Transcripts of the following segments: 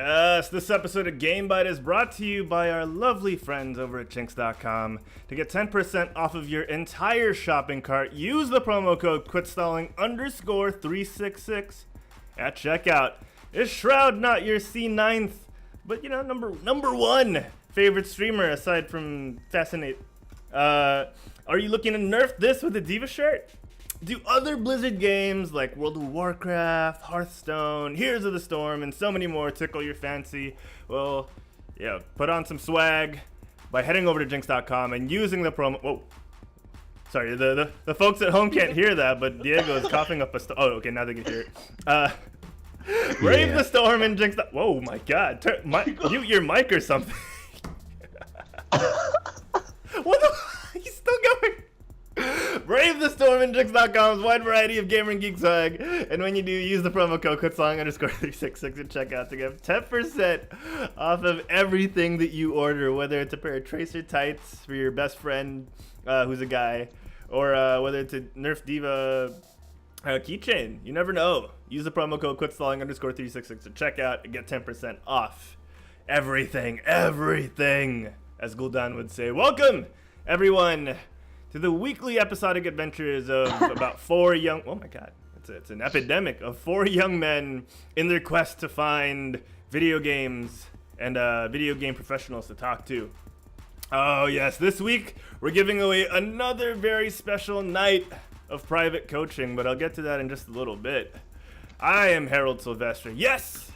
Yes, this episode of GameByte is brought to you by our lovely friends over at Chinks.com. To get 10% off of your entire shopping cart, use the promo code QUITSTALLING_366 at checkout. Is Shroud not your C9th, but number one favorite streamer aside from Fascinate? Are you looking to nerf this with a Diva shirt? Do other Blizzard games like World of Warcraft, Hearthstone, Heroes of the Storm, and so many more tickle your fancy? Well, yeah, put on some swag by heading over to Jinx.com and using the promo. Whoa. Sorry, the folks at home can't hear that, but Diego is coughing up a storm. Oh, okay, now they can hear it. Brave the storm and Jinx. Whoa, my God. Mute your mic or something. What the? He's still going. Brave the storm in Jinx.com's wide variety of gamer and geek swag. And when you do, use the promo code QUITSLONG_366 at checkout to get 10% off of everything that you order, whether it's a pair of Tracer tights for your best friend who's a guy, or whether it's a Nerf Diva keychain. You never know. Use the promo code QUITSLONG_366 at checkout and get 10% off everything, as Gul'dan would say. Welcome, everyone, to the weekly episodic adventures of about four young... Oh my God, it's an epidemic of four young men in their quest to find video games and video game professionals to talk to. Oh yes, this week we're giving away another very special night of private coaching, but I'll get to that in just a little bit. I am Herald Silvestre. Yes,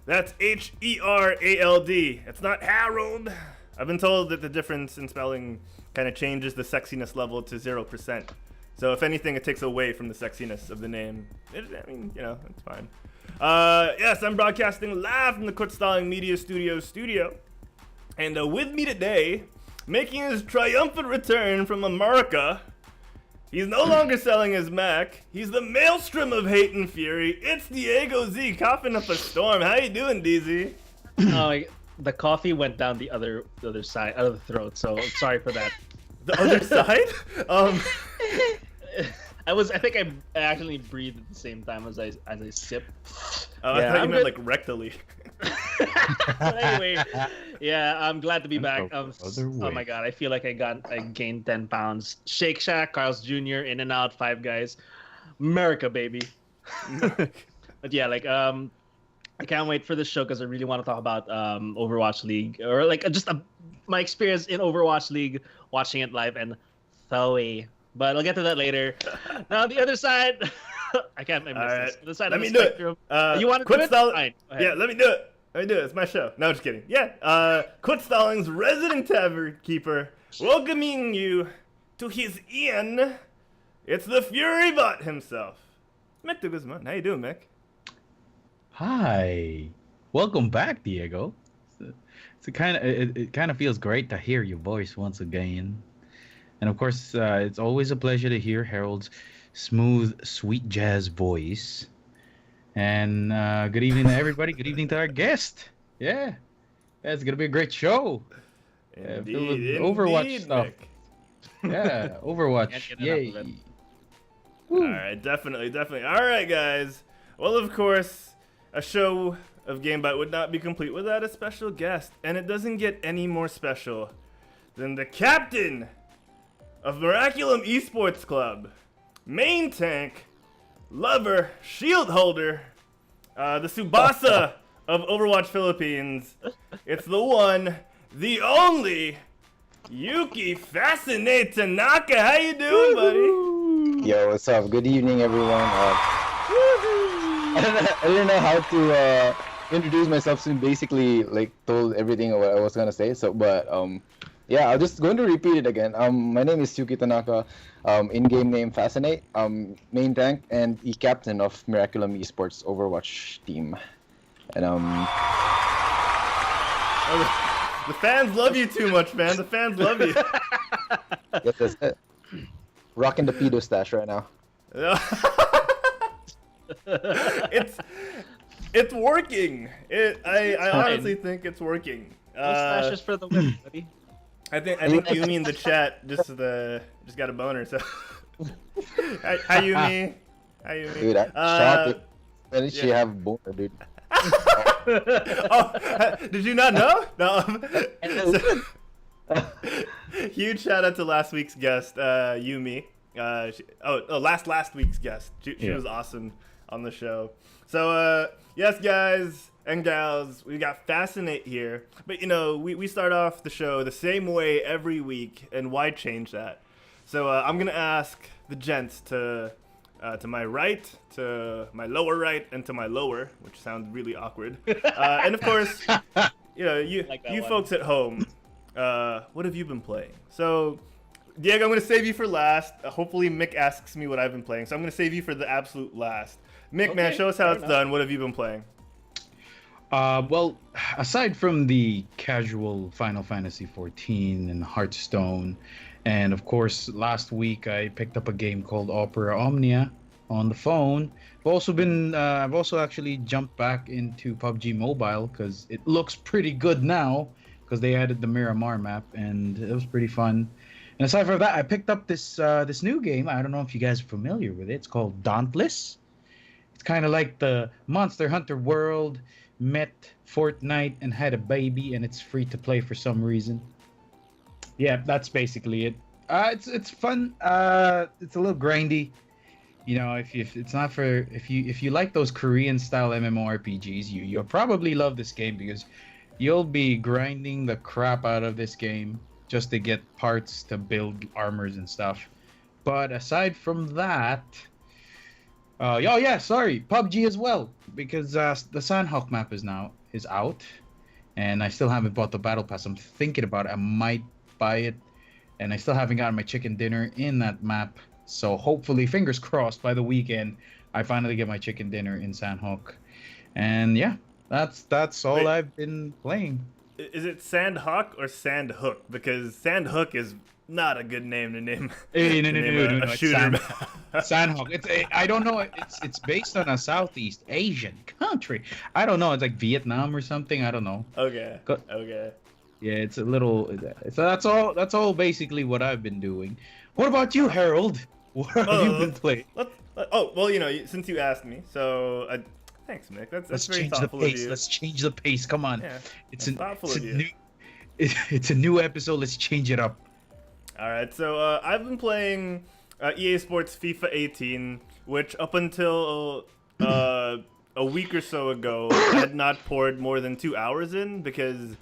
that's H-E-R-A-L-D. It's not Harold. I've been told that the difference in spelling kind of changes the sexiness level to 0%. So if anything, it takes away from the sexiness of the name. It's fine. Yes, I'm broadcasting live from the Quit Stalling Media studio. And with me today, making his triumphant return from America, he's no longer selling his Mac. He's the maelstrom of hate and fury. It's Diego Z, coughing up a storm. How you doing, DZ? The coffee went down the other side of the throat, so sorry for that. The other side? I think I actually breathed at the same time as I sip. I thought you meant like rectally. But anyway, yeah, I'm glad to be back. Oh my God, I feel like I gained 10 pounds. Shake Shack, Carl's Jr., In-N-Out, Five Guys, America, baby. But yeah, I can't wait for this show because I really want to talk about Overwatch League, or my experience in Overwatch League, watching it live and Thoey. But I'll get to that later. Now the other side, I can't miss this. The side let of me the do spectrum. it. You want to do it? Fine. Yeah, let me do it. It's my show. No, just kidding. Yeah, Quit Stalling's resident tavern keeper, welcoming you to his inn. It's the Fury Bot himself, Mick DeGuzman. How you doing, Mick? Hi, welcome back, Diego. It kind of feels great to hear your voice once again, and of course, it's always a pleasure to hear Harold's smooth, sweet jazz voice. And good evening to everybody. Good evening to our guest. Yeah, it's gonna be a great show. Filled with Overwatch stuff. Mick. Yeah, Overwatch. Yay! All right, definitely. All right, guys. Well, of course, a show of GameByte would not be complete without a special guest, and it doesn't get any more special than the captain of Miraculum Esports Club, main tank, lover, shield holder, the Tsubasa of Overwatch Philippines. It's the one, the only, Yuuki Fascinate Tanaka. How you doing, buddy? Yo, what's up? Good evening, everyone. I didn't know how to introduce myself, since basically told everything what I was gonna say. Yeah, I'm just going to repeat it again. My name is Yuuki Tanaka. In-game name Fascinate. Main tank and the captain of Miraculum Esports Overwatch team. And the fans love you too much, man. The fans love you. Yes, that's it. Rocking the pedo stash right now. It's working. I honestly think it's working. Slashes for the win, buddy. I think Yumi in the chat just got a boner. So hi Yumi. Dude, I'm shocked. When did she have boner, dude? Oh, did you not know? No. Huge shout out to last week's guest, Yumi. Last week's guest. She was awesome on the show. So, yes, guys and gals, we got Fascinate here. But, we start off the show the same way every week, and why change that? So, I'm going to ask the gents to my right, to my lower right, and to my lower, which sounds really awkward. And, of course, you folks at home, what have you been playing? So, Diego, I'm going to save you for last. Hopefully, Mick asks me what I've been playing. So, I'm going to save you for the absolute last. Mick, man, show us how it's done. What have you been playing? Well, aside from the casual Final Fantasy XIV and Hearthstone, and of course, last week I picked up a game called Opera Omnia on the phone. I've also actually jumped back into PUBG Mobile because it looks pretty good now because they added the Miramar map and it was pretty fun. And aside from that, I picked up this new game. I don't know if you guys are familiar with it. It's called Dauntless. It's kind of like the Monster Hunter world met Fortnite and had a baby, and it's free to play for some reason. Yeah, that's basically it. It's fun. It's a little grindy. If you like those Korean style MMORPGs, you'll probably love this game because you'll be grinding the crap out of this game just to get parts to build armors and stuff. But aside from that, PUBG as well, because the Sandhawk map is out, and I still haven't bought the battle pass. I'm thinking about it. I might buy it, and I still haven't gotten my chicken dinner in that map. So hopefully, fingers crossed, by the weekend, I finally get my chicken dinner in Sandhawk. And yeah, that's all I've been playing. Is it Sandhawk or Sandhook? Because Sandhook is not a good name to name. No, a shooter. Sandhawk. I don't know. It's based on a Southeast Asian country. I don't know. It's like Vietnam or something. I don't know. Okay. Yeah, it's a little. So that's all basically what I've been doing. What about you, Harold? What have you been playing? Since you asked me, so thanks, Mick. That's very change thoughtful the pace. of you. Let's change the pace. Come on. Yeah, It's a new episode. Let's change it up. All right, so I've been playing EA Sports FIFA 18, which up until a week or so ago, I had not poured more than 2 hours in because,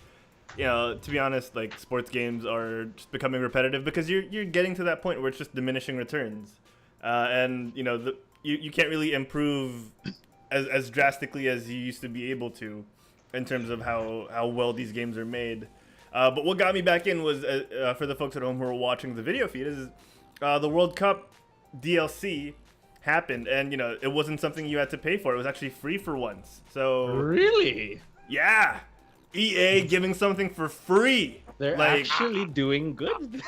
to be honest, like sports games are just becoming repetitive because you're getting to that point where it's just diminishing returns, and you can't really improve as drastically as you used to be able to in terms of how well these games are made. But what got me back in was, for the folks at home who are watching the video feed, is the World Cup DLC happened, and it wasn't something you had to pay for. It was actually free for once. So Really? Yeah, EA giving something for free. They're actually doing good.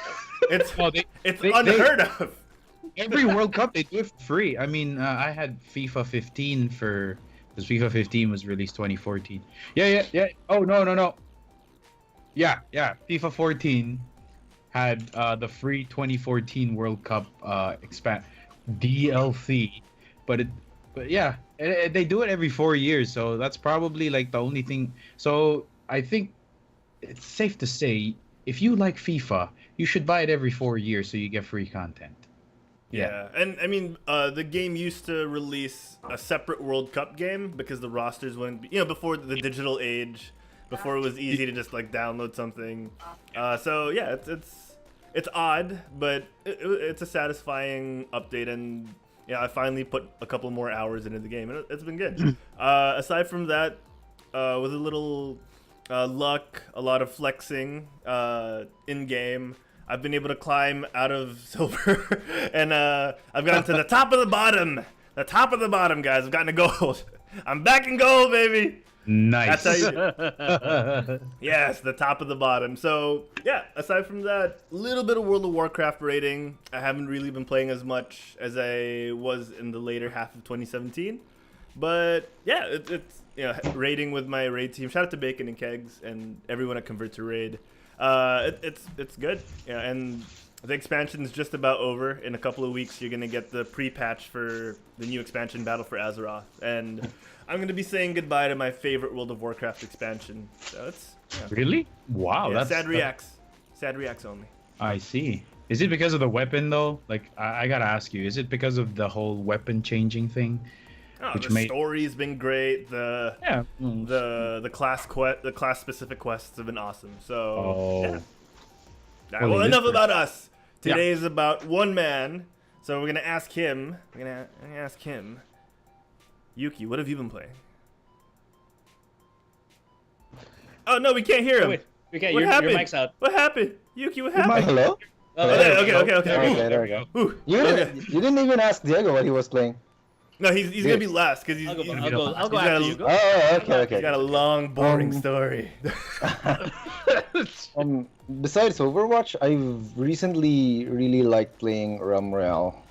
It's unheard of. Every World Cup they do it for free. I mean, I had FIFA 15 because FIFA 15 was released 2014. Yeah. Oh no. Yeah. FIFA 14 had the free 2014 World Cup expand DLC, but they do it every 4 years, so that's probably like the only thing. So I think it's safe to say if you like FIFA, you should buy it every 4 years so you get free content. Yeah, and I mean, the game used to release a separate World Cup game because the rosters wouldn't be, before the digital age. Before it was easy to just like download something, so yeah, it's odd, but it's a satisfying update, and I finally put a couple more hours into the game, and it's been good. Aside from that, with a little luck, a lot of flexing in game, I've been able to climb out of silver, and I've gotten to the top of the bottom, guys. I've gotten to gold. I'm back in gold, baby. Nice. That's how you do. Yes, the top of the bottom. So yeah, aside from that, a little bit of World of Warcraft raiding. I haven't really been playing as much as I was in the later half of 2017. But yeah, it's raiding with my raid team. Shout out to Bacon and Kegs and everyone at Convert to Raid. It's good. And The expansion's just about over. In a couple of weeks, you're gonna get the pre-patch for the new expansion, Battle for Azeroth, and I'm gonna be saying goodbye to my favorite World of Warcraft expansion. So it's Really? Wow, yeah, that's sad reacts. Sad reacts only. I see. Is it because of the weapon though? Like I gotta ask you, is it because of the whole weapon changing thing? Oh, Which the made- story's been great. The Yeah. the class specific quests have been awesome. So Oh. yeah. All right, Well, well, it is enough great. about us. Yeah. Today is about one man. So we're gonna ask him. We're gonna ask him. Yuuki, what have you been playing? Oh no, we can't hear him. Oh, wait. Okay, What your happened? mic's out. What happened? Yuuki, what happened? Hello? Oh, Okay, there we okay, go. okay, okay. There we Ooh. go, there we go. Ooh, You okay. didn't even ask Diego what he was playing. No, he's gonna be last because I'll go he's after got you. a, Go. Oh, okay, he's got a okay. long, boring Um, story. Besides Overwatch, I've recently really liked playing Realm Royale.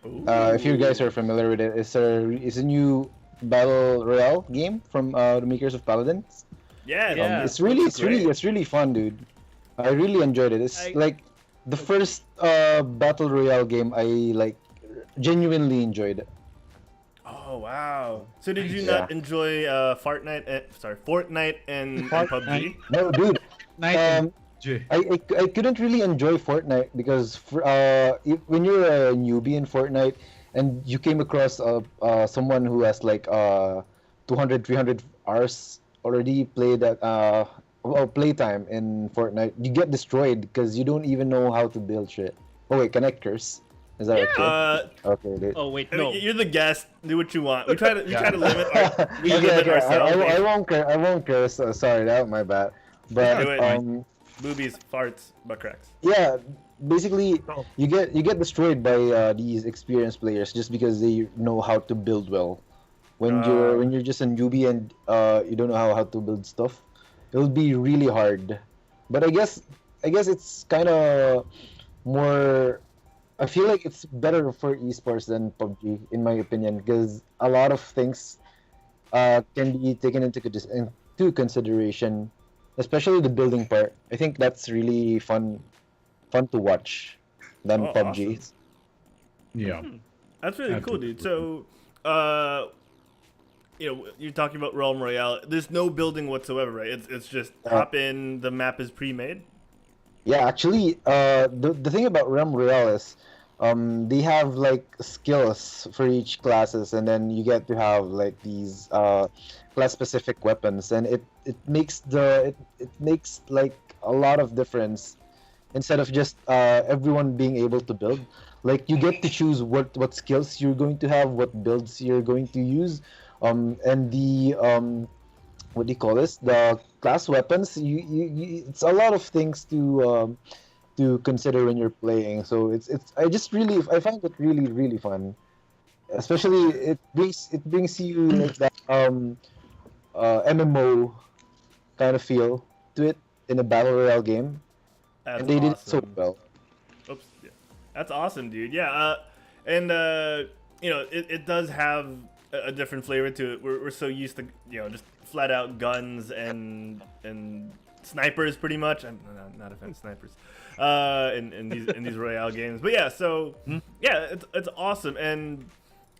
If you guys are familiar with it, it's a new battle royale game from the makers of Paladins. Yeah, Yeah. It's really great. fun, dude. I really enjoyed it. It's like the first battle royale game I like genuinely enjoyed it. Oh wow! So did you Yeah. not enjoy Fortnite and PUBG? No, dude. Um, I couldn't really enjoy Fortnite because when you're a newbie in Fortnite and you came across someone who has like 200, 300 hours already played at playtime in Fortnite, you get destroyed because you don't even know how to build shit. Oh wait, can I curse? Is that okay? Okay, dude. Oh wait, I mean, no. you're the guest. Do what you want. We try to limit we Okay, limit okay, ourselves. I won't curse. Sorry, that was my bad. Do But it. Boobies, farts, butt cracks. yeah, basically you get destroyed by these experienced players just because they know how to build well. When you're just a newbie and you don't know how to build stuff, it'll be really hard. But I guess it's kind of more. I feel like it's better for esports than PUBG in my opinion because a lot of things can be taken into consideration, especially the building part. I think that's really fun to watch than Oh, PUBG. awesome. Yeah. That's really cool, Absolutely. dude. So, you're talking about Realm Royale. There's no building whatsoever, right? It's just hop in. The map is pre-made. Yeah, actually, the thing about Realm Royale is, they have like skills for each classes, and then you get to have like these class-specific weapons, and it makes like a lot of difference. Instead of just everyone being able to build, like you get to choose what skills you're going to have, what builds you're going to use, and the what do you call this? The class weapons. You it's a lot of things to consider when you're playing. So I find it really fun. Especially it brings you like that MMO kind of feel to it in a battle royale game. That's And they did it so awesome. well. Oops. Yeah. That's awesome, dude. Yeah. It does have a different flavor to it. We're so used to just flat out guns and snipers pretty much. I'm not a fan of snipers. In these Royale games, but yeah. So yeah, it's awesome, and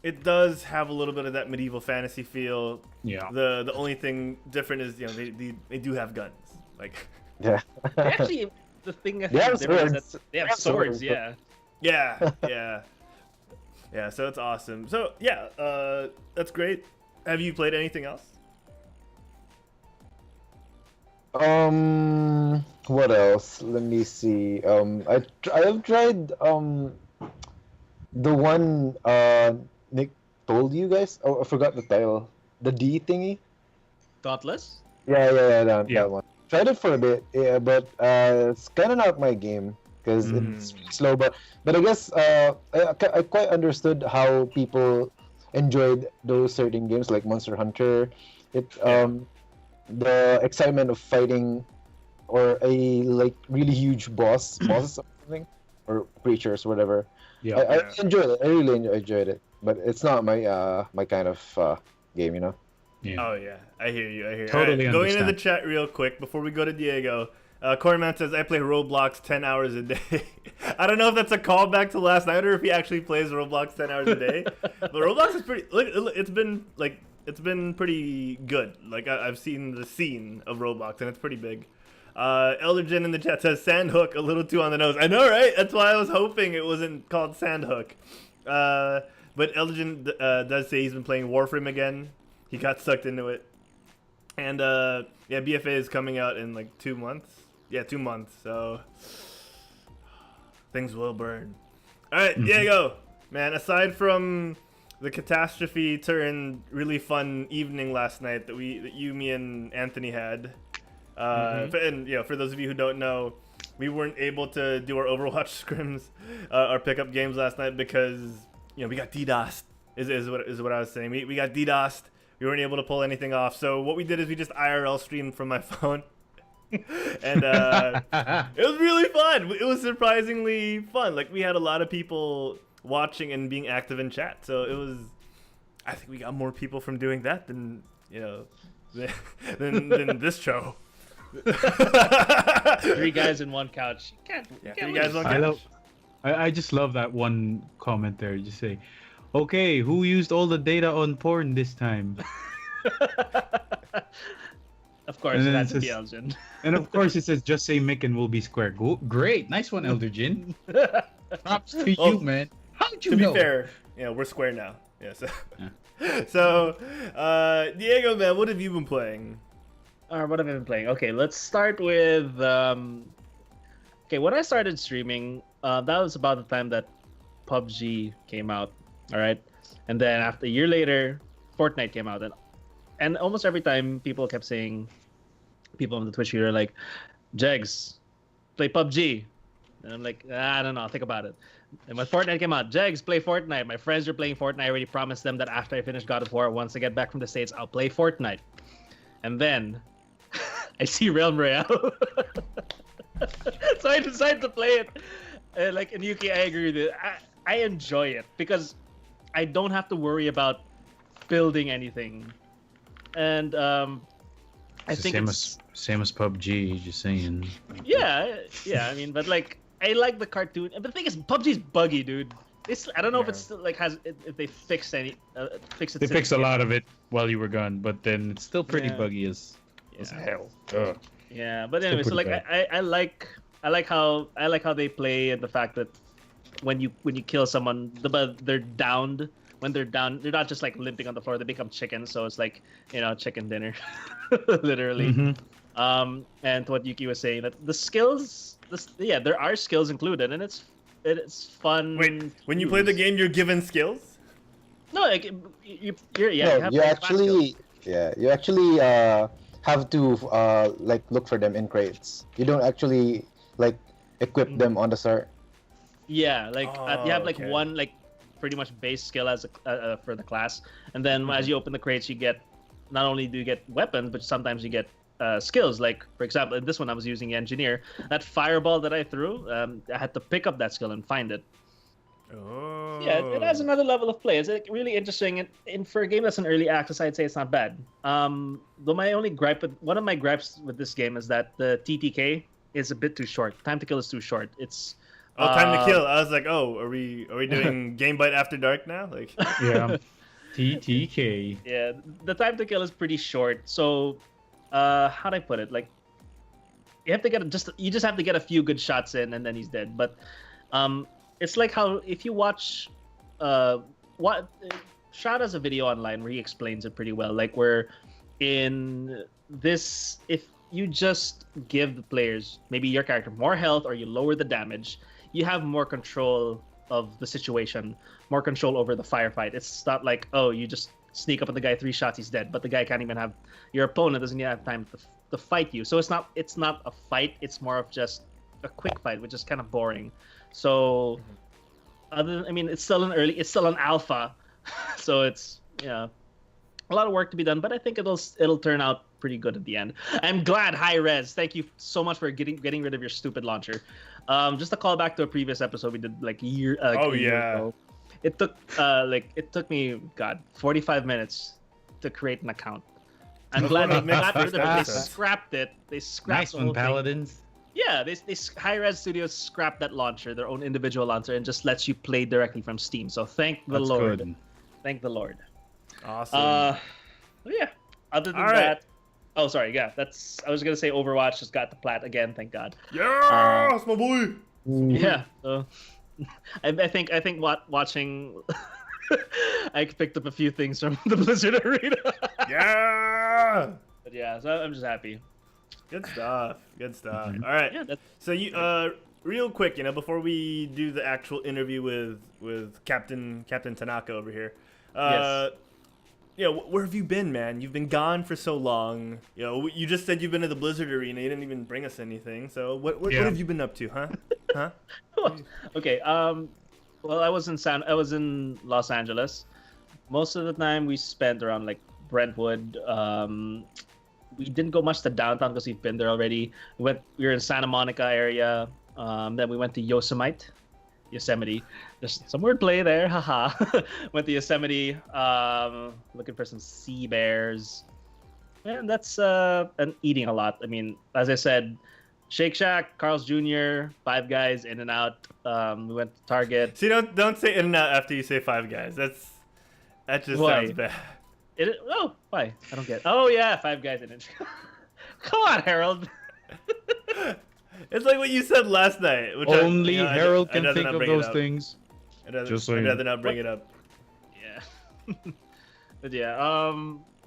it does have a little bit of that medieval fantasy feel. Yeah. The only thing different is they do have guns. Like Yeah. Actually, the thing I They have think different is swords. that they have swords. Yeah. yeah. So it's awesome. So yeah, that's great. Have you played anything else? What else? Let me see. I have tried the one Nick told you guys. Oh, I forgot the title. The D thingy. Dauntless. Yeah, Yeah. that one. Tried it for a bit, yeah, but it's kind of not my game because it's slow. But I guess I quite understood how people enjoyed those certain games like Monster Hunter. The excitement of fighting or a like really huge bosses or something or creatures, whatever. Yeah. I enjoyed it. I really enjoyed it, but it's not my my kind of game, you know. Yeah. Oh yeah, I hear you. Totally Going into the understand. chat real quick before we go to Diego. Corman says, I play Roblox 10 hours a day. I don't know if that's a callback to last night or if he actually plays Roblox 10 hours a day. But Roblox is pretty, it's been pretty good. Like, I've seen the scene of Roblox and it's pretty big. Eldergen in the chat says, Sandhook, a little too on the nose. I know, right? That's why I was hoping it wasn't called Sandhook. But Eldergen does say he's been playing Warframe again. He got sucked into it. And, yeah, BFA is coming out in, like, 2 months. Yeah, 2 months, so things will burn. All right, Diego, man, aside from the catastrophe turned really fun evening last night that you, me, and Anthony had, and for those of you who don't know, we weren't able to do our Overwatch scrims, our pickup games last night because we got DDoSed. Is what I was saying. We got DDoSed. We weren't able to pull anything off. So what we did is we just IRL streamed from my phone. And it was really fun. It was surprisingly fun. Like, we had a lot of people watching and being active in chat. So it was, I think we got more people from doing that than than this show. 3 guys in one couch. You can't 3 guys on couch. I just love that one comment there. You just say, okay, who used all the data on porn this time? Of course, that's the Elgin. And of course it says, just say Mick and we'll be square. Great, nice one, Eldergen. Props to you, man. How'd you know? To be fair, we're square now. Yeah, so so Diego, man, what have you been playing? What have I been playing? Okay, let's start with when I started streaming, that was about the time that PUBG came out. All right, and then after a year later, Fortnite came out, and almost every time people kept saying, people on the Twitch here are like, Jegs, play PUBG. And I'm like, I don't know, think about it. And when Fortnite came out, Jegs, play Fortnite. My friends are playing Fortnite. I already promised them that after I finish God of War, once I get back from the States, I'll play Fortnite. And then I see Realm Royale. So I decided to play it. And Yuuki, I agree with it. I enjoy it because I don't have to worry about building anything. And I think it's same as PUBG, just saying. Yeah. I mean, but I like the cartoon. But the thing is, PUBG's buggy, dude. I don't know if it's still if they fixed it. They fixed a lot of it while you were gone, but then it's still pretty buggy as hell. Ugh. Yeah, but anyway, so I like how they play and the fact that when you kill someone, they're downed. When they're down, they're not just limping on the floor. They become chicken, so it's chicken dinner, literally. And what Yuki was saying, that the skills, there are skills included, and it's fun. Wait, when you play the game, you're given skills? No, you actually have to look for them in crates. You don't actually equip them on the start. Yeah, you have one pretty much base skill as for the class, and then as you open the crates, you get not only do you get weapons, but sometimes you get skills. Like, for example, in this one I was using engineer. That fireball that I threw, I had to pick up that skill and find it. Oh. Yeah, it has another level of play. It's really interesting, and for a game that's an early access, I'd say it's not bad. Though one of my gripes with this game is that the TTK is a bit too short. Time to kill is too short. It's time to kill. I was like, are we doing GameByte After Dark now? Yeah, TTK. Yeah, the time to kill is pretty short. So, how'd I put it? You have to you just have to get a few good shots in, and then he's dead. But, it's like how if you watch, Shad has a video online where he explains it pretty well. Where in this, if you just give the players, maybe your character, more health, or you lower the damage, you have more control of the situation, more control over the firefight. It's not like, you just sneak up on the guy, 3 shots, he's dead, but the guy can't even have, your opponent doesn't even have time to fight you. So it's not a fight, it's more of just a quick fight, which is kind of boring. So, it's still an alpha, so it's, a lot of work to be done, but I think it'll turn out pretty good at the end. I'm glad. Hi Rez, thank you so much for getting rid of your stupid launcher. Just a call back to a previous episode we did a year ago. It took me 45 minutes to create an account. I'm glad they got rid of it. They scrapped it. They scrapped the whole thing. Paladins. Yeah, Hi-Res Studios scrapped that launcher, their own individual launcher, and just lets you play directly from Steam. So thank the That's Lord. good. Thank the Lord. Awesome. Yeah. Other than All right. that, oh sorry, yeah, I was gonna say Overwatch just got the plat again. Thank God. Yes, my boy. Yeah. So I think watching. I picked up a few things from the Blizzard Arena. Yeah. But yeah, so I'm just happy. Good stuff. Good stuff. All right. Yeah, So you real quick, before we do the actual interview with Captain Tanaka over here. Yes. Where have you been, man? You've been gone for so long. You just said you've been to the Blizzard Arena. You didn't even bring us anything. So what have you been up to, huh? Huh? Okay. Well, I was in Los Angeles. Most of the time we spent around like Brentwood. We didn't go much to downtown because we've been there already. We were in Santa Monica area. Then we went to Yosemite. There's some wordplay there, haha. Went to Yosemite, looking for some sea bears. And that's and eating a lot. I mean, as I said, Shake Shack, Carl's Jr., Five Guys, In and Out. We went to Target. See, don't say In and Out after you say Five Guys. That just sounds bad. Why? I don't get it. Oh yeah, Five Guys in it. Come on, Harold. It's like what you said last night. Which Only Harold I'd can rather think not of bring it those up. things. Just I'd saying. rather not bring it up. Yeah. But yeah,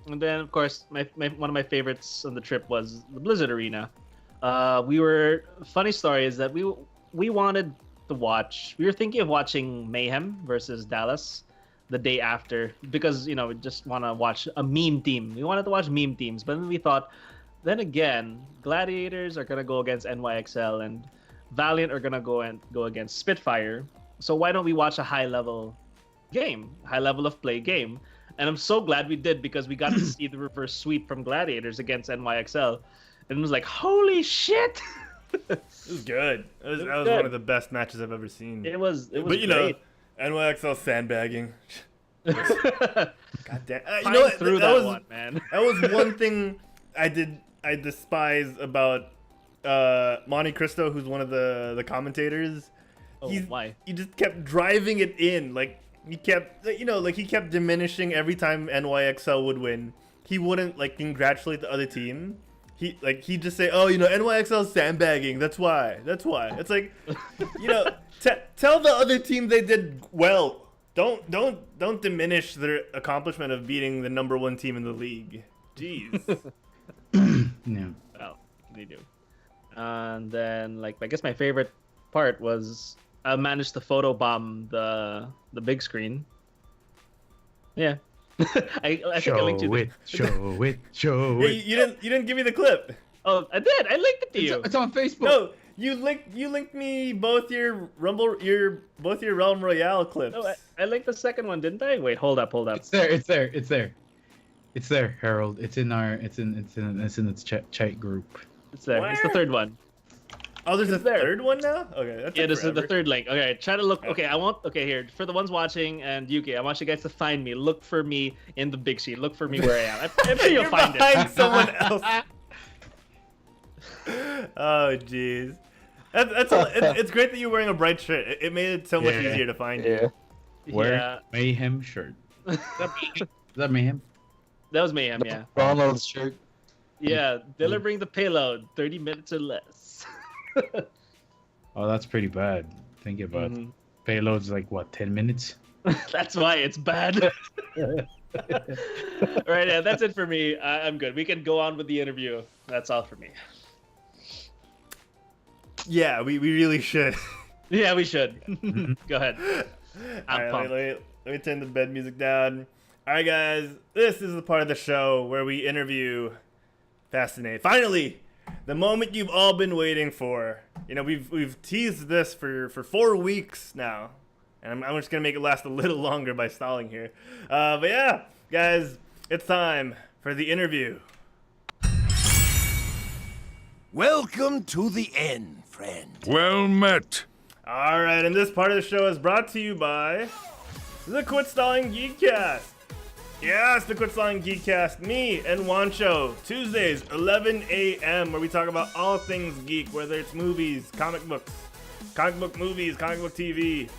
and then of course one of my favorites on the trip was the Blizzard Arena. Funny story is that we wanted to watch. We were thinking of watching Mayhem versus Dallas the day after because we just want to watch a meme team. We wanted to watch meme teams, but then we thought, then again, Gladiators are gonna go against NYXL and Valiant are gonna go against Spitfire. So why don't we watch a high level of play game? And I'm so glad we did because we got to see the reverse sweep from Gladiators against NYXL. And it was like, holy shit! It was good. That was good. one of the best matches I've ever seen. It was But great. NYXL sandbagging. God damn. Through that was one, man. That was one thing I despise about Monte Cristo, who's one of the commentators. Oh, why? He just kept driving it in. Like he kept he kept diminishing every time NYXL would win. He wouldn't congratulate the other team. He'd just say, "Oh, NYXL's sandbagging. That's why." It's like, tell the other team they did well. Don't diminish their accomplishment of beating the #1 team in the league. Jeez. Yeah. Well, they do. And then I guess my favorite part was I managed to photobomb the big screen. Yeah. I think I linked you. Show it. Yeah, you didn't give me the clip. Oh, I did. I linked it to you. It's on Facebook. No, you linked me both your Realm Royale clips. No, I linked the second one, didn't I? Wait, hold up. It's there, Harold. It's in its chat group. It's there. Where? It's the third one. Oh, there's a It's there. third one now? Okay, that's Yeah, this is the third link. Okay, try to look. Okay, here for the ones watching and Yuuki, I want you guys to find me. Look for me in the big screen. Look for me where I am. I'm sure you'll You're find behind it. someone else. Oh, jeez. It's great that you're wearing a bright shirt. It made it so much Yeah. easier to find you. Yeah. Wear Yeah, Mayhem shirt. Is that Mayhem? that was Mayhem. Yeah, Ronald's shirt. yeah. Delivering the payload, 30 minutes or less. Oh, that's pretty bad. Think about it. Mhm. Payload's like what, 10 minutes? That's why it's bad. All right, yeah, that's it for me. I'm good. We can go on with the interview. That's all for me. Yeah, we really should. Yeah, we should. Go ahead. All I'm right, pumped. let me turn the bed music down. All right, guys, this is the part of the show where we interview Fascinate. Finally, the moment you've all been waiting for. We've teased this for 4 weeks now, and I'm just gonna make it last a little longer by stalling here. But yeah, guys, it's time for the interview. Welcome to the end, friend. Well met. All right, and this part of the show is brought to you by the Quit Stalling Geekcast. Yes, the Quit Song Geekcast. Me and Wancho. Tuesdays, 11 a.m., where we talk about all things geek, whether it's movies, comic books, comic book movies, comic book TV.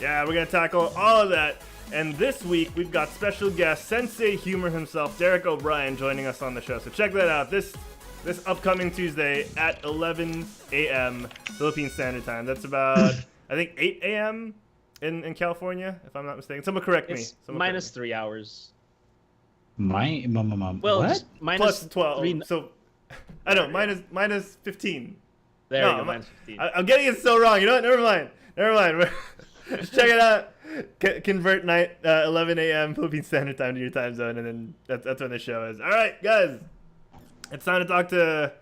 Yeah, we're going to tackle all of that. And this week, we've got special guest, Sensei Humor himself, Derek O'Brien, joining us on the show. So check that out. This upcoming Tuesday at 11 a.m. Philippine Standard Time. That's about, I think, 8 a.m. in California, if I'm not mistaken. Someone correct me. It's minus 3 hours. Well, Well, minus Plus 12. 3. So, I don't know, minus 15. There No, you go, minus 15. I'm getting it so wrong. You know what? Never mind. Just check it out. Convert 11 a.m. Philippine Standard Time to your time zone, and then that's when the show is. All right, guys. It's time to talk to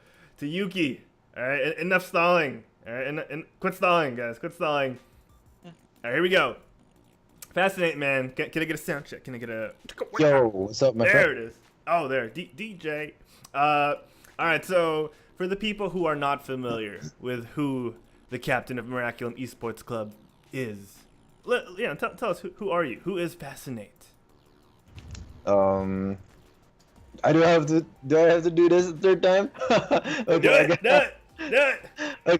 Yuuki. All right, enough stalling. All right, and quit stalling, guys. Quit stalling. All right, here we go. Fascinate, man. Can I get a sound check? Can I get a... Yo, what's up, my There friend? it is. Oh, there. DJ. All right, so for the people who are not familiar with who the captain of Miraculum Esports Club is, tell us, who are you? Who is Fascinate? I do I have to do this a third time? Okay, Do it. Okay.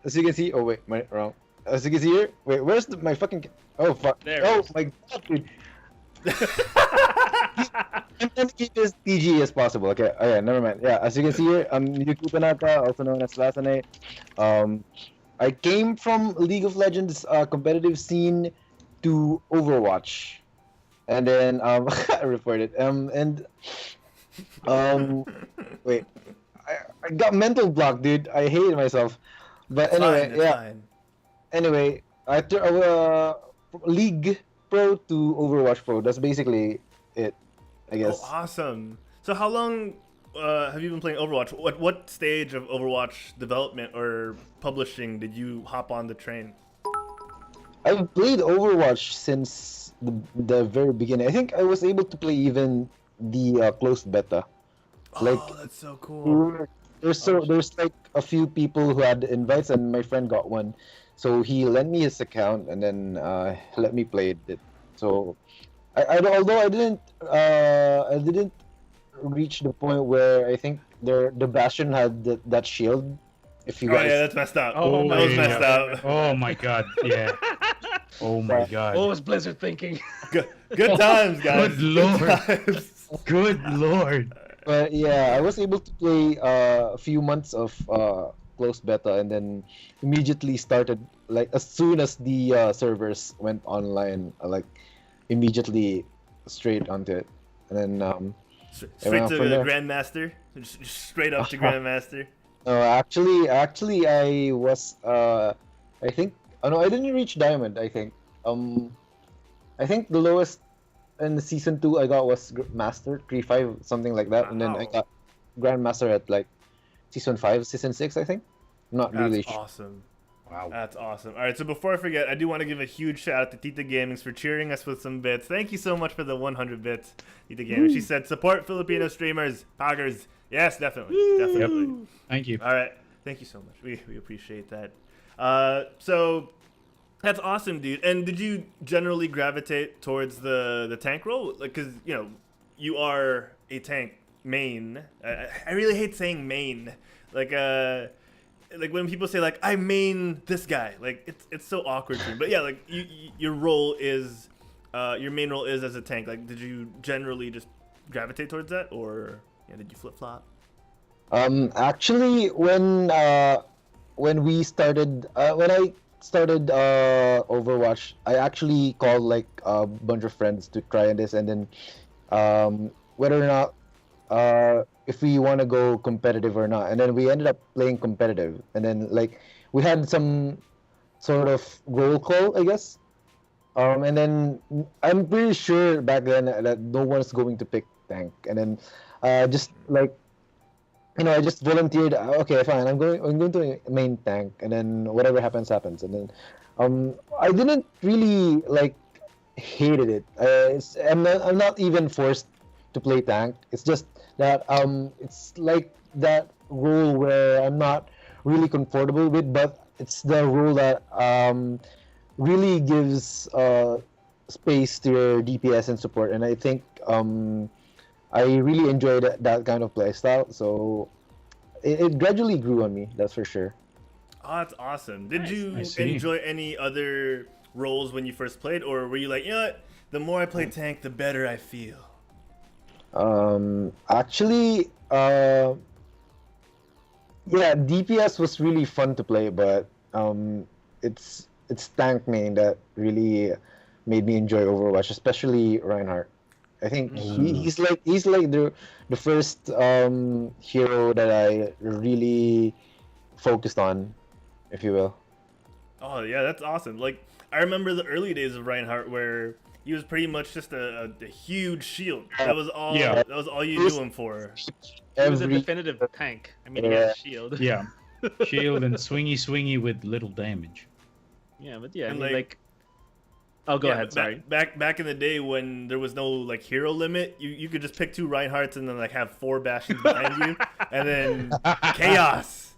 As you can see, oh wait, wrong. As you can see here, wait, where's my fucking? Oh fuck! There it Oh is. my god, dude! I'm trying to keep this PG as possible. Okay, never mind. Yeah, as you can see here, I'm Yuuki Tanaka, also known as Fascinate. I came from League of Legends competitive scene to Overwatch, and then I reported. Wait, I got mental block, dude. I hated myself. But anyway, Fine, yeah. fine. Anyway, League Pro to Overwatch Pro. That's basically it, I guess. Oh, awesome. So how long have you been playing Overwatch? What stage of Overwatch development or publishing did you hop on the train? I've played Overwatch since the very beginning. I think I was able to play even the closed beta. Like, Oh, that's so cool. there's like a few people who had invites, and my friend got one, so he lent me his account and then let me play it. So, although I didn't reach the point where I think the Bastion had that shield. If you Oh guys, yeah, that's messed up. Oh, that was messed up. Oh my god, yeah. Oh my god. What was Blizzard thinking? Good times, guys. Good lord. times. Good lord. But yeah, I was able to play a few months of closed beta, and then immediately started, like, as soon as the servers went online, like immediately straight onto it, and then Straight to from the there. Grandmaster. Just straight up to Grandmaster. actually I was I think, oh no, I didn't reach diamond. I think the lowest in the season 2 I got was Master 3-5, something like that, and then I Wow. got Grandmaster at like season 5, season 6, I think. I'm not That's really sure. awesome. Wow. That's awesome. All right, so before I forget, I do want to give a huge shout out to Tita Gamings for cheering us with some bits. Thank you so much for the 100 bits, Tita Gamings. She said, support Filipino streamers, poggers. Yes, definitely. Definitely. Thank you. All right. Thank you so much. We appreciate that. So that's awesome, dude. And did you generally gravitate towards the tank role? Like, because, you are a tank main. I really hate saying main. Like when people say, like, I main this guy. Like, it's so awkward to me. But yeah, like, your role is, your main role is as a tank. Like, did you generally just gravitate towards that? Or did you flip-flop? Actually, when I started Overwatch, I actually called like a bunch of friends to try this, and then whether or not if we want to go competitive or not, and then we ended up playing competitive, and then like we had some sort of roll call, I guess, and then I'm pretty sure back then that no one's going to pick tank, and then just like, I just volunteered. Okay, fine. I'm going to main tank, and then whatever happens, and then I didn't really like hated it. I'm not even forced to play tank. It's just that it's like that role where I'm not really comfortable with, but it's the role that really gives space to your DPS and support, and I think I really enjoyed that kind of playstyle. So it gradually grew on me. That's for sure. Oh, that's awesome. Did Nice. you I see. enjoy any other roles when you first played, or were you like, you know what? The more I play tank, the better I feel. Actually, yeah, DPS was really fun to play, but it's tank main that really made me enjoy Overwatch, especially Reinhardt. I think he's like the first hero that I really focused on, if you will. Oh yeah, that's awesome. Like I remember the early days of Reinhardt where he was pretty much just a huge shield. That was all. Yeah. That was all you knew him for. He was a Every definitive tank. I mean, he had a shield. Yeah. Shield and swingy with little damage. Yeah, but yeah, I And, mean, like- like. Oh, go Yeah, ahead. but Sorry. Back in the day when there was no like hero limit, you could just pick 2 Reinhardts and then like have 4 bastions behind you, and then chaos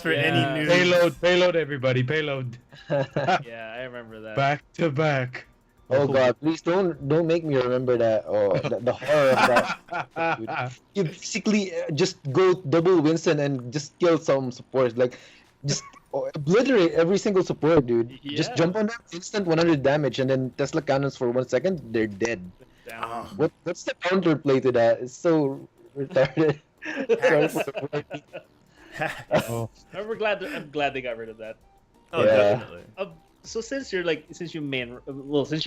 for Yeah. any news. Payload, everybody, payload. Yeah, I remember that. Back to back. Oh god, please don't make me remember that. Oh, the horror of that. Dude. You basically just go double Winston and just kill some supports. Like, just obliterate every single support, dude. Just Yeah. jump on them, instant 100 damage, and then Tesla cannons for 1 second, they're dead. Down. What's the counterplay to that? It's so retarded. Sorry for the word. Oh, I'm glad they got rid of that. Oh, Yeah. definitely. So since you're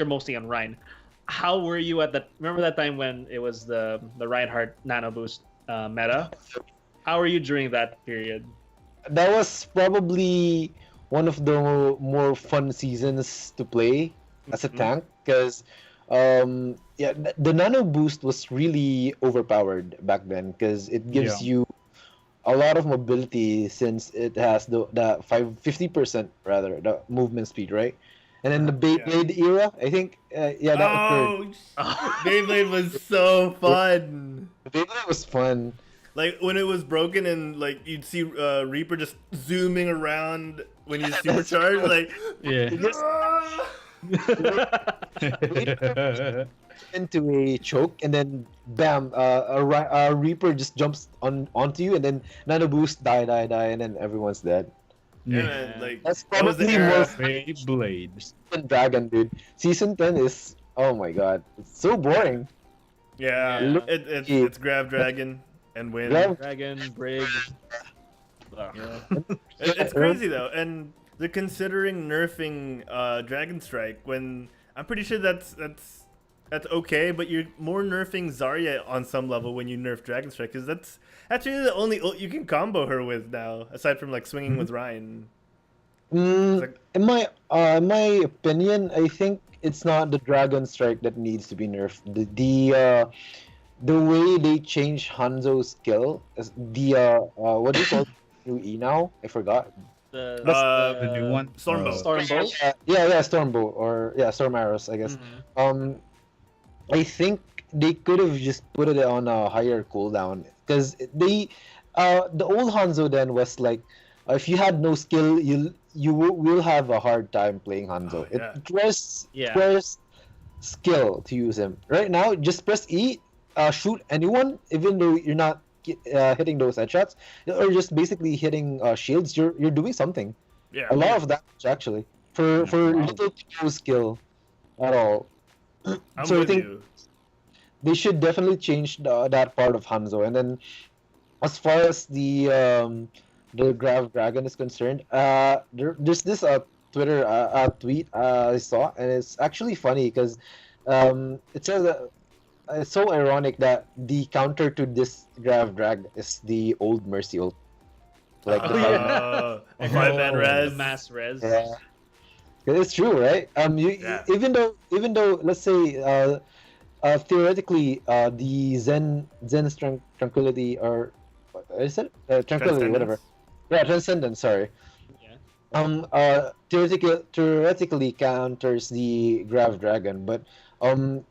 mostly on Rhine, how were you at that? Remember that time when it was the Reinhardt Nano Boost meta? How were you during that period? That was probably one of the more fun seasons to play as a tank because the nano boost was really overpowered back then because it gives you a lot of mobility since it has the 50% rather the movement speed, right? And then the Beyblade era, I think that occurred. Oh, Beyblade was so fun. The Beyblade was fun. Like when it was broken and like you'd see Reaper just zooming around when he's supercharged, like yeah. Into a choke and then bam, a Reaper just jumps onto you and then nano boost die and then everyone's dead. yeah, Yeah. man, like That's that was the probably era. more Beyblade. than Dragon, dude. Season 10 is, oh my god, it's so boring. Yeah, Yeah. it's grab dragon and win. Grab- Dragon, Briggs. Yeah. It's crazy though, and they're considering nerfing Dragon Strike when I'm pretty sure that's okay, but you're more nerfing Zarya on some level when you nerf Dragon Strike because that's really the only ult you can combo her with now, aside from like swinging with Ryan. like- In my opinion, I think it's not the Dragon Strike that needs to be nerfed. The way they change Hanzo's skill is what do you call it? New E now? I forgot. The new one. Stormbolt. Stormbolt. Yeah, Stormbolt or Storm Arrows, I guess. Mhm. I think they could have just put it on a higher cooldown because the old Hanzo then was like, if you had no skill, you will have a hard time playing Hanzo. Oh, yeah. It requires skill to use him. Right now, just press E, shoot anyone, even though you're not hitting those headshots, or just basically hitting shields. You're doing something. Yeah, A lot of damage actually for little to no skill at all. I'm So I with think you. they should definitely change that part of Hanzo. And then, as far as the Grav Dragon is concerned, there's this Twitter tweet I saw, and it's actually funny because it says that it's so ironic that the counter to this Grav Drag is the old Mercy ult. Like the five- 5-man The res. mass res. yeah. It's true, right? Yeah. Even though let's say theoretically the Zen Tranquility or what is it Tranquility whatever, yeah, Transcendence, sorry. Yeah. Theoretically counters the Grav Dragon, but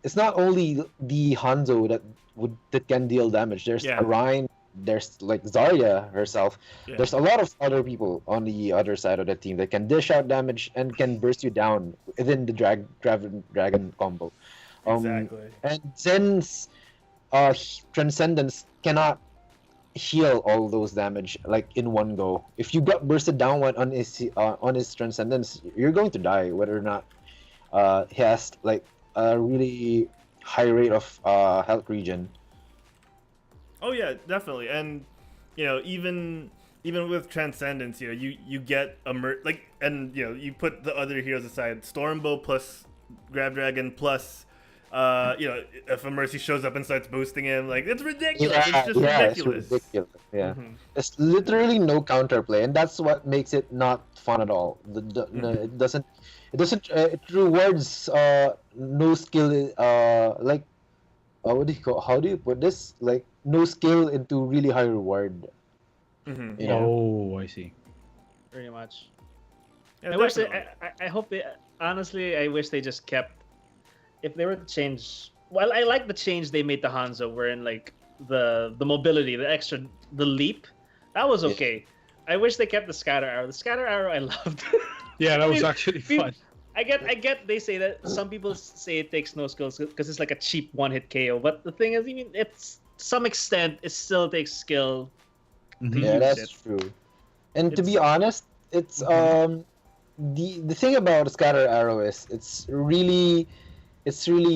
it's not only the Hanzo that can deal damage. There's Yeah. Orion there's like Zarya herself. Yeah. There's a lot of other people on the other side of the team that can dish out damage and can burst you down within the dragon combo. Exactly. And Zen's Transcendence cannot heal all those damage like in one go. If you got bursted down on his Transcendence, you're going to die, whether or not he has like a really high rate of health regen. Oh yeah, definitely. And even with Transcendence, you get and you put the other heroes aside. Stormbow plus Grab Dragon plus if a Mercy shows up and starts boosting him, like it's ridiculous. It's just ridiculous. It's ridiculous. Yeah, Mhm. there's literally no counterplay, and that's what makes it not fun at all. No, it doesn't. It rewards no skill. Like how do you put this? Like no skill into really high reward. Mhm. You know? Oh, I see. Pretty much. Yeah, I wish definitely. I hope they honestly I wish they just kept if they were to change. Well, I like the change they made to Hanzo, wherein like the mobility, the leap, that was okay. I wish they kept the scatter arrow. The scatter arrow I loved. Yeah, that was People- actually people- fun. I get they say that some people say it takes no skills because it's like a cheap one-hit KO. But the thing is, I mean, it's to some extent it still takes skill. Mhm. Yeah, use that's it. true. And to It's- be honest, it's the thing about scatter arrow is it's really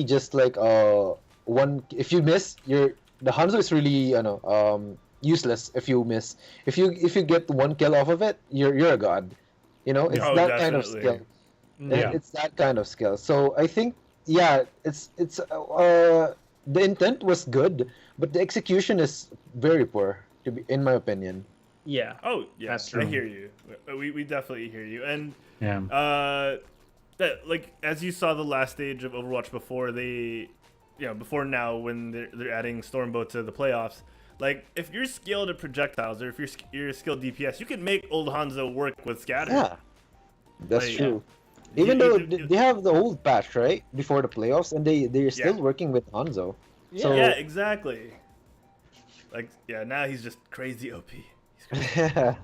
just like one, if you miss the Hanzo is really useless if you miss. If you get one kill off of it, you're a god. It's Oh, that kind of definitely. skill. Yeah. It's that kind of skill. So I think it's the intent was good, but the execution is very poor in my opinion. Yeah. Oh yeah, That's I true. hear you. We definitely hear you. And Yeah. like as you saw the last stage of Overwatch before before now when they're adding Stormbow to the playoffs, like if you're skilled at projectiles or if you're skilled DPS, you can make old Hanzo work with scatter. Yeah, that's Like, true. You- Even you- though you- they have the old patch right before the playoffs, and they're still Yeah. working with Hanzo. So yeah, exactly. Like now he's just crazy OP. yeah.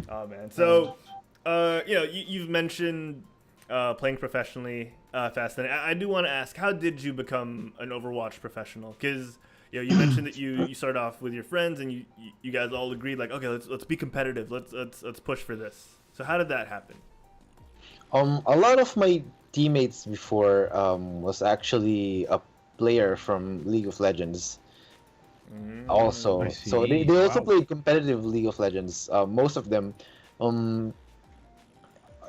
Oh man. So, you've mentioned playing professionally, Fascinate. I do want to ask, how did you become an Overwatch professional? Because you mentioned that you started off with your friends and you guys all agreed like, okay, let's be competitive. Let's push for this. So how did that happen? A lot of my teammates before was actually a player from League of Legends. Also, I see. so they also Wow. played competitive League of Legends. Most of them,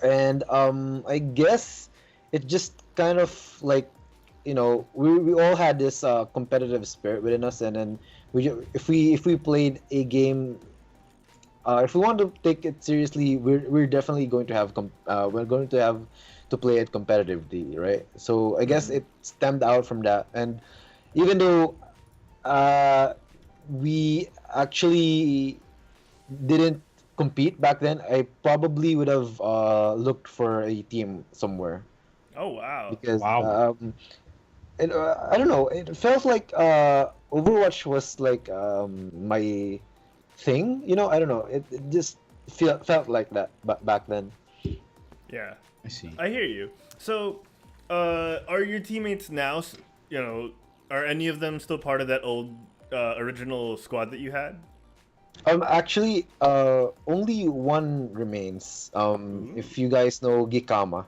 and I guess it just kind of like we all had this competitive spirit within us, and then if we played a game, if we want to take it seriously, we're definitely going to have to play it competitively, right? So I guess it stemmed out from that, and even though we actually didn't compete back then, I probably would have looked for a team somewhere Oh wow. because Wow. I don't know. It felt like Overwatch was like my thing. I don't know. It just felt like that back then. Yeah. I see. I hear you. So, are your teammates now? Are any of them still part of that old original squad that you had? Actually, only one remains. If you guys know Gikama.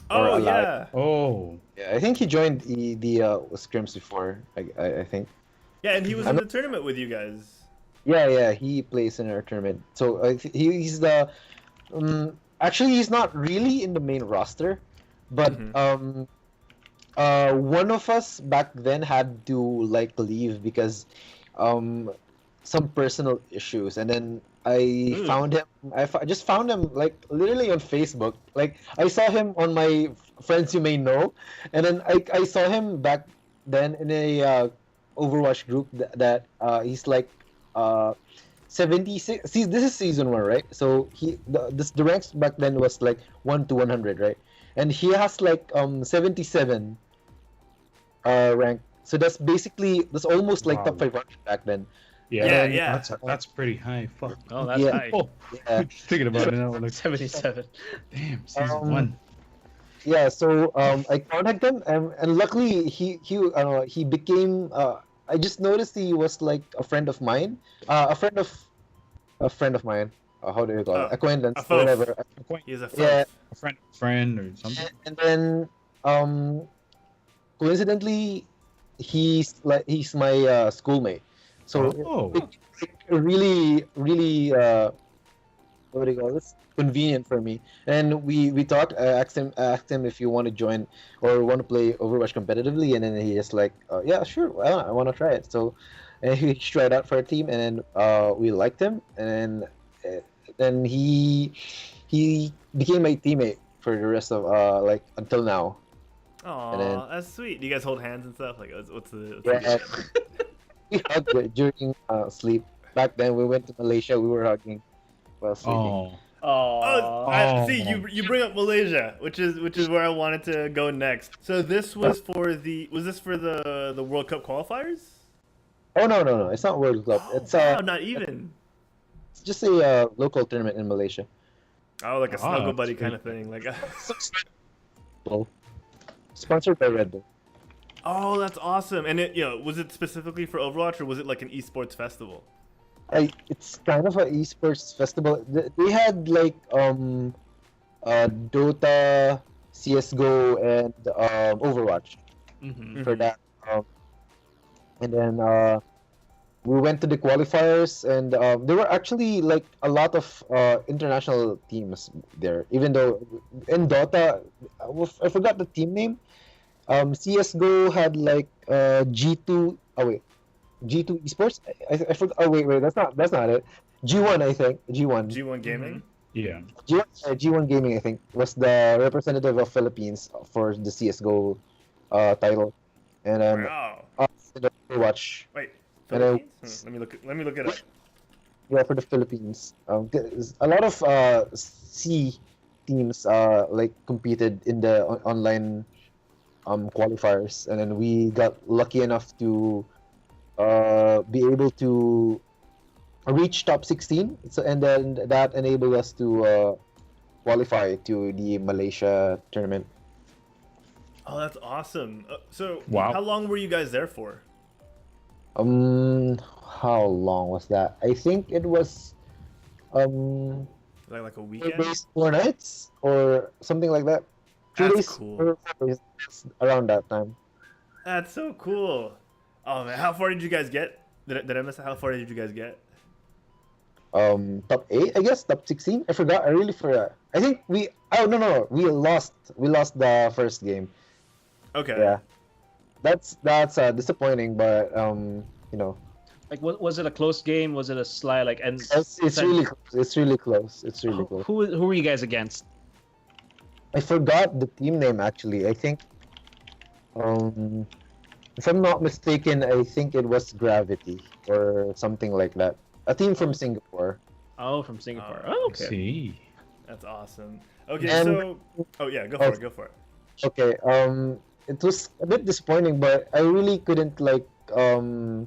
Or Oh alive. yeah, Oh. Yeah, I think he joined the scrims before. I think. yeah, and he was I'm in the tournament with you guys. Yeah, he plays in our tournament. So he's the. Actually, he's not really in the main roster, but one of us back then had to like leave because some personal issues, and then I found him. I just found him like literally on Facebook. Like I saw him on my friends you may know, and then I saw him back then in a Overwatch group that he's like 76. See, this is season 1, right? So the ranks back then was like 1 to 100, right? And he has like 77 rank. So that's almost like Wow. top 500 back then. Yeah. That's pretty high. Fuck. Oh, that's Yeah. high. Oh, Yeah. thinking about it now. Like, 77. damn, season Um, 1. Yeah, so I contacted him, and luckily he became. I just noticed he was like a friend of mine, a friend of mine. How do you call it? Oh, Acquaintance, a foe. whatever. He's a Yeah. filth. Friend or something. And then coincidentally, he's my schoolmate. So Oh. it's really what do you call this? Convenient for me. And we talked. I asked him if you want to join or want to play Overwatch competitively, and then he just like, yeah, sure, I want to try it. So, and he tried out for a team, and then we liked him, and then he became my teammate for the rest of like until now. Aw, then- that's sweet. Do you guys hold hands and stuff? Like, what's the Yeah, we hugged during sleep. Back then, we went to Malaysia. We were hugging while sleeping. Oh. Oh, see, Oh. you bring up Malaysia, which is where I wanted to go next. So this was for the World Cup qualifiers? Oh no! It's not World Cup. Oh, It's wow, not even. it's just a local tournament in Malaysia. Oh, like a snuggle that's buddy pretty kind of thing. Like, Well, sponsored by Red Bull. oh, that's awesome. And was it specifically for Overwatch or was it like an esports festival? It's kind of an esports festival. They had like Dota, CS:GO, and Overwatch Mm-hmm. for that. And then we went to the qualifiers, and there were actually like a lot of international teams there. Even though in Dota, I forgot the team name. CS:GO had like G2. Oh wait, G2 Esports. I forgot. Oh wait, that's not it. G1, I think. G1. G1 Gaming? Yeah. G1 Gaming, I think, was the representative of Philippines for the CS:GO title, and then Wow. the Overwatch. Wait, And I- Philippines? Let me look it up. Yeah, for the Philippines. A lot of C teams like competed in the online qualifiers, and then we got lucky enough to be able to reach top 16. So and then that enabled us to qualify to the Malaysia tournament. Oh, that's awesome. So, Wow. how long were you guys there for? How long was that? I think it was Like a 4 weekend? days, 4 nights, or something like that. 2 That's days, cool. or 4 days, around that time. That's so cool. Oh man, how far did you guys get? Did I miss it? How far did you guys get? Top 8, I guess, top 16. I forgot. I really forgot. I think we. Oh no, we lost. We lost the first game. Okay. Yeah, that's disappointing, but you know, Like, was it a close game? Was it a slide? Like, and it's really close. It's really close. It's really close. who were you guys against? I forgot the team name actually. I think, if I'm not mistaken, I think it was Gravity or something like that. A team from Singapore. Oh, from Singapore. Oh, Oh, okay. See. That's awesome. Okay, And- so oh yeah, go for it. Go for it. Okay. It was a bit disappointing, but I really couldn't like do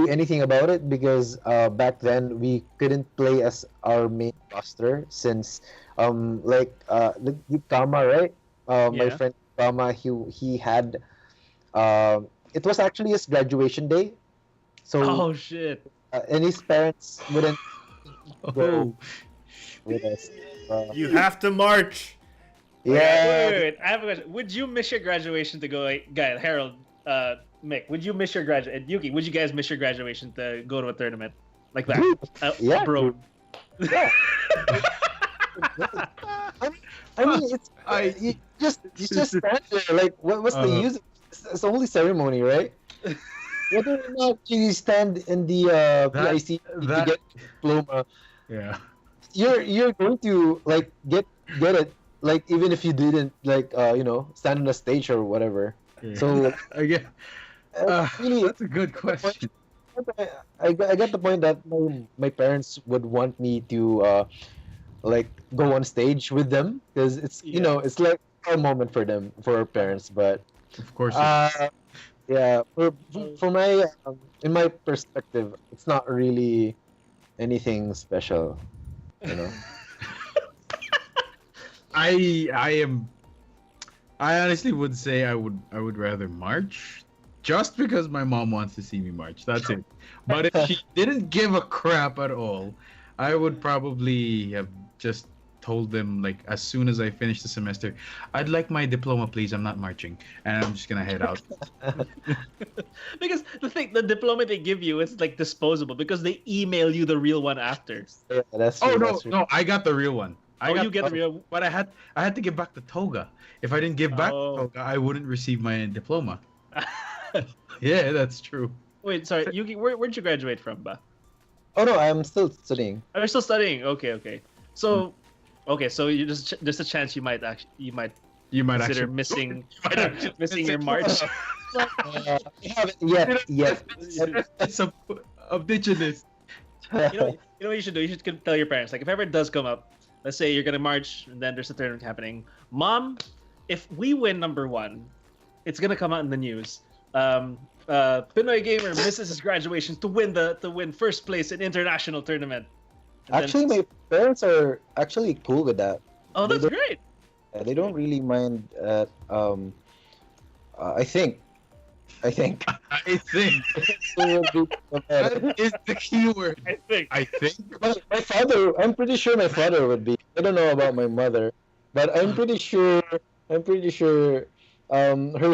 anything about it because back then we couldn't play as our main roster since the Kama, right? My Yeah. friend Kama, he had it was actually his graduation day, so Oh shit. and his parents wouldn't Oh. go with us. You have to march. Yeah. Wait. I have a question. Would you miss your graduation to go? Guy Harold, Mick, would you miss your graduation? Yuki, would you guys miss your graduation to go to a tournament like that? Yeah, bro. Yeah. I mean, you just stand there. Like, what's the use? It's only ceremony, right? Whether or not you stand in the PIC to that- get diploma, Yeah. you're going to like get it. Like even if you didn't stand on the stage or whatever. So I get. really, That's a good question. I get the point that my parents would want me to like go on stage with them because it's Yeah. it's like a moment for them, for our parents. But Of course. Yeah, for my in my perspective, it's not really anything special, you know. I honestly would say I would rather march, just because my mom wants to see me march. That's it. But if she didn't give a crap at all, I would probably have just told them, like, as soon as I finish the semester, I'd like my diploma, please. I'm not marching, and I'm just gonna head out. Because the diploma they give you is like disposable because they email you the real one after. Yeah, that's Oh true, no, that's true. no, I got the real one. You get the real. But I had to give back the toga. If I didn't give back Oh. the toga, I wouldn't receive my diploma. Yeah, that's true. Wait, sorry, Yuki, where'd you graduate from, ba? Oh no, I'm still studying. Oh, you're still studying. Okay. So, so you there's a chance you might You might consider actually missing you might actually missing your march. I haven't yet. It's a indigenous. You know what you should do? You should tell your parents, like, if ever it does come up, let's say you're gonna march and then there's a tournament happening. Mom, if we win #1, it's gonna come out in the news. Pinoy gamer misses his graduation to win first place in international tournament. And then- Actually, my parents are actually cool with that. oh, that's great. They don't really mind. I think. I think They will be prepared. that is the keyword. I think. I think. My father, I'm pretty sure my father would be. I don't know about my mother, but I'm pretty sure. Her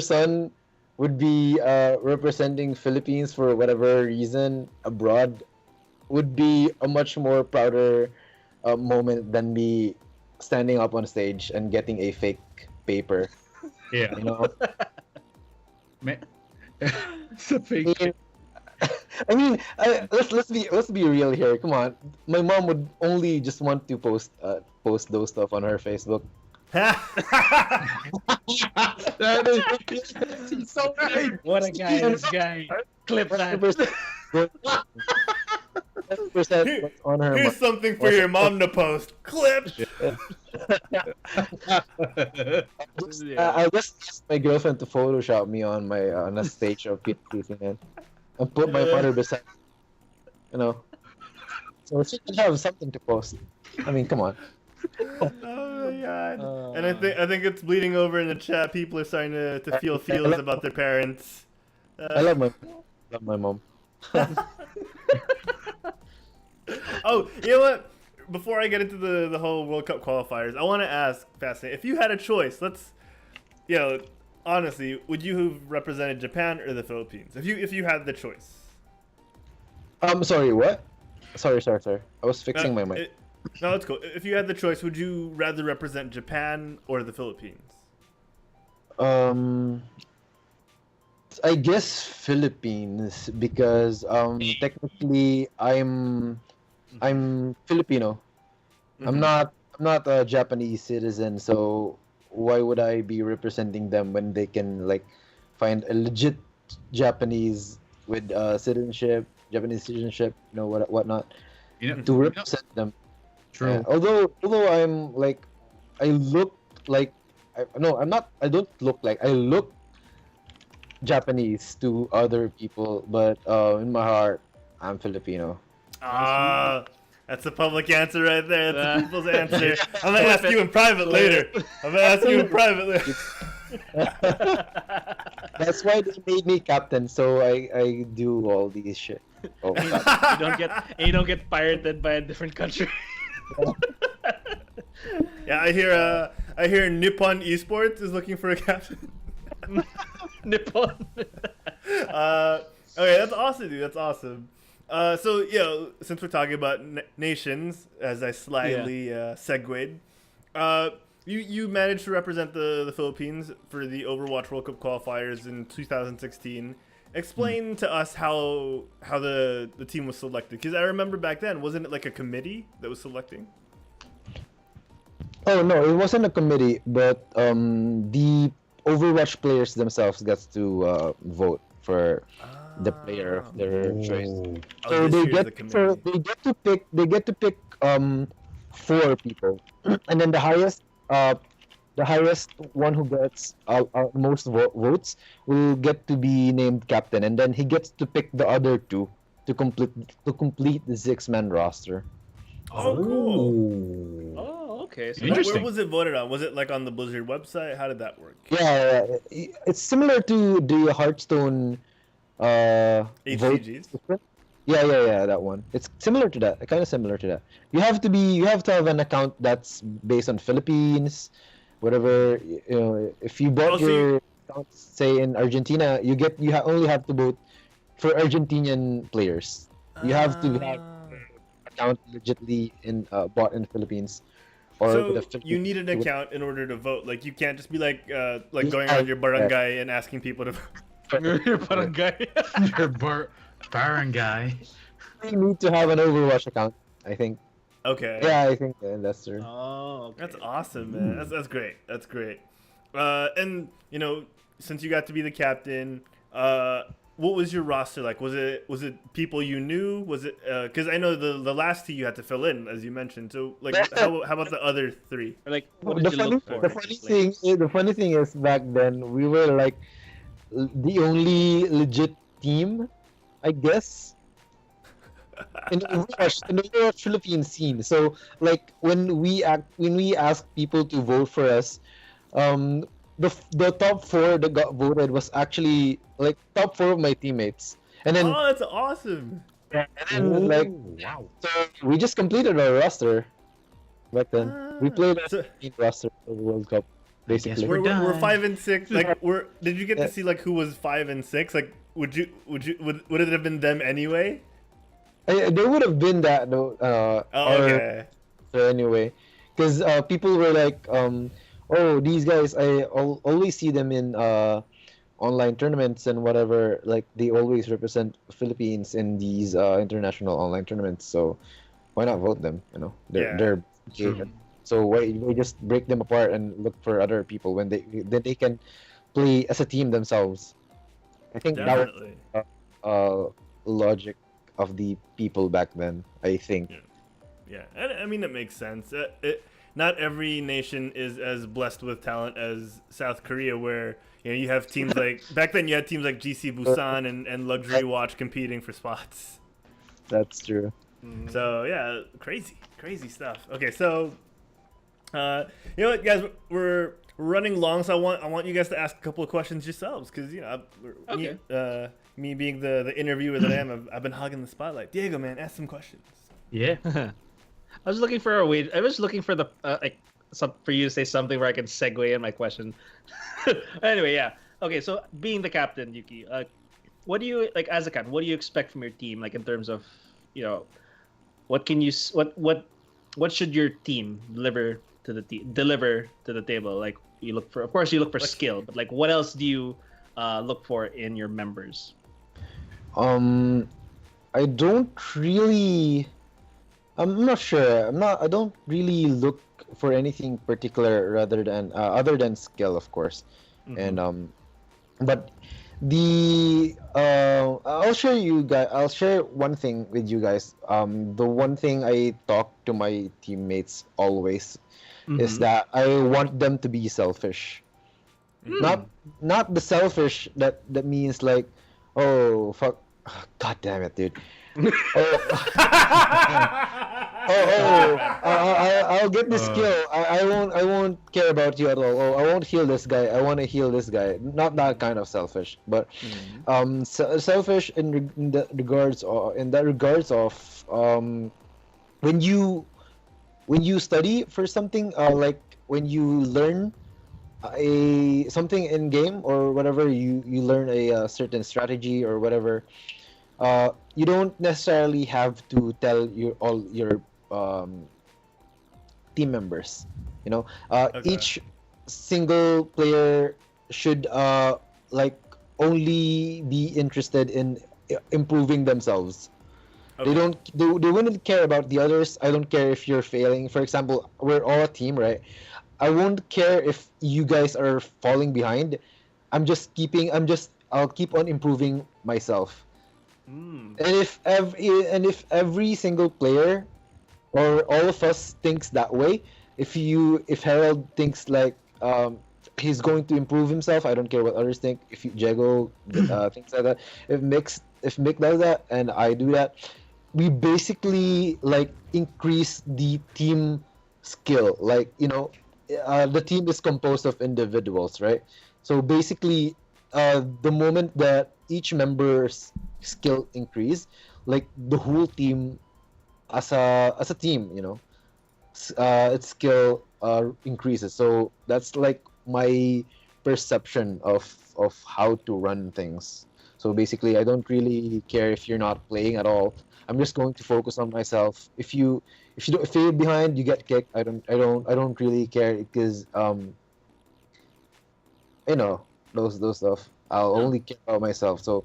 son would be representing Philippines for whatever reason abroad. Would be a much more prouder moment than me standing up on stage and getting a fake paper. Yeah. You know. It's a fake. I mean, let's be real here. Come on, my mom would only just want to post those stuff on her Facebook. That is he's so right. What a guy, this guy. Clip that. 100% on her. Here's something for your mom to post. Clip. I just asked my girlfriend to Photoshop me on my on a stage of PTC and put my mother beside, you know, so she can have something to post. I mean, come on. Oh my god. And I think it's bleeding over in the chat. People are starting to feel feels about their parents. I love my mom. Oh, you know what? Before I get into the whole World Cup qualifiers, I want to ask Fascinate, if you had a choice, honestly, would you have represented Japan or the Philippines? If you had the choice. Sorry, what? Sorry. I was fixing my mic. No, it's cool. If you had the choice, would you rather represent Japan or the Philippines? I guess Philippines because technically I'm Filipino. Mm-hmm. I'm not a Japanese citizen, so why would I be representing them when they can like find a legit Japanese with Japanese citizenship, you know, whatnot, to represent them. True. Yeah. Although I'm like, I look like, I don't look like, I look Japanese to other people, but in my heart, I'm Filipino. That's a public answer right there. That's the people's answer. I'm gonna ask you in private later. That's why they made me captain, so I do all these shit. Oh, you don't get pirated by a different country. Yeah, I hear Nippon Esports is looking for a captain. Nippon. Okay, that's awesome, dude. That's awesome. So, since we're talking about nations, as I slyly segued, you managed to represent the Philippines for the Overwatch World Cup qualifiers in 2016. Explain to us how the team was selected, because I remember back then, wasn't it like a committee that was selecting? Oh no, it wasn't a committee, but the Overwatch players themselves got to vote for the player of their choice. So they get to pick 4 people, and then the highest the highest one who gets most votes will get to be named captain, and then he gets to pick the other two to complete the 6-man roster. Oh, cool. Oh, okay. So Interesting. Where was it voted on? Was it like on the Blizzard website? How did that work? Yeah, it's similar to the Hearthstone HCGs? vote. Yeah, that one. It's similar to that, kind of similar to that. You have to have an account that's based on Philippines, whatever. If you bought your account, say in Argentina, you only have to vote for Argentinian players. You have to have account legitly bought in the Philippines. So you need an account in order to vote. Like you can't just be like going around your barangay and asking people to vote. your barangay. Your barangay. You need to have an Overwatch account, I think. Okay. Yeah, I think that's true. Oh, okay. That's awesome, man. That's great. That's great. And since you got to be the captain, what was your roster like? Was it people you knew? Was it because I know the last two you had to fill in, as you mentioned. So like, how about the other three? Or like, what did you look for? The funny thing is, back then we were like the only legit team, I guess, in the Overwatch Philippine scene. So like when we asked people to vote for us, the top 4 that got voted was actually like top 4 of my teammates, and then that's awesome. Wow. so we just completed our roster back then. We played a roster for the World Cup, basically. We're We're done. 5 and 6. Like, did you get to see like who was 5 and 6? Like, would it have been them anyway? There would have been that though. Okay. Anyway, because people were like, oh, these guys, I always see them in online tournaments and whatever. Like they always represent Philippines in these international online tournaments. So why not vote them? They're so why just break them apart and look for other people when they can play as a team themselves? I think Definitely. that was logic of the people back then. I think. Yeah, I mean that makes sense. Not every nation is as blessed with talent as South Korea, where you have teams like back then you had teams like GC Busan and Luxury Watch competing for spots. That's true. So yeah, crazy stuff. Okay, so you know what, guys, we're running long, so I want you guys to ask a couple of questions yourselves, because me being the interviewer that I am, I've been hogging the spotlight. Diego, man, ask some questions. Yeah. I was looking for a way. I was looking for the for you to say something where I can segue in my question. Anyway, yeah. Okay, so being the captain, Yuuki, what do you like as a captain? What do you expect from your team, like in terms of, what should your team deliver to the table? Like you look for, of course, you look for skill, but like what else do you look for in your members? I don't really. I'm not sure. I don't really look for anything particular rather than other than skill, of course. Mm-hmm. And but I'll share you guys. I'll share one thing with you guys. The one thing I talk to my teammates always is that I want them to be selfish. Not the selfish that means like, oh fuck, god damn it, dude. I'll get the skill. I won't care about you at all. Oh, I won't heal this guy. I want to heal this guy. Not that kind of selfish, but selfish in that regards of when you study for something, like when you learn something in game or whatever, you learn a certain strategy or whatever. You don't necessarily have to tell all your team members. Each single player should like only be interested in improving themselves. Okay. They wouldn't care about the others. I don't care if you're failing. For example, we're all a team, right? I won't care if you guys are falling behind. I'll keep on improving myself. And if every single player or all of us thinks that way, if Herald thinks like, he's going to improve himself. I don't care what others think. If Jego things like that. If Mick does that and I do that, we basically like increase the team skill. Like the team is composed of individuals, right? So basically, the moment that each member's skill increase, like the whole team, as a team, its skill increases. So that's like my perception of how to run things. So basically, I don't really care if you're not playing at all. I'm just going to focus on myself. If you fail behind, you get kicked. I don't really care because those stuff. I'll only care about myself. So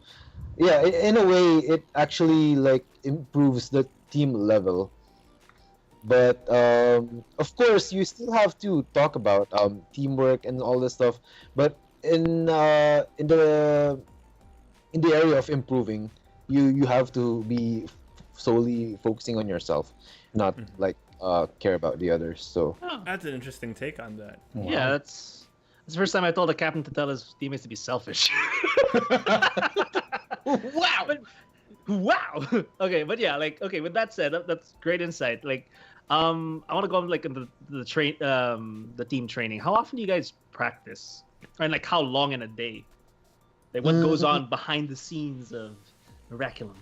yeah, in a way, it actually like improves the team level. But of course, you still have to talk about teamwork and all this stuff. But in the area of improving, you have to be solely focusing on yourself, not like care about the others. So That's an interesting take on that. Yeah, that's the first time I told the captain to tell his teammates to be selfish. Wow. Wow. Okay, but yeah, like with that said, that's great insight. Like, I want to go on like into the team training. How often do you guys practice? And like how long in a day? Like what goes on behind the scenes of Miraculum?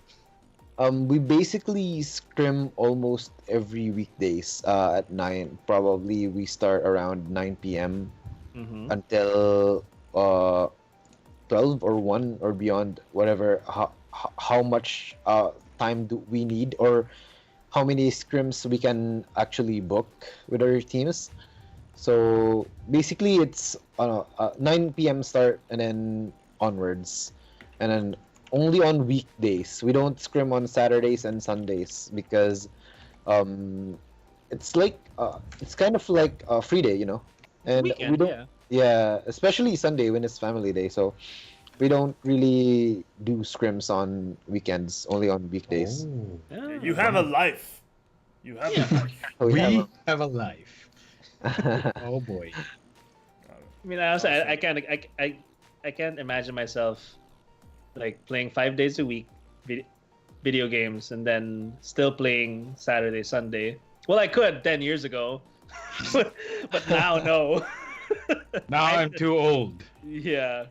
We basically scrim almost every weekdays at 9. Probably we start around 9 p.m. Until 12 or 1 or beyond, whatever. How much time do we need, or how many scrims we can actually book with our teams. So basically, it's 9 p.m. start and then onwards, and then only on weekdays. We don't scrim on Saturdays and Sundays because it's like it's kind of like a free day, and Weekend, we don't. Yeah, especially Sunday when it's family day. So we don't really do scrims on weekends, only on weekdays. You have a life. You have a life. We have a life. Oh boy. I mean, I can't imagine myself like playing 5 days a week video games and then still playing Saturday, Sunday. Well, I could 10 years ago, but now no. Now I'm too old. Yeah.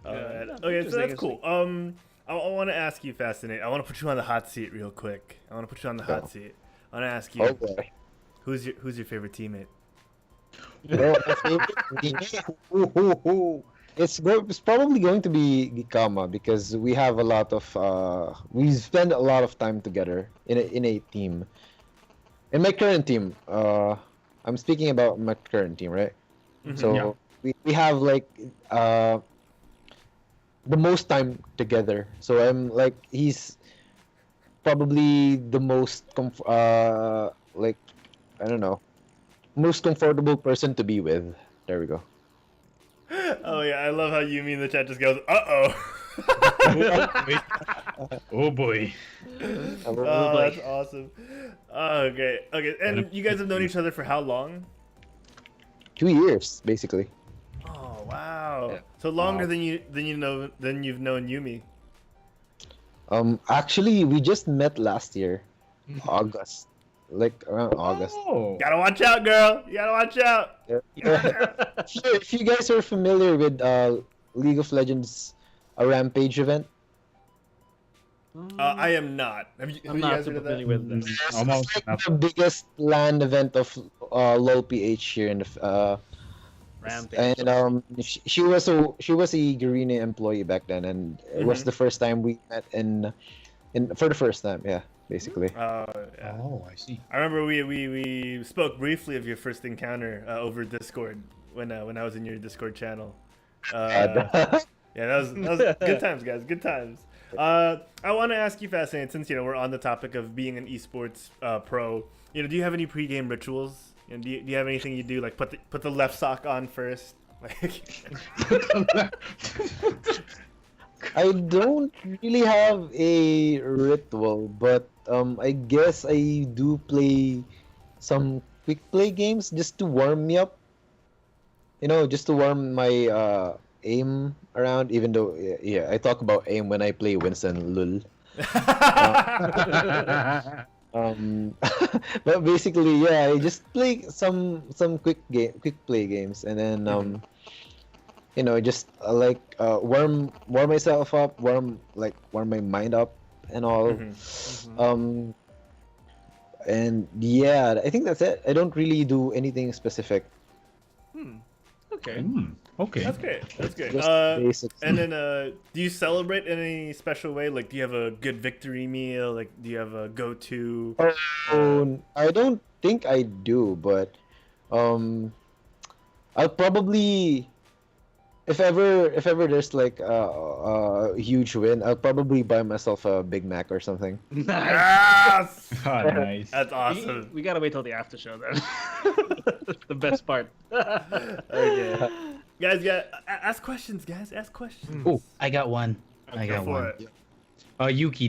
Okay, so that's cool. I want to ask you, Fascinate. I want to put you on the hot seat real quick. I want to put you on the hot seat. I want to ask you, who's your favorite teammate? It's probably going to be Gikama because we have a lot of we spend a lot of time together in a team. In my current team, I'm speaking about my current team, right? So we have like the most time together. So I'm like he's probably the most like I don't know, most comfortable person to be with. There we go. Oh yeah, I love how Yumi in the chat just goes, "Uh-oh." Oh boy. Oh, that's awesome. Okay. And you guys have known each other for how long? 2 years, basically. Oh wow. Yeah. So longer than you've known Yumi. Actually, we just met last year, August, like around August. Gotta watch out, girl. You gotta watch out. If you guys are familiar with League of Legends, a Rampage event. I am not. Have you guys heard of that? With this. Almost It's like the biggest LAN event of LoL PH here in the Rampage. And she was a Garena employee back then, and it was the first time we met for the first time, yeah, basically. Yeah. Oh, I see. I remember we spoke briefly of your first encounter over Discord when I was in your Discord channel. Yeah, that was good times, guys. Good times. I want to ask you, Fascinate, since we're on the topic of being an esports pro. Do you have any pregame rituals? Do you have anything you do, like put the left sock on first? Like, I don't really have a ritual, but I guess I do play some quick play games just to warm me up. just to warm my aim around. Even though, yeah, I talk about aim when I play Winston Lul. But basically, yeah, I just play some quick play games, and then just like warm myself up, warm my mind up and all. And yeah, I think that's it. I don't really do anything specific. Okay. Okay. That's great. That's great. Just basics. And then, do you celebrate in any special way? Like, do you have a good victory meal? Like, do you have a go-to? I don't think I do, but I'll probably, if ever there's like a huge win, I'll probably buy myself a Big Mac or something. Yes! Oh, nice. That's awesome. We gotta wait till the after show then. The best part. Okay. Guys, ask questions, guys. Ask questions. Oh, I got one. I got Go for one. it. Yuki,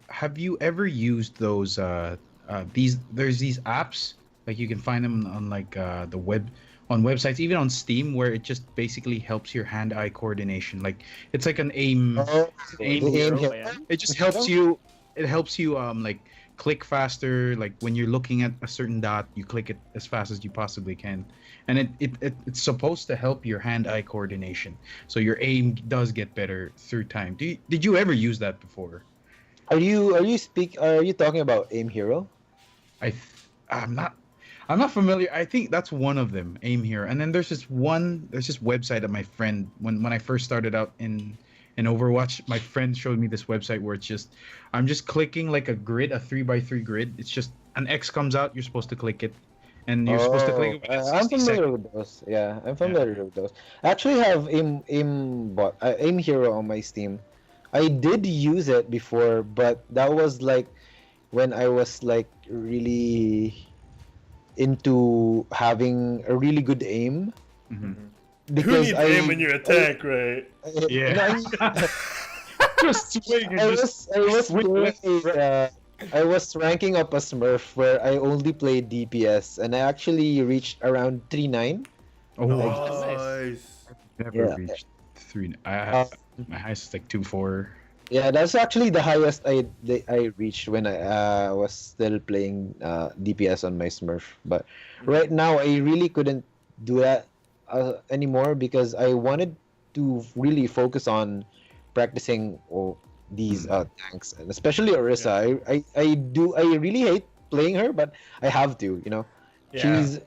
have you ever used those there's these apps, like you can find them on like the web, on websites, even on Steam, where it just basically helps your hand-eye coordination. Like it's like an aim. Aim hero, man. It just helps you. It helps you like click faster. Like when you're looking at a certain dot, you click it as fast as you possibly can, and it's supposed to help your hand-eye coordination. So your aim does get better through time. Did you ever use that before? Are you talking about Aim Hero? I'm not familiar. I think that's one of them, Aim Hero. And then there's this website that my friend, when I first started out in Overwatch, my friend showed me this website where I'm just clicking like a grid, a 3x3 grid. It's just an X comes out, you're supposed to click it, and you're supposed to click it. I'm familiar with those. Yeah, I'm familiar with those. I actually have Aim Hero on my Steam. I did use it before, but that was like when I was like really into having a really good aim. Who needs aim when you're a tank, right? Yeah. Just swing and I was ranking up a Smurf where I only played DPS, and I actually reached around 3-9. Oh, Nice. never reached 3. My highest is like 2-4. Yeah, that's actually the highest I reached when I was still playing DPS on my Smurf. But right now, I really couldn't do that anymore because I wanted to really focus on practicing these tanks, and especially Orisa. I really hate playing her, but I have to. Yeah. She's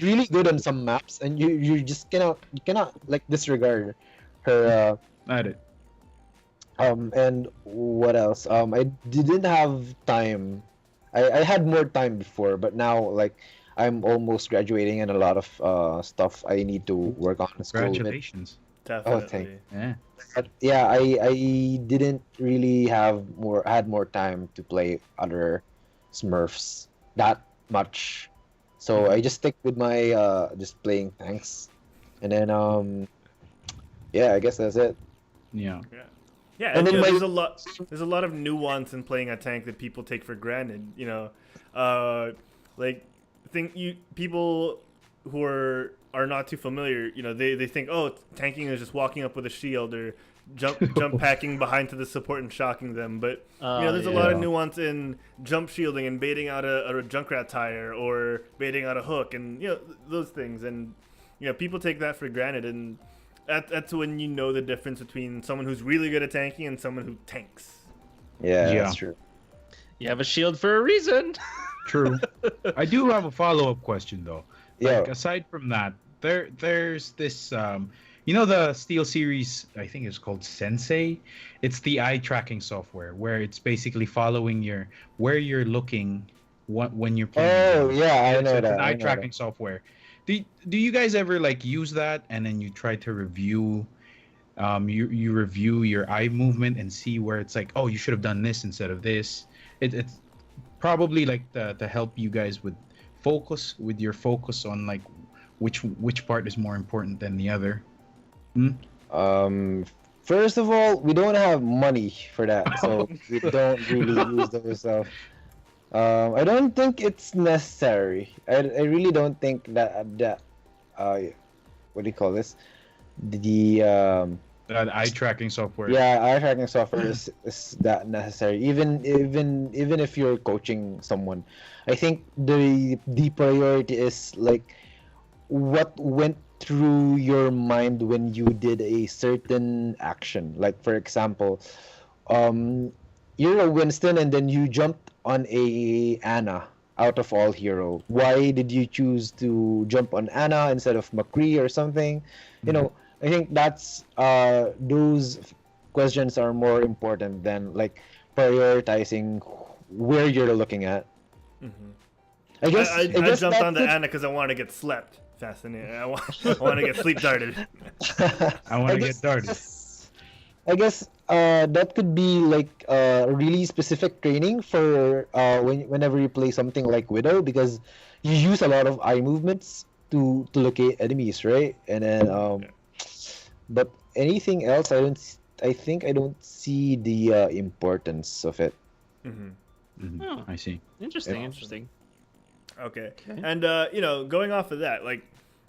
really good on some maps, and you just cannot like disregard her. Not it. And what else? I didn't have time. I had more time before, but now like I'm almost graduating and a lot of stuff I need to work on in school. Congratulations. Definitely. thank Yeah. But yeah, I didn't really had more time to play other Smurfs that much. So I just stick with my just playing tanks. And then yeah, I guess that's it. Yeah. Yeah, And and then there's a lot of nuance in playing a tank that people take for granted. Like people who are not too familiar. They think, oh, tanking is just walking up with a shield or jump packing behind to the support and shocking them. But there's a lot of nuance in jump shielding and baiting out a Junkrat tire or baiting out a hook and those things. And people take that for granted, and that's when you know the difference between someone who's really good at tanking and someone who tanks. Yeah, Yeah. that's true. You have a shield for a reason. True. I do have a follow-up question though. Yeah. Like aside from that, there's this the Steel series, I think it's called Sensei. It's the eye tracking software where it's basically following where you're looking when you're playing. Oh yeah, I know It's that. an eye tracking software. Do you guys ever like use that and then you try to review you review your eye movement and see where it's like, oh, you should have done this instead of this. It's probably like to help you guys with your focus on like which part is more important than the other. First of all, we don't have money for that, so we don't really use those. I don't think it's necessary. I really don't think that what do you call this? The eye tracking software. yeah, eye tracking software is that necessary. Even if you're coaching someone, I think the priority is like what went through your mind when you did a certain action. Like for example, you're a Winston and then you jumped on a Anna out of all hero. Why did you choose to jump on Anna instead of McCree or something? You know, I think that's those questions are more important than like prioritizing where you're looking at. I guess jumped on the Anna because I want to get slept. Fascinating. I want to get sleep darted. I want to get darted. I guess that could be like really specific training for whenever you play something like Widow, because you use a lot of eye movements to locate enemies, right? And then but anything else, I think I don't see the importance of it. Oh, I see. Interesting. Okay. And going off of that, like,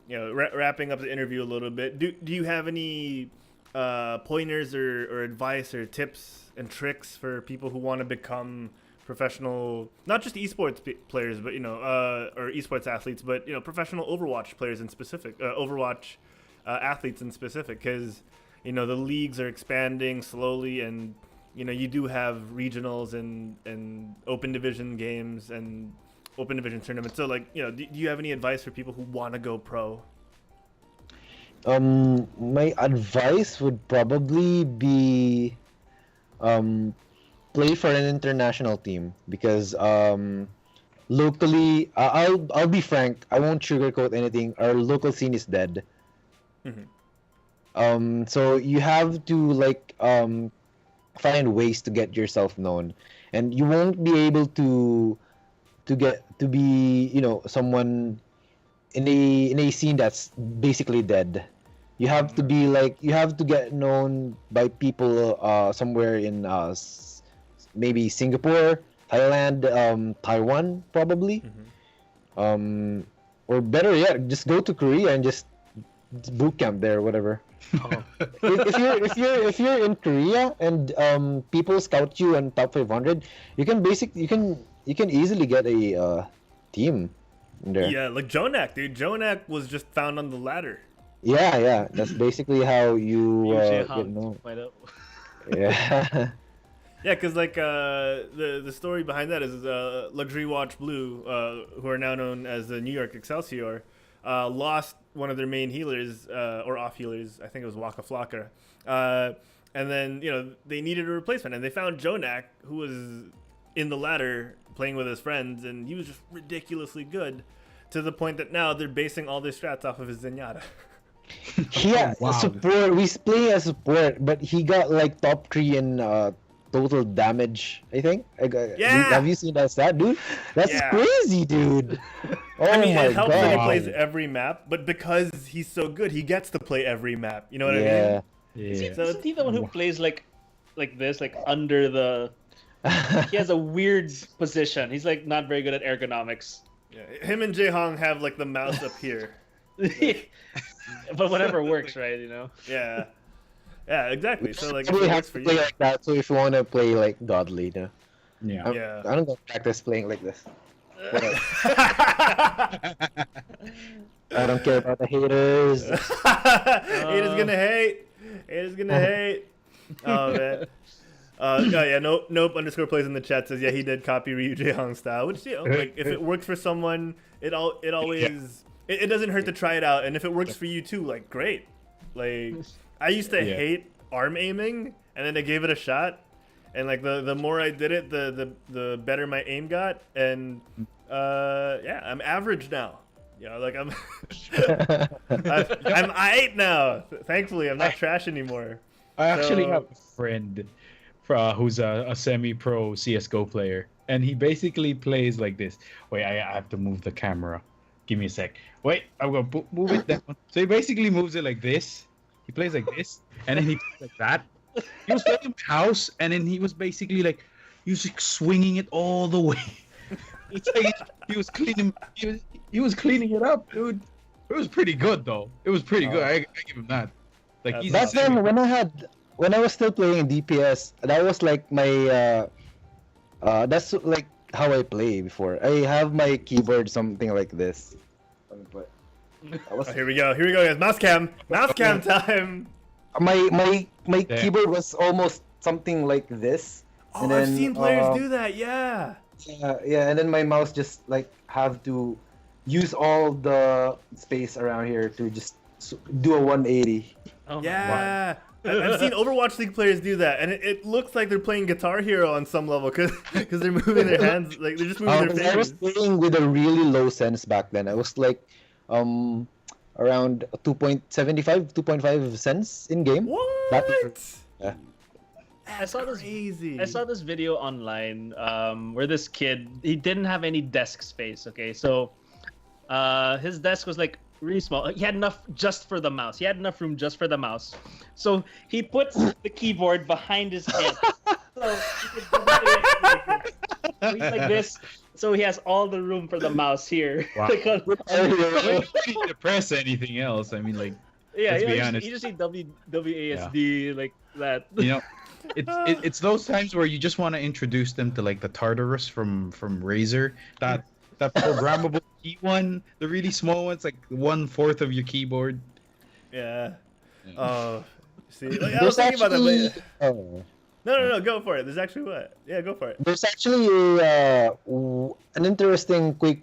wrapping up the interview a little bit, do you have any pointers or advice or tips and tricks for people who want to become professional, not just esports players, but or esports athletes, but professional Overwatch players in specific, Overwatch athletes in specific, because the leagues are expanding slowly, and you do have regionals and open division games and open division tournaments. So like, do you have any advice for people who want to go pro? My advice would probably be play for an international team, because locally, I'll be frank, I won't sugarcoat anything. Our local scene is dead. So you have to like find ways to get yourself known, and you won't be able to get to be someone in a scene that's basically dead. You have to be like, you have to get known by people somewhere in maybe Singapore, Thailand, Taiwan probably, or better yet, just go to Korea and just boot camp there, whatever. If you're in Korea and people scout you in top 500, you can easily get a team in there. Yeah, like Jonak, dude. Jonak was just found on the ladder. Yeah, that's basically how you get known. Yeah. Yeah, because like the story behind that is Luxury Watch Blue, who are now known as the New York Excelsior, lost one of their main healers, or off healers. I think it was Waka Flocka. And then they needed a replacement, and they found Jonak, who was in the ladder playing with his friends, and he was just ridiculously good, to the point that now they're basing all their strats off of his Zenyatta. Yeah, Wow. support. We play as support, but he got like top 3 in total damage, I think. Yeah. Have you seen that stat, dude? That's crazy, dude. Oh I mean, my it helps that he God. plays every map, but because he's so good, he gets to play every map. You know what I mean? Yeah. So Isn't he the one who plays like this, like under the? He has a weird position. He's like not very good at ergonomics. Yeah. Him and Jaehong have like the mouse up here. But whatever works, right? Yeah. Yeah, exactly. So like, You if it have works to for play you. like that. So if you want to play like godly, Yeah. Yeah. I don't know, practice playing like this. Whatever. I don't care about the haters. Haters gonna hate. Haters gonna hate. Oh man. Nope underscore plays in the chat says he did copy Ryu Jaehong style, which like if it works for someone, it always it doesn't hurt to try it out, and if it works for you too, like great. Like I used to hate arm aiming, and then I gave it a shot, and like the more I did it, the better my aim got, and I'm average now. Like I'm I'm aight now. Thankfully, I'm not trash anymore. I actually have a friend who's a semi-pro CSGO player, and he basically plays like this. Wait, I have to move the camera. Give me a sec. Wait, I'm going to move it down. So he basically moves it like this. He plays like this, and then he plays like that. He was playing in my house, and then he was basically like, he was like swinging it all the way. It's like he was cleaning it up, dude. It was pretty good though. It was pretty good. I give him that. Like he's Back then, when I was still playing DPS, that was like my that's like how I play before. I have my keyboard something like this. But Here we go, guys. Mouse cam time. my Damn. keyboard was almost something like this. Oh, and I've then, seen players do that. Yeah. Yeah, and then my mouse just like have to use all the space around here to just do a 180. Oh my Yeah. I've seen Overwatch League players do that, and it looks like they're playing Guitar Hero on some level, because they're moving their hands, like they're just moving their I was fingers. playing with a really low sense back then. I was like around 2.75, 2.5 cents in game. What? Yeah. I saw this Crazy. I saw this video online where this kid, he didn't have any desk space, okay? So his desk was like really small. He had enough just for the mouse. He had enough room just for the mouse. So he puts the keyboard behind his head. So he could he's like this. So he has all the room for the mouse here. Wow. Like, You don't need to press anything else. I mean, like, yeah, let's you be know, honest. you just need WASD like that. You know, it's those times where you just want to introduce them to like the Tartarus from Razer, that programmable key one, the really small ones, like 1/4 of your keyboard. Yeah. Yeah. Oh. See, like, I was thinking about that. Oh. No, go for it. There's actually what? Yeah, go for it. There's actually an interesting quick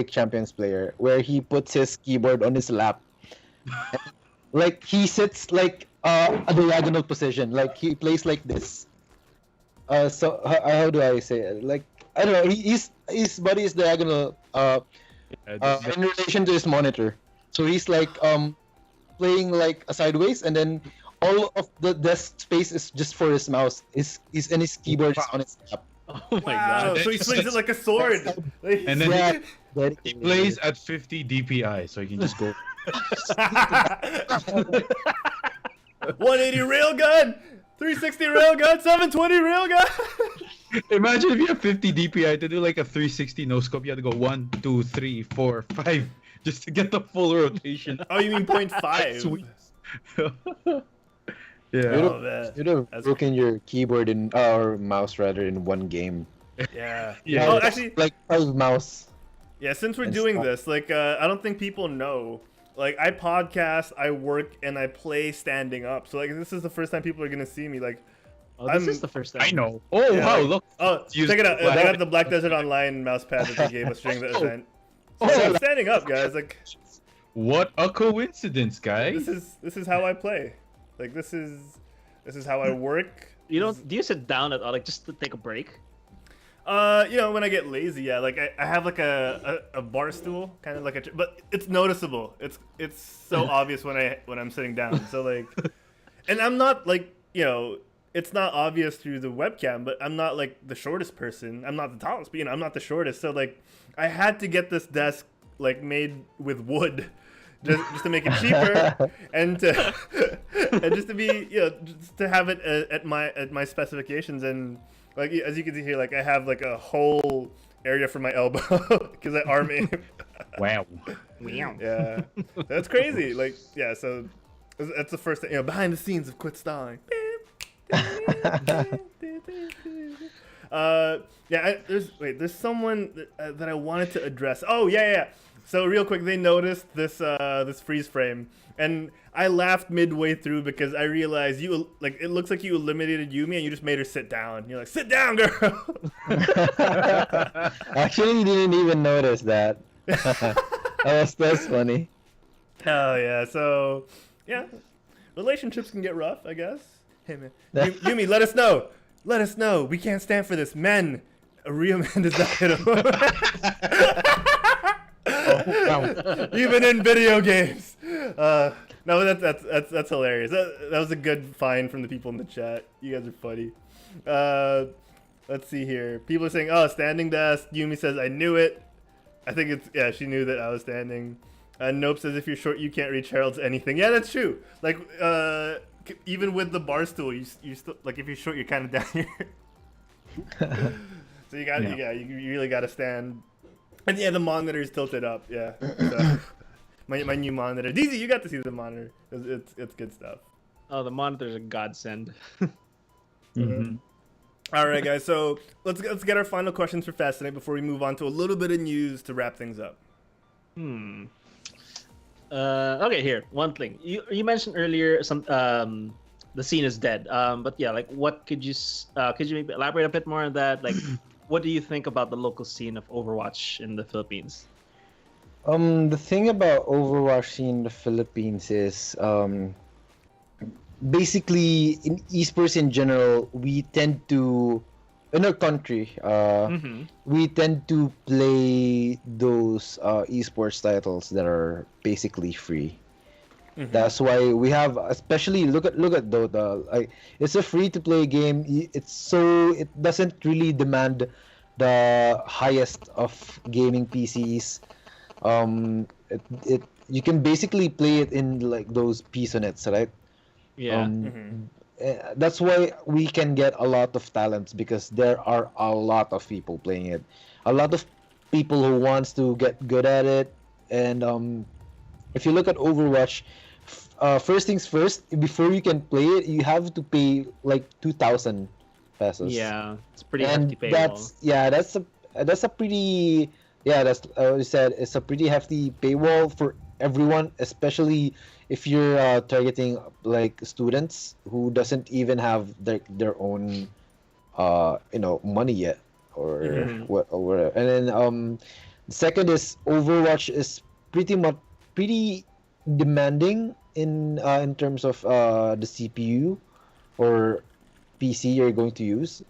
champions player, where he puts his keyboard on his lap. Like he sits like a diagonal position, like he plays like this. So how do I say it? Like I don't know. His body is diagonal in relation to his monitor. So he's like playing like a sideways, and then all of the desk space is just for his mouse. His keyboard is on his lap. Oh my Wow, god. so he swings it like a sword. Like, And then Yeah, he plays at 50 DPI, so he can just go. 180 railgun, 360 railgun, 720 railgun. Imagine if you have 50 DPI to do like a 360 no scope. You have to go 1, 2, 3, 4, 5 just to get the full rotation. Oh, you mean 0.5? Sweet. You'd Yeah. Oh, have, man. you'd have That's- broken your keyboard or mouse rather in one game. Yeah. Yeah. Oh, actually, Like 12 mouse. yeah. Since we're And doing stuff. this, like, I don't think people know. Like, I podcast, I work, and I play standing up. So, like, this is the first time people are gonna see me. Like, Oh, this I'm- is the first time. I know. Oh, Yeah, wow, like- look. oh, Use check it out. the I got the Black Desert Online mouse pad that they gave us during the event. So, I'm standing up, guys. Like, What a coincidence, guys. this is how I play. Like, this is how I work. You don't? Do you sit down at all, like just to take a break? You know, when I get lazy, yeah, like I have like a bar stool, kind of like but it's noticeable. It's so obvious when I'm sitting down. So like, and I'm not like, you know, it's not obvious through the webcam, but I'm not like the shortest person. I'm not the tallest, but you know, I'm not the shortest. So like, I had to get this desk like made with wood. Just to make it cheaper, and just to be, you know, just to have it at my specifications, and like as you can see here, like I have like a whole area for my elbow because I arm aim. Wow. Yeah, that's crazy. Like, yeah, so that's the first thing, you know, behind the scenes of Quit Stalling. Yeah, there's someone that I wanted to address. Oh yeah. So real quick, they noticed this this freeze frame, and I laughed midway through because I realized it looks like you eliminated Yumi and you just made her sit down. You're like, sit down, girl. Actually, didn't even notice that. That's funny. Hell yeah. So yeah, relationships can get rough, I guess. Hey man, Yumi, let us know. Let us know. We can't stand for this. Men, a real man does not hit him. Even in video games. No, that's hilarious. That was a good find from the people in the chat. You guys are funny. Let's see here. People are saying, "Oh, standing desk." Yumi says, "I knew it." I think she knew that I was standing. Nope says, "If you're short, you can't reach Herald's anything." Yeah, that's true. Like, even with the bar stool, you still, like, if you're short, you're kind of down here. So you really got to stand. And yeah, the monitor's tilted up. Yeah. So. my new monitor. DZ, you got to see the monitor. It's good stuff. Oh, the monitor's a godsend. All right, guys. So let's get our final questions for Fascinate before we move on to a little bit of news to wrap things up. Okay, here. One thing. You mentioned earlier the scene is dead. But yeah, like what could you maybe elaborate a bit more on that? Like what do you think about the local scene of Overwatch in the Philippines? The thing about Overwatch scene in the Philippines is basically in esports in general, we tend to in our country we tend to play those esports titles that are basically free. That's why we have, especially look at Dota. Like, it's a free to play game. It doesn't really demand the highest of gaming PCs. You can basically play it in like those PSONets, right? Yeah. That's why we can get a lot of talents, because there are a lot of people playing it, a lot of people who wants to get good at it. And if you look at Overwatch, first things first, before you can play it, you have to pay like 2,000 pesos. Yeah, it's pretty And hefty paywall. that's a pretty, that's I said, it's a pretty hefty paywall for everyone, especially if you're targeting like students who doesn't even have their own money yet, or whatever. And then second is Overwatch is pretty demanding in terms of the CPU or PC you're going to use.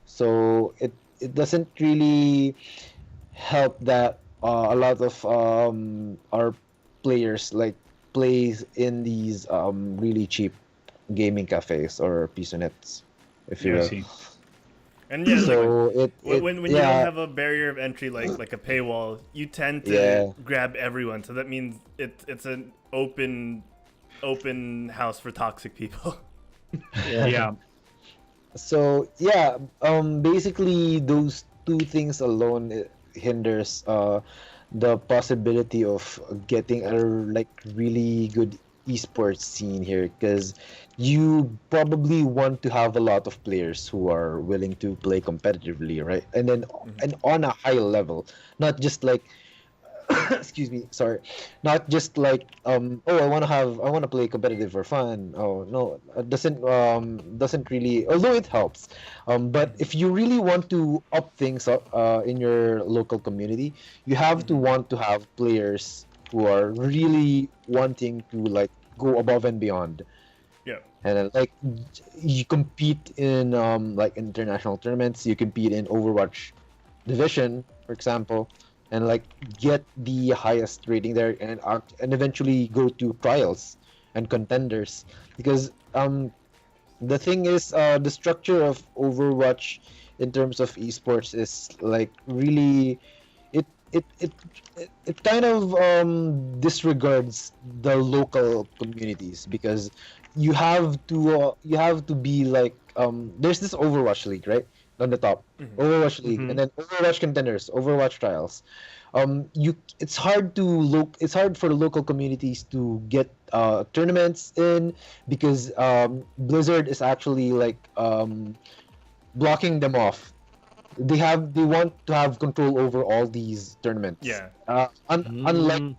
So it doesn't really help that a lot of our players like plays in these really cheap gaming cafes or PSONets, if you will. And yeah, So when you don't have a barrier of entry like a paywall, you tend to grab everyone. So that means it's an open house for toxic people. So basically those two things alone hinders the possibility of getting a like really good esports scene here, because you probably want to have a lot of players who are willing to play competitively, right? And then and on a high level, not just like excuse me, sorry, not just like I want to play competitive for fun. Oh no, it doesn't really, although it helps, but if you really want to up things up in your local community, you have to want to have players who are really wanting to like go above and beyond. And then, like, you compete in like international tournaments, you compete in Overwatch division, for example, and like get the highest rating there, and eventually go to trials and contenders. Because the thing is, the structure of Overwatch in terms of esports is like really, it kind of disregards the local communities, because you have to be like there's this Overwatch League, right, on the top. Overwatch League, and then Overwatch contenders, Overwatch trials. It's hard for the local communities to get tournaments in, because Blizzard is actually like blocking them off. They want to have control over all these tournaments. Unlike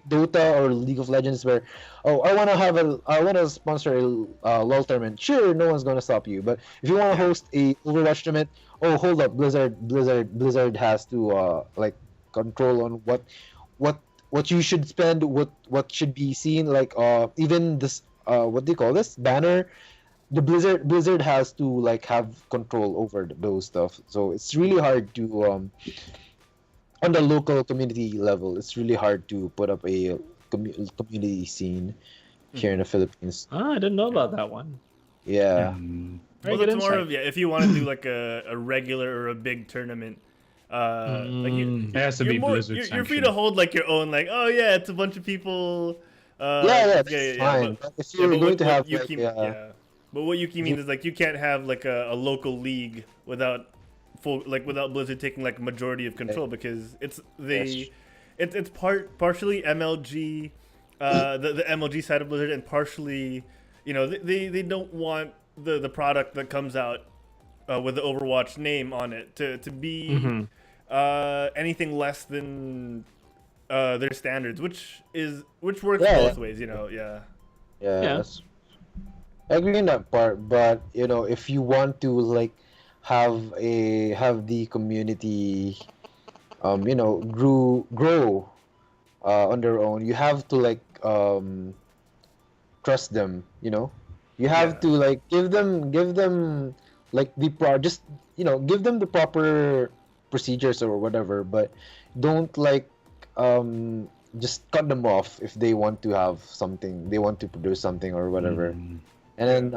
Dota or League of Legends, where I want to sponsor a LoL tournament. Sure, no one's gonna stop you. But if you want to host a Overwatch tournament, hold up, Blizzard has to like control on what you should spend, what should be seen. Like even this what do you call this, banner? The Blizzard has to like have control over those stuff. So it's really hard to on the local community level, it's really hard to put up a community scene here in the Philippines. I didn't know about that one. Yeah. Well, it's more of if you want to do like a regular or a big tournament, like it has to be Blizzard you're free to hold like your own, like it's a bunch of people. That's fine. But, if you're going to have but what Yuuki means is like you can't have like a local league without Blizzard taking like majority of control, because it's partially MLG, the MLG side of Blizzard, and partially, they don't want the product that comes out with the Overwatch name on it to be anything less than their standards, which works both ways, yeah. That's, I agree in that part, but if you want to like have the community grow on their own, you have to like trust them, you have to like give them like give them the proper procedures or whatever, but don't like just cut them off if they want to have something, they want to produce something or whatever. And then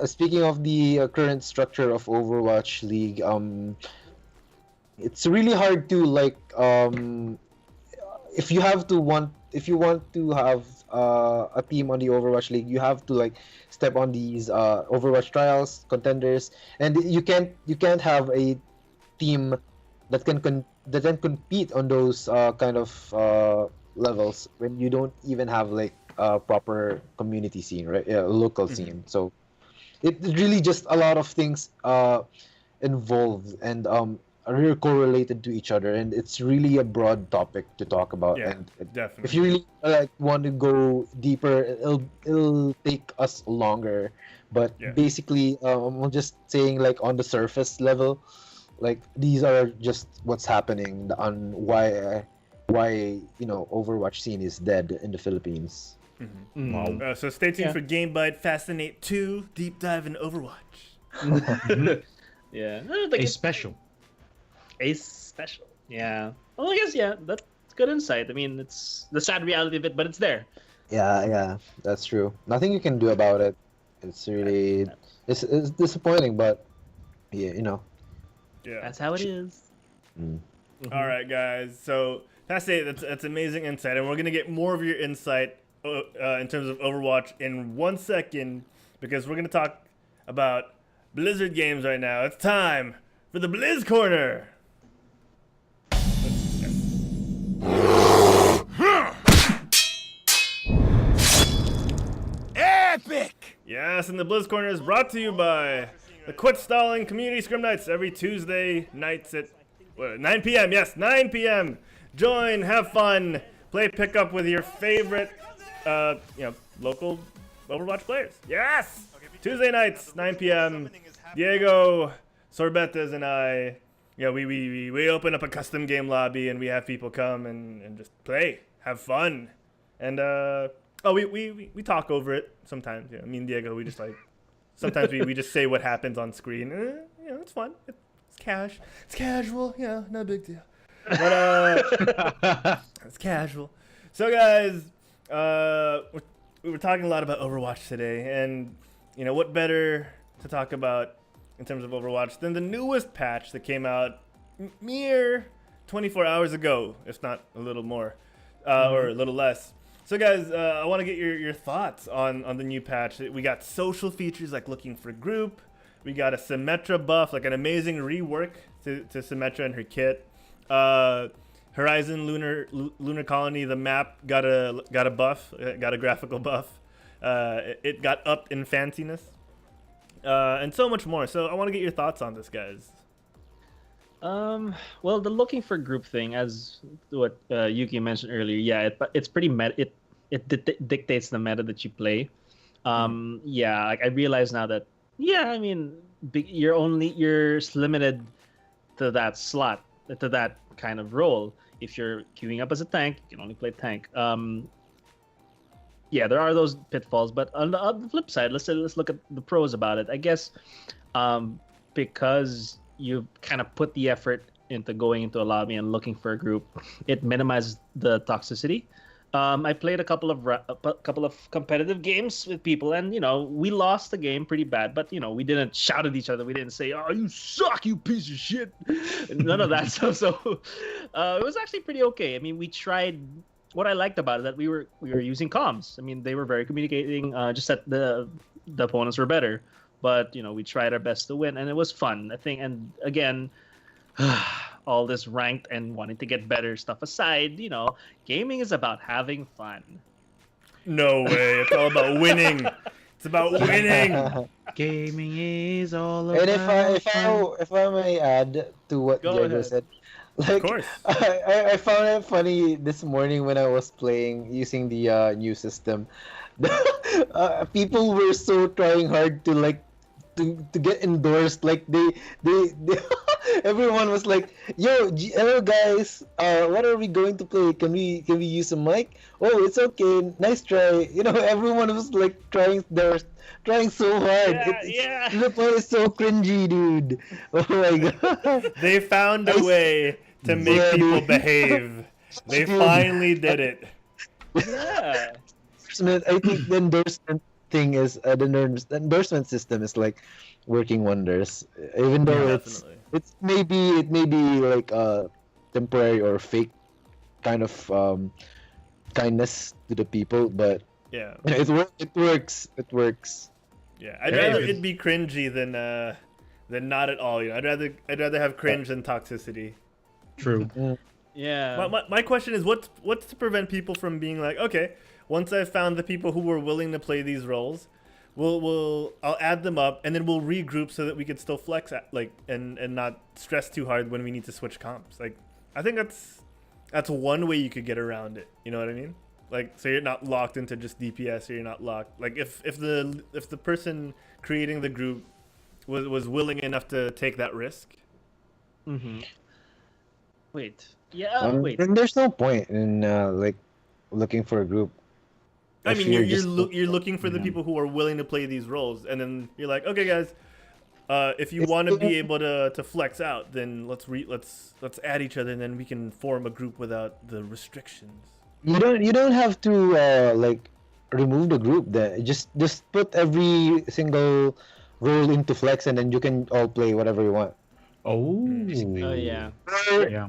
speaking of the current structure of Overwatch League, it's really hard to like if you want to have a team on the Overwatch League, you have to like step on these Overwatch trials, contenders, and you can't have a team that can compete on those kind of levels when you don't even have like a proper community scene, right? Local scene. So it's really just a lot of things involved and are correlated to each other, and it's really a broad topic to talk about. Yeah, and definitely. If you really like want to go deeper, it'll take us longer. But basically, I'm just saying like on the surface level, like these are just what's happening on why Overwatch scene is dead in the Philippines. Wow. So stay tuned for GameByte Fascinate 2 deep dive in Overwatch. Like a special. Yeah. Well, I guess that's good insight. I mean, it's the sad reality of it, but it's there. Yeah, that's true. Nothing you can do about it. It's really it's disappointing, but Yeah. That's how it is. All right, guys. So Fascinate, that's amazing insight, and we're gonna get more of your insight in terms of Overwatch in 1 second, because we're gonna talk about Blizzard games right now. It's time for the Blizz Corner. Epic! Yes, and the Blizz Corner is brought to you by the Quit Stalling Community Scrim Nights every Tuesday nights at 9 p.m. Yes, 9 p.m. Join, have fun, play pickup with your favorite, local Overwatch players. Yes! Tuesday nights, 9 p.m. Diego, Sorbetes, and I, we open up a custom game lobby and we have people come and just play, have fun, and we talk over it sometimes. Me and Diego, we just like sometimes we just say what happens on screen. It's fun. It's casual. No big deal. But it's casual. So guys, we were talking a lot about Overwatch today, and what better to talk about in terms of Overwatch than the newest patch that came out mere 24 hours ago, if not a little more, or a little less. So guys, I want to get your thoughts on the new patch. We got social features like looking for group. We got a Symmetra buff, like an amazing rework to Symmetra and her kit. Horizon Lunar Colony, the map got a buff, got a graphical buff. It got upped in fanciness, and so much more. So I want to get your thoughts on this, guys. Well, the looking for group thing, as what Yuuki mentioned earlier, it's pretty meta. It dictates the meta that you play. Like I realize now that you're limited to that slot, to that kind of role. If you're queuing up as a tank, you can only play tank. There are those pitfalls, but on the flip side, let's look at the pros about it. I guess because you kind of put the effort into going into a lobby and looking for a group, it minimizes the toxicity. I played a couple of competitive games with people, and we lost the game pretty bad, but we didn't shout at each other. We didn't say, "Oh, you suck, you piece of shit," none of that stuff. So it was actually pretty okay. I mean, we tried. What I liked about it that we were using comms. I mean, they were very communicating. Just that the opponents were better, but we tried our best to win, and it was fun, I think. And again, all this ranked and wanting to get better stuff aside, gaming is about having fun. No way. It's all about winning. It's about winning. Gaming is all about. And if I may add to what Go Diego ahead. said, Of like course. I found it funny this morning when I was playing using the new system. People were so trying hard to to get endorsed. Like they everyone was like, "Yo, hello guys, what are we going to play? Can we use a mic? Oh, it's okay, nice try." Everyone was like they're trying so hard. Yeah. The play is so cringy, dude. Oh my god. They found a way to make Yeah, people dude. behave. They Dude. finally did it. Yeah. I think the endorsement thing is the endorsement system is like working wonders. Even though Definitely. it may be like temporary or fake kind of kindness to the people, but Yeah. it works. It works. Yeah. I'd Hey, rather if it be cringy than not at all. I'd rather have cringe than toxicity. True. Yeah. My question is, what's to prevent people from being like, okay, once I've found the people who were willing to play these roles, I'll add them up and then we'll regroup so that we could still flex and not stress too hard when we need to switch comps. Like, I think that's one way you could get around it. You know what I mean? Like, so you're not locked into just DPS, or you're not locked. Like, if the person creating the group was willing enough to take that risk. Mm-hmm. Wait. Yeah. Wait. Then there's no point in like looking for a group. I if mean, you're you're just- you're looking for the people who are willing to play these roles, and then you're like, okay, guys, if you want to be able to flex out, then let's add each other, and then we can form a group without the restrictions. You don't have to like remove the group. Then just put every single role into flex, and then you can all play whatever you want. Oh. Oh yeah. Or, Yeah.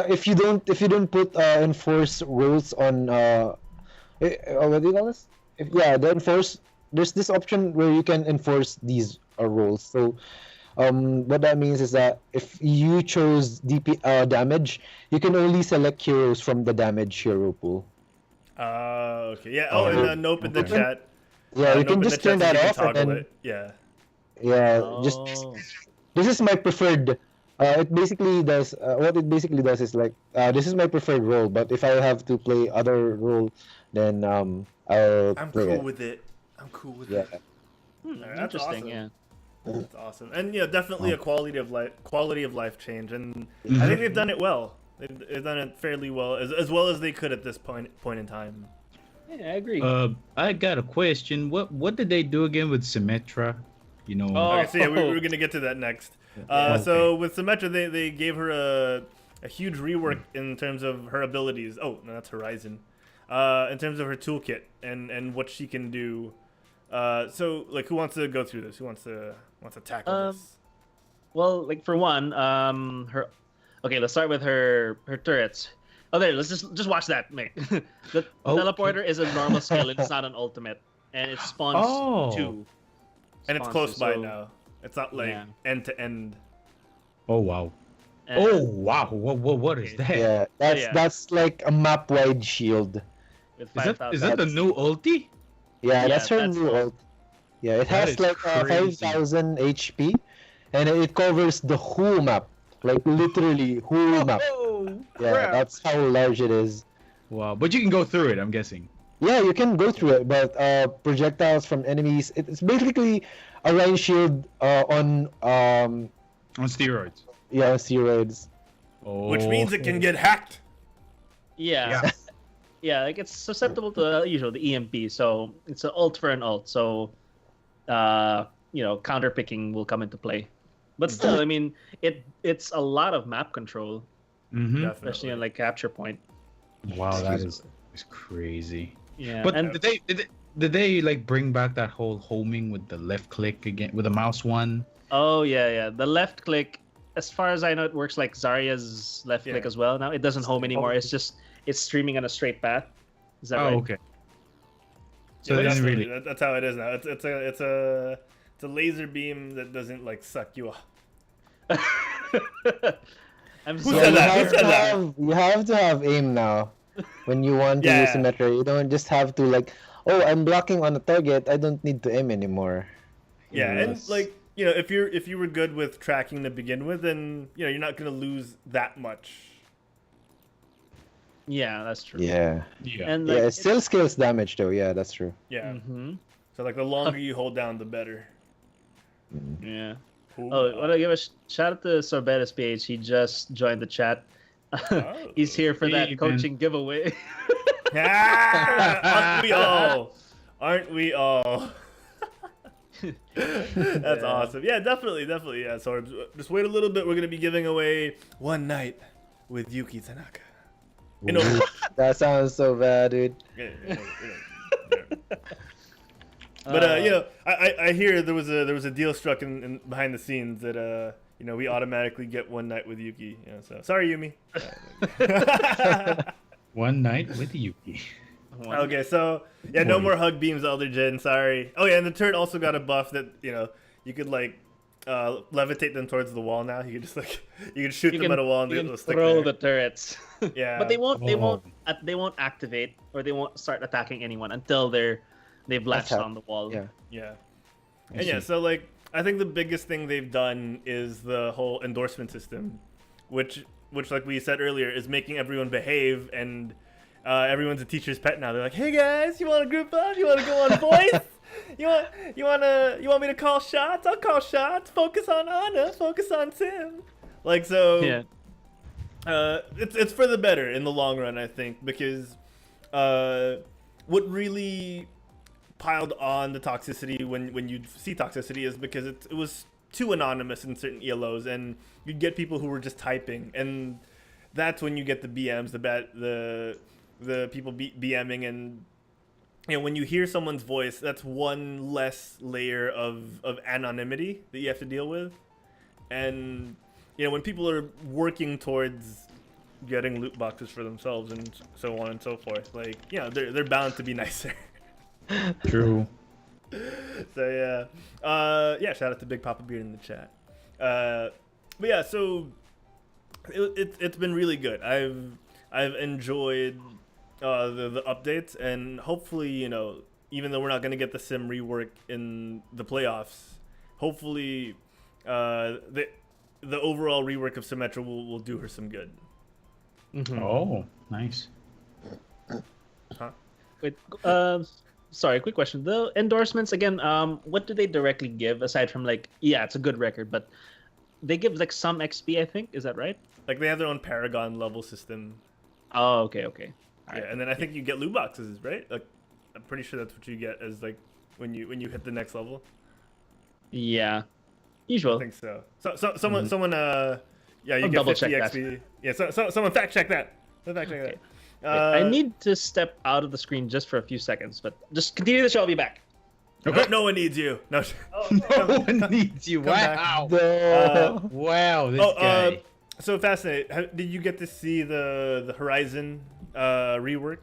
if you don't put enforce rules on what do you call this? The enforce. There's this option where you can enforce these rules. So what that means is that if you chose damage, you can only select heroes from the damage hero pool. Okay, yeah. Oh, and nope in the Okay. chat. Yeah, you Nope can in the just chat turn so you that can off and toggle then it. Yeah. just Oh. this is my preferred. It basically does what it basically does is like this is my preferred role, but if I have to play other role, then I'll I'm play cool it. with it. I'm cool with Yeah. it. That's Interesting. awesome. Yeah. That's awesome, and definitely a quality of life change, and Mm-hmm. I think they've done it well. They've done it fairly well, as well as they could at this point in time. Yeah, I agree. I got a question. What did they do again with Symmetra? Oh. Okay, so yeah, we're gonna get to that next. So with Symmetra, they gave her a huge rework in terms of her abilities. Oh, no, that's Horizon. In terms of her toolkit and what she can do. So like, who wants to go through this? Who wants to tackle this? Well, like for one, her. Okay, let's start with her turrets. Oh, there. Let's just watch that, mate. The Oh. teleporter is a normal skill. It's not an ultimate, and it spawns Oh. 2. And it's Spawns close 2, by so- now. It's not like Yeah. end to end. Oh wow. and- Oh wow. What is that? Yeah, yeah. that's like a map wide shield. With Is that the new ulti? Yeah, Yeah, that's her that's new the- ult. Yeah, it That has is like crazy. 5,000 HP, and it covers the whole map, like literally whole map. Oh, Yeah, crap. that's how large it is. Wow. But you can go through it, I'm guessing. Yeah, you can go through it, but projectiles from enemies. It's basically a rain shield on On steroids. on steroids. Oh. Which means it can get hacked. Yeah. Yeah, like it's susceptible to the EMP, so it's an ult for an ult. So, counter picking will come into play. But still, I mean, it's a lot of map control, Mm-hmm. especially on like capture point. Wow, that is crazy. Yeah, But and did they like bring back that whole homing with the left click again with the mouse one? oh yeah, the left click. As far as I know, it works like Zarya's left click Yeah. as well. Now it doesn't home anymore. It's streaming on a straight path. Is that right? Oh, okay. So Yeah, they didn't definitely. really. That's how it is now. It's a laser beam that doesn't like suck you off. I'm Who sorry. said that? Who said that? You have to have aim now when you want to use Yeah. symmetry. You don't just have to like, oh, I'm blocking on a target. I don't need to aim anymore. Yeah, and Yes. like if you were good with tracking to begin with, then you're not gonna lose that much. Yeah, that's true. Yeah. Yeah. And Yeah, like, it still scales damage though. Yeah, that's true. Yeah. Mhm. So like the longer you hold down, the better. Yeah. Ooh. Oh, I want to give a shout out to Sorbetta's PH. He just joined the chat. He's here for Hey, that man. coaching giveaway. Ah, aren't we all? Aren't we all? That's awesome. Yeah, definitely. Yeah, so just wait a little bit. We're gonna be giving away one night with Yuuki Tanaka. You know, That sounds so bad, dude. yeah. But I hear there was a deal struck in behind the scenes that we automatically get one night with Yuuki. So sorry, Yumi. One night with Yuuki. Okay, so yeah, no more hug beams, Elder Jin. Sorry. Oh yeah, and the turret also got a buff that you could like levitate them towards the wall now. You could just like you can shoot them at a wall and you they'll can stick throw there. the turrets. Yeah. But they won't Oh. they won't activate or they won't start attacking anyone until they've latched how- on the wall. Yeah. Yeah. And yeah, so like I think the biggest thing they've done is the whole endorsement system, which like we said earlier is making everyone behave, and everyone's a teacher's pet now. They're like, "Hey guys, you want to group up? You want to go on voice? you want me to call shots? I'll call shots. Focus on Anna. Focus on Tim." Like so. Yeah. It's for the better in the long run, I think, because what really piled on the toxicity when you see toxicity is because it was too anonymous in certain ELOs, and you'd get people who were just typing, and that's when you get the BMs, the people BMing, and when you hear someone's voice, that's one less layer of anonymity that you have to deal with, and when people are working towards getting loot boxes for themselves and so on and so forth, like they're bound to be nicer. True. So shout out to Big Papa Beard in the chat. But yeah, so it's been really good. I've enjoyed the updates, and hopefully even though we're not gonna get the sim rework in the playoffs, hopefully the overall rework of Symmetra will do her some good. Oh, nice. Huh? Wait, sorry, quick question. The endorsements again, what do they directly give aside from like it's a good record, but they give like some XP, I think. Is that right? Like they have their own Paragon level system. Oh, okay. Yeah, and then I think you get loot boxes, right? Like I'm pretty sure that's what you get as like when you hit the next level. Yeah. I Usual. think so. Someone you I'll get double 50 check XP. Yeah, someone fact check that. Fact check Okay. that. I need to step out of the screen just for a few seconds, but just continue the show. I'll be back. No one needs you. No. No one needs you. back. Wow. Wow, this Oh, guy. so Fascinate. Did you get to see the Horizon rework?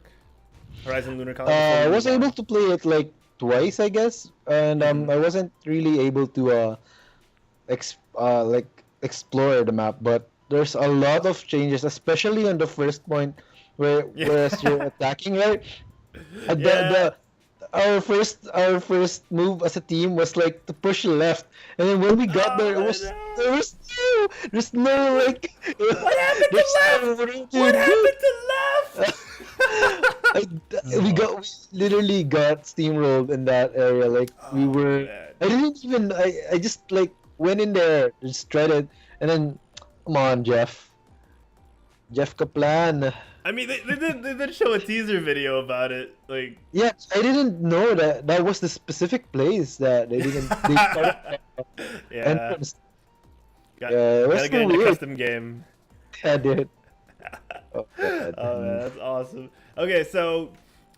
Horizon Lunar Colony? I was able to play it like twice, I guess, and I wasn't really able to explore the map. But there's a lot of changes, especially on the first point whereas you're attacking, right? Our first move as a team was like to push left, and then when we got there, there's no like. What happened to left? What happened to left? We literally got steamrolled in that area. Like man. I just like went in there, just tried it, and then come on, Jeff Kaplan. I mean, they did show a teaser video about it. Like, Yeah, I didn't know that was the specific place that they didn't. They started yeah, entrance. got, Yeah, it was gotta get so in the weird. custom game. Yeah, dude. Oh, God. Oh man, that's awesome. Okay, so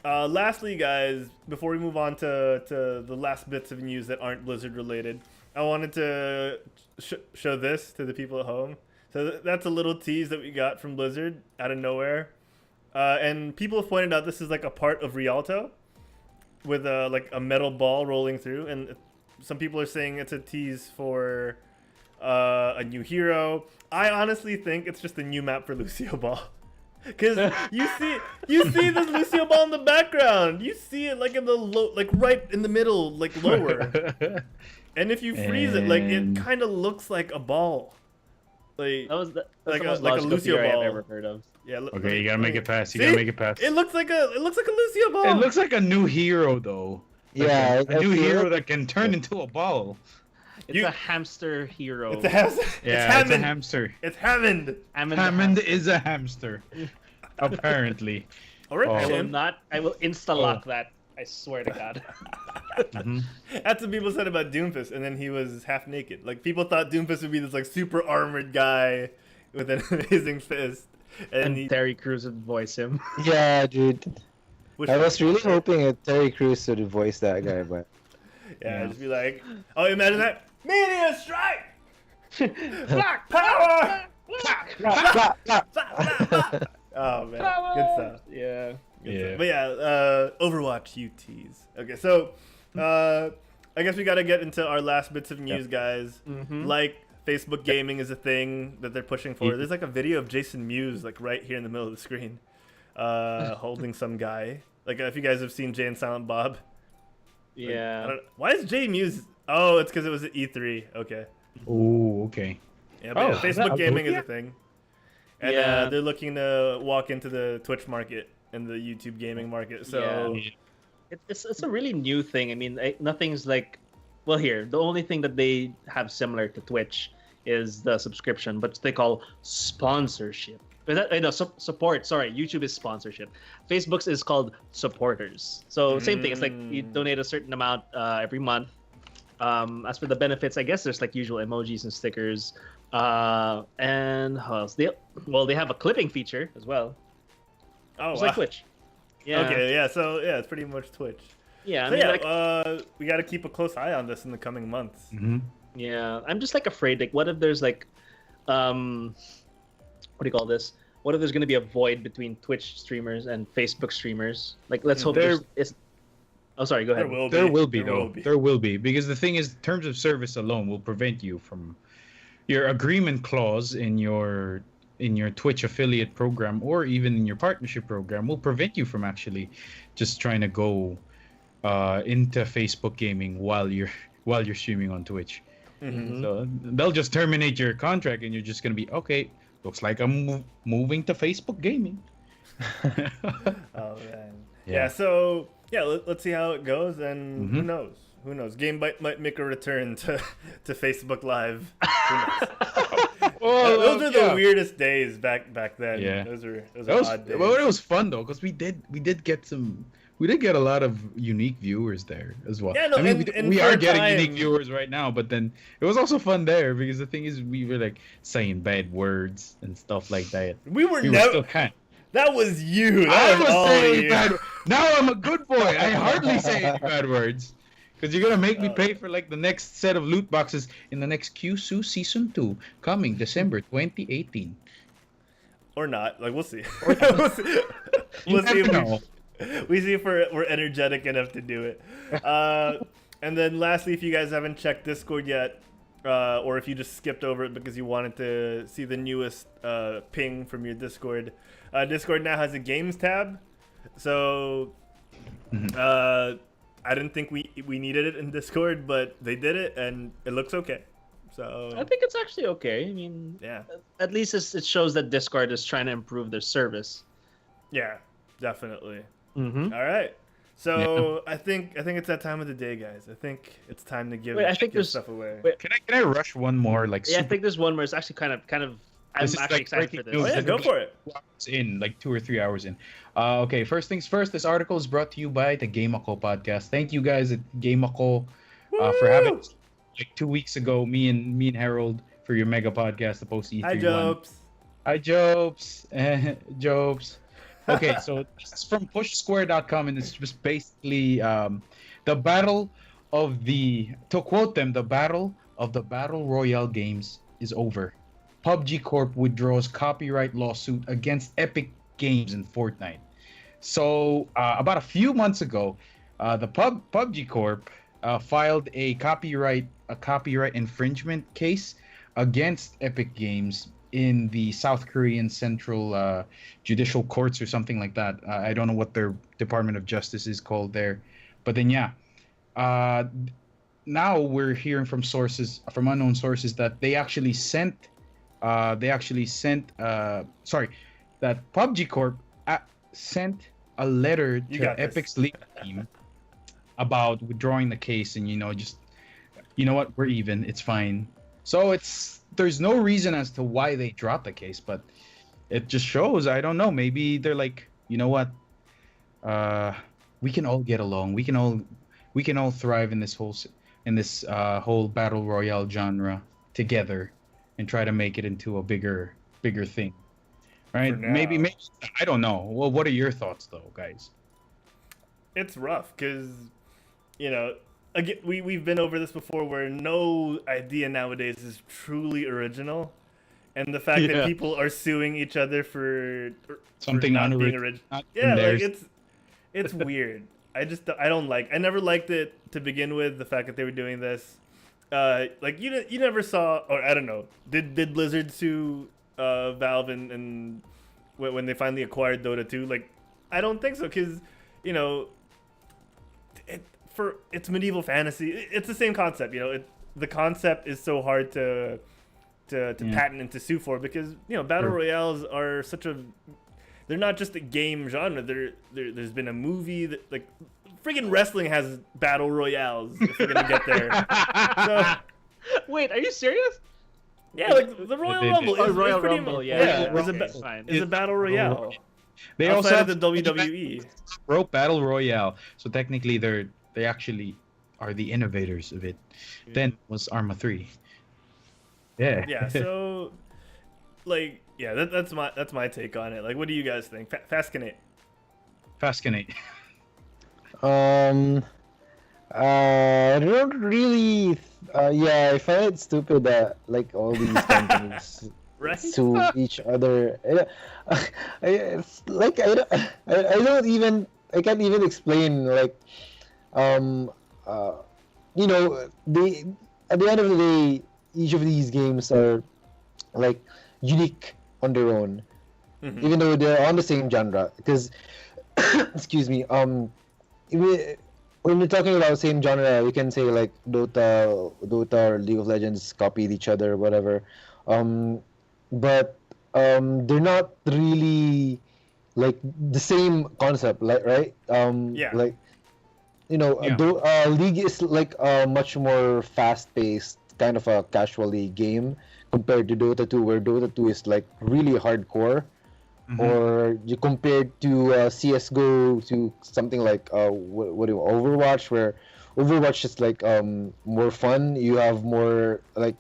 lastly, guys, before we move on to the last bits of news that aren't Blizzard related, I wanted to show this to the people at home. So that's a little tease that we got from Blizzard out of nowhere. And people have pointed out this is like a part of Rialto with like a metal ball rolling through. And some people are saying it's a tease for a new hero. I honestly think it's just a new map for Lucio Ball. Cause you see this Lucio Ball in the background. You see it like in the like right in the middle, like lower. And if you freeze it, like it kind of looks like a ball. Like that's like the most like a logical Lucio theory Ball. I've ever heard of. Yeah. Okay, you gotta make it pass. You See? gotta make it pass. It looks like a Lucio Ball. It looks like a new hero though. Yeah, A new hero that can turn into a ball. It's a hamster hero. It's a hamster. Yeah, it's a hamster. It's Hammond. Hammond is a hamster. Apparently. Alright, Oh. I will insta-lock that. I swear to God. That's what people said about Doomfist, and then he was half naked. Like people thought Doomfist would be this like super armored guy with an amazing fist, And he, Terry Crews would voice him. Yeah, dude. which I was really hoping that Terry Crews would voice that guy, but yeah, just be like, oh, imagine that meteor strike, black power. Oh man, good stuff. Yeah. Yeah. But yeah, Overwatch UTs. Okay, so I guess we got to get into our last bits of news, guys. Like Facebook gaming is a thing that they're pushing for. There's like a video of Jason Mewes like right here in the middle of the screen, holding some guy. Like if you guys have seen Jay and Silent Bob. Yeah. Why is Jay Mewes? Oh, it's because it was at E3. Okay. Oh, okay. Yeah, but yeah, is that Facebook gaming is Adobe? a thing. And Yeah. they're looking to walk into the Twitch market and the YouTube gaming market. So It's a really new thing. I mean, nothing's like, well, here the only thing that they have similar to Twitch is the subscription, but they call sponsorship. But that, no, support. Sorry, YouTube is sponsorship. Facebook's is called supporters. So same thing. It's like you donate a certain amount every month. As for the benefits, I guess there's like usual emojis and stickers. And how else? They have a clipping feature as well. oh, It's wow. like Twitch. Yeah. Okay, yeah. So yeah, it's pretty much Twitch. Yeah. I So mean, yeah, we got to keep a close eye on this in the coming months. Yeah, I'm just like afraid. Like, what if there's like, what do you call this? What if there's gonna be a void between Twitch streamers and Facebook streamers? Like, let's hope it's. Oh, sorry. Go ahead. There will be, because the thing is, terms of service alone will prevent you from your agreement clause in your Twitch affiliate program or even in your partnership program will prevent you from actually just trying to go into Facebook gaming while you're streaming on Twitch. So they'll just terminate your contract and you're just gonna be okay. Looks like I'm moving to Facebook gaming. Oh man. Yeah. So yeah, let's see how it goes, and who knows? Who knows? GameByte might make a return to Facebook Live. Who knows? Those are the weirdest days back then. Yeah. Those are odd days. Well, it was fun though, because we did get a lot of unique viewers there as well. Yeah, no, I mean, and we for are a getting time- unique viewers right now, but then it was also fun there because the thing is, we were like saying bad words and stuff like that. We were Still never. kind. That was you. I That was was all saying you. bad. Now I'm a good boy. I hardly say any bad words. Because you're gonna make me pay for like the next set of loot boxes in the next QSU Season 2 coming December 2018. Or not. Like we'll see. We'll see. We'll see never know. We see if we're energetic enough to do it. And then lastly, if you guys haven't checked Discord yet, or if you just skipped over it because you wanted to see the newest ping from your Discord, Discord now has a games tab. So I didn't think we needed it in Discord, but they did it and it looks okay. So I think it's actually okay. I mean, yeah, at least it shows that Discord is trying to improve their service. yeah, definitely. Mm-hmm. All right. So I think it's that time of the day, guys. I think it's time to give, Wait, I think give there's- stuff away. wait. Can I rush one more like Yeah, I super think there's one where it's actually kind of. I'm This is actually like excited for breaking this. Oh news. yeah, go for it. hours in, like 2 or 3 hours in. Okay, first things first, this article is brought to you by the GameAco podcast. Thank you guys at GameAco for having us, like 2 weeks ago, me and Herald for your mega podcast, the post E3 Hi, one. Jobs. Hi, Jobs. Jobs. Okay, so this is from pushsquare.com, and it's just basically the battle of to quote them, the battle of the Battle Royale games is over. PUBG Corp withdraws copyright lawsuit against Epic Games in Fortnite. So about a few months ago, the PUBG Corp filed a copyright infringement case against Epic Games in the South Korean Central Judicial Courts or something like that. I don't know what their Department of Justice is called there, but then now we're hearing from unknown sources that they actually sent that PUBG Corp sent a letter to Epic's legal team about withdrawing the case, and just what, we're even, it's fine. So there's no reason as to why they dropped the case, but it just shows, I don't know, maybe they're like, you know what, we can all get along, we can all thrive in this whole battle royale genre together and try to make it into a bigger thing, right? Maybe I don't know. Well, what are your thoughts though, guys? It's rough because again, we've been over this before, where no idea nowadays is truly original, and the fact that people are suing each other for something not being original. Yeah, like it's weird. I never liked it to begin with. The fact that they were doing this, like you never saw, or I don't know, did Blizzard sue Valve and when they finally acquired Dota 2? Like, I don't think so, because it's medieval fantasy. It's the same concept. The concept is so hard to patent and to sue for, because battle royales are they're not just a game genre. There's been a movie that, like, friggin' wrestling has battle royales, if we're gonna get there. So, wait, are you serious? Yeah, like the Royal Rumble is Royal pretty Rumble. much, It's a battle royale. They Outside also have of the WWE. Rope Battle Royale, so technically they actually are the innovators of it. Then was Arma 3. Yeah. Yeah. So, like, yeah, that's my take on it. Like, what do you guys think? Fascinate. I don't really. I find it stupid that like all these companies sue each other. It's like I can't even explain, like, at the end of the day, each of these games are like unique on their own, even though they're on the same genre. Because, excuse me, when we're talking about same genre, we can say like Dota or League of Legends copied each other, whatever. But they're not really like the same concept, like, right? Like, League is like a much more fast-paced, kind of a casually game compared to Dota 2, where Dota 2 is like really hardcore. Or you compared to CS:GO, to something like Overwatch, where Overwatch is like more fun. You have more like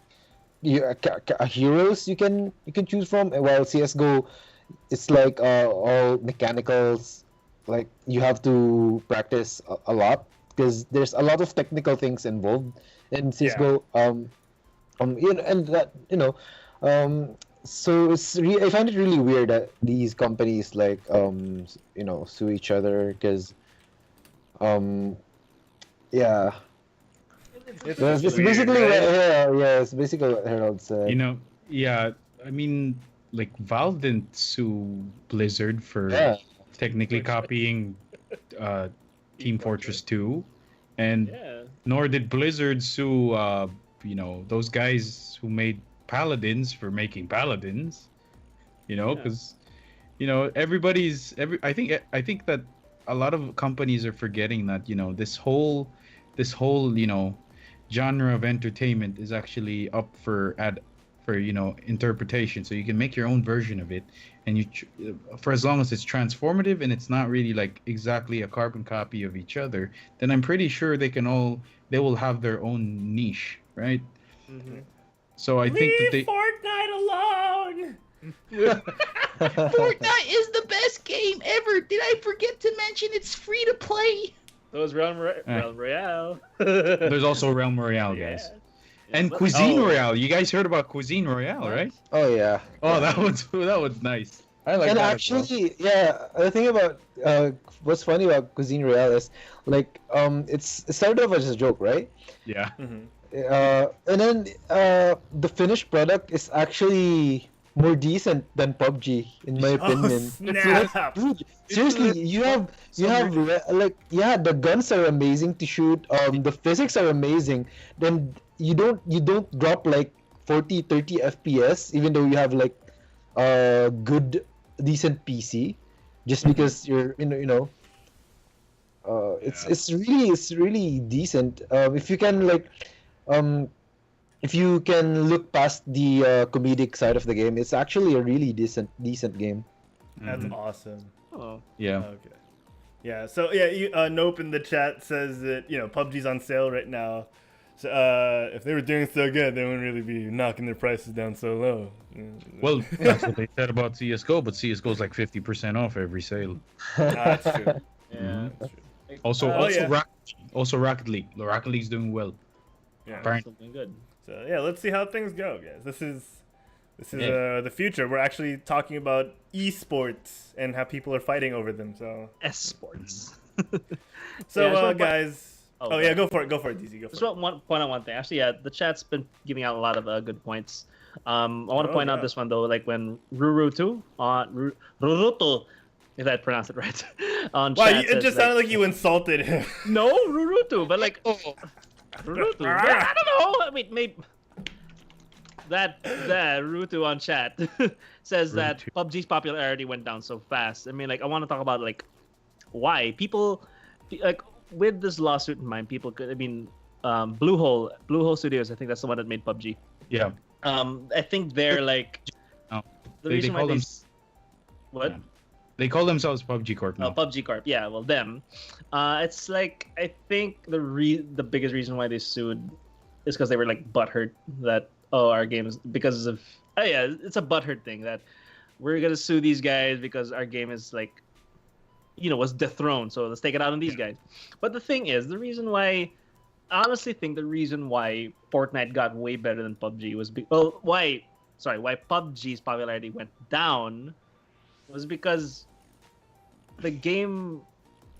heroes you can choose from, while CS:GO, it's like all mechanicals. Like, you have to practice a lot because there's a lot of technical things involved in CS:GO. So I find it really weird that these companies like sue each other, because it's basically it's basically what Herald said. I mean, like, Valve didn't sue Blizzard for technically copying Team Fortress 2, and nor did Blizzard sue those guys who made Paladins for making Paladins, because I think that a lot of companies are forgetting that this whole genre of entertainment is actually up for interpretation. So you can make your own version of it, and for as long as it's transformative and it's not really like exactly a carbon copy of each other, then I'm pretty sure they will have their own niche, right? So I think that Fortnite alone. Fortnite is the best game ever. Did I forget to mention it's free to play? Those Realm Royale. There's also Realm Royale, guys. And Cuisine Royale. You guys heard about Cuisine Royale, right? Oh yeah. Oh, that was nice. I like and that. And actually, the thing about what's funny about Cuisine Royale is like it started off as a joke, right? Yeah. And then the finished product is actually more decent than PUBG in my Oh, opinion. snap. Dude, seriously, the guns are amazing to shoot. The physics are amazing. Then you don't drop like 40, 30 FPS even though you have like a good decent PC, just because you're it's really decent. If you can look past the comedic side of the game, it's actually a really decent game. That's awesome. Oh. Yeah. Okay. Yeah. So yeah, Nope in the chat says that PUBG's on sale right now. So if they were doing so good, they wouldn't really be knocking their prices down so low. Well, that's what they said about CS:GO, but CS:GO is like 50% off every sale. That's true. Yeah. That's true. Also Rocket League. The Rocket League's doing well. Yeah. Apparently. Something good. So yeah, let's see how things go, guys. This is Yeah. the future. We're actually talking about esports and how people are fighting over them. So Esports. so Yeah, so guys. Oh, Yeah, go for it, DZ. Go Just for it. want point out one thing. Actually, yeah, the chat's been giving out a lot of good points. I want to point out this one though, like when Ruruto, if I pronounced it right, on Wow, chat it says, just sounded like you insulted him. no Ruruto, but like Ruruto. But I don't know. I mean, maybe that Ruruto on chat says that PUBG's popularity went down so fast. I mean, like I want to talk about like why people like. With this lawsuit in mind, people could. I mean, Bluehole Studios. I think that's the one that made PUBG. Yeah. I think they're like Oh, the they reason why call they them. what? Yeah. They call themselves PUBG Corp now. PUBG Corp. Yeah, well, them. It's like I think the biggest reason why they sued is because they were like butthurt that our game is because of it's a butthurt thing that we're gonna sue these guys because our game is like was dethroned, so let's take it out on these guys. But the thing is, I honestly think the reason why Fortnite got way better than PUBG was why PUBG's popularity went down was because the game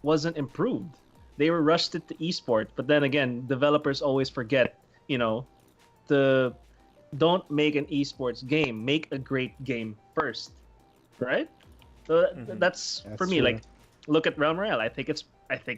wasn't improved. They were rushed it to esport, but then again, developers always forget, to don't make an esports game, make a great game first, right? So that's for me, true. like. Look at Realm Royale. I think it's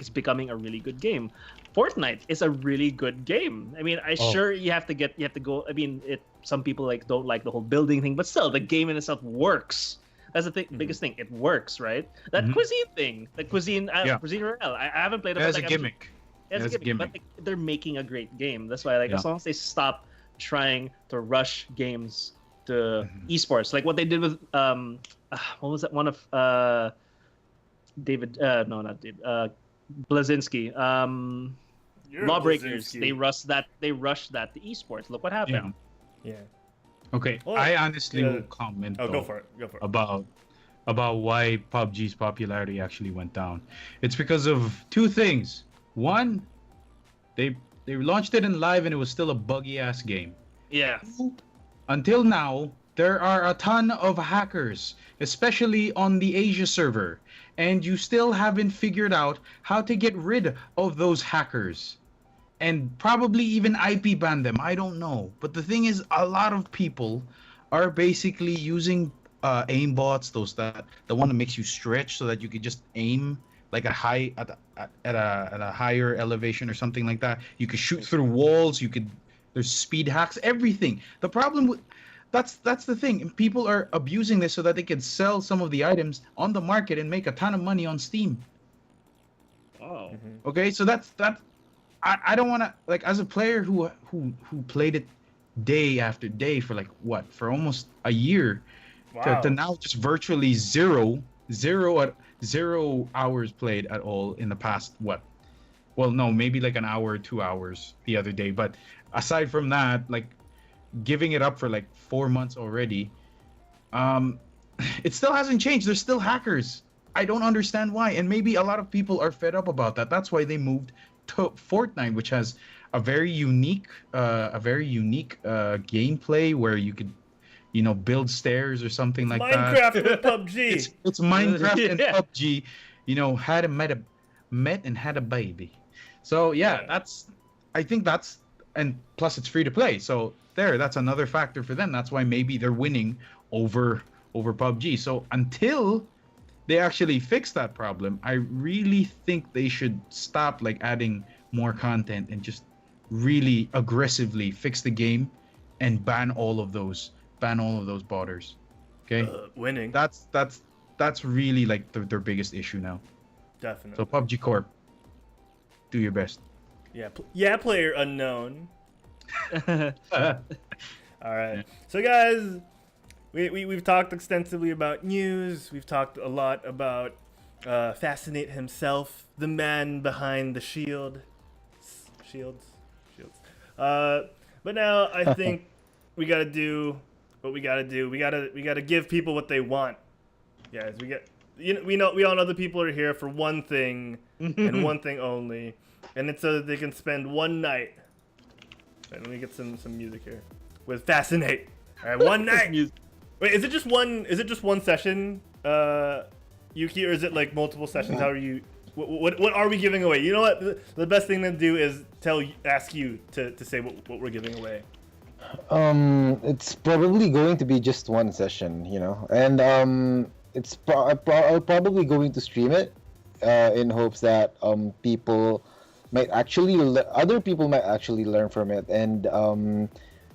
becoming a really good game. Fortnite is a really good game. I mean, sure you have to go. I mean, some people like don't like the whole building thing, but still, the game in itself works. That's the biggest thing. It works, right? That cuisine thing, the cuisine Royale. I haven't played it. It has a gimmick. It's a gimmick, but like, they're making a great game. That's why, as long as they stop trying to rush games to esports, like what they did with what was that one of David? No, not David. Blazinski. Lawbreakers. They rushed that to esports. Look what happened. Yeah. Okay, Well, I honestly will comment Oh, though, go for it. about why PUBG's popularity actually went down. It's because of two things. One, they launched it in live and it was still a buggy ass game. Yeah. Until now, there are a ton of hackers, especially on the Asia server, and you still haven't figured out how to get rid of those hackers. And probably even IP ban them, I don't know. But the thing is, a lot of people are basically using aimbots, the one that makes you stretch so that you can just aim like at a higher elevation or something like that. You could shoot through walls, there's speed hacks, everything. The problem with that's the thing. People are abusing this so that they can sell some of the items on the market and make a ton of money on Steam. Oh. Okay, so that's I don't want to, like, as a player who played it day after day for for almost a year, to now just virtually zero hours played at all in the past maybe like an hour or 2 hours the other day, but aside from that, like, giving it up for like 4 months already, it still hasn't changed. There's still hackers. I don't understand why, and maybe a lot of people are fed up about that. That's why they moved to Fortnite, which has a very unique gameplay where you could, build stairs or something like Minecraft that. with PUBG. It's Minecraft and Yeah. PUBG. Met and had a baby. So yeah, I think that's and plus it's free to play. So that's another factor for them. That's why maybe they're winning over PUBG. So until they actually fix that problem, I really think they should stop like adding more content and just really aggressively fix the game and ban all of those botters. Okay, Winning. That's really like their biggest issue now. Definitely. So PUBG Corp, do your best. Yeah, player unknown. All right. So guys, we've talked extensively about news. We've talked a lot about Fascinate himself, the man behind the shields. But now I think we gotta do what we gotta do. We gotta give people what they want. Guys, we all know the people are here for one thing and one thing only, and it's so that they can spend one night. Right, let me get some music here with Fascinate. All right, one night. Wait, is it just one session, Yuuki, or is it like multiple sessions? How are you? What are we giving away? You know what? The best thing to do is ask you to say what we're giving away. It's probably going to be just one session, you know, and I'll probably going to stream it, in hopes that other people might actually learn from it, and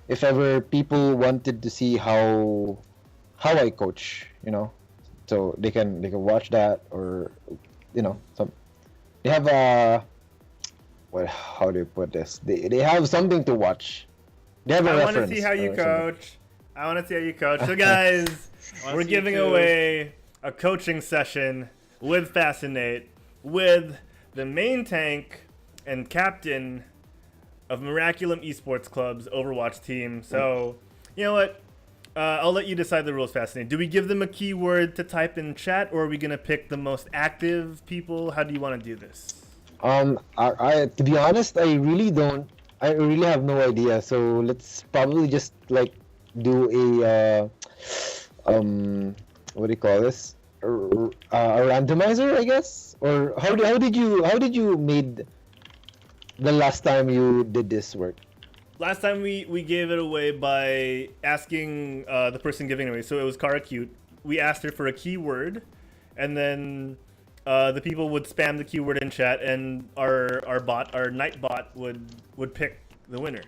if ever people wanted to see how I coach, you know, so they can watch that, or you know, they have how do you put this? They have something to watch. They have a reference. I want to see how you coach. So guys, we're giving away a coaching session with Fascinate, with the main tank and captain of Miraculum Esports Club's Overwatch team. So, you know what? I'll let you decide the rules, Fascinate. Do we give them a keyword to type in chat, or are we gonna pick the most active people? How do you want to do this? To be honest, I really have no idea. So let's probably just like do a what do you call this? A randomizer, I guess. Or how did you made the last time you did this work? Last time we gave it away by asking the person giving it away. So it was Kara Cute. We asked her for a keyword, and then the people would spam the keyword in chat, and our night bot would pick the winner.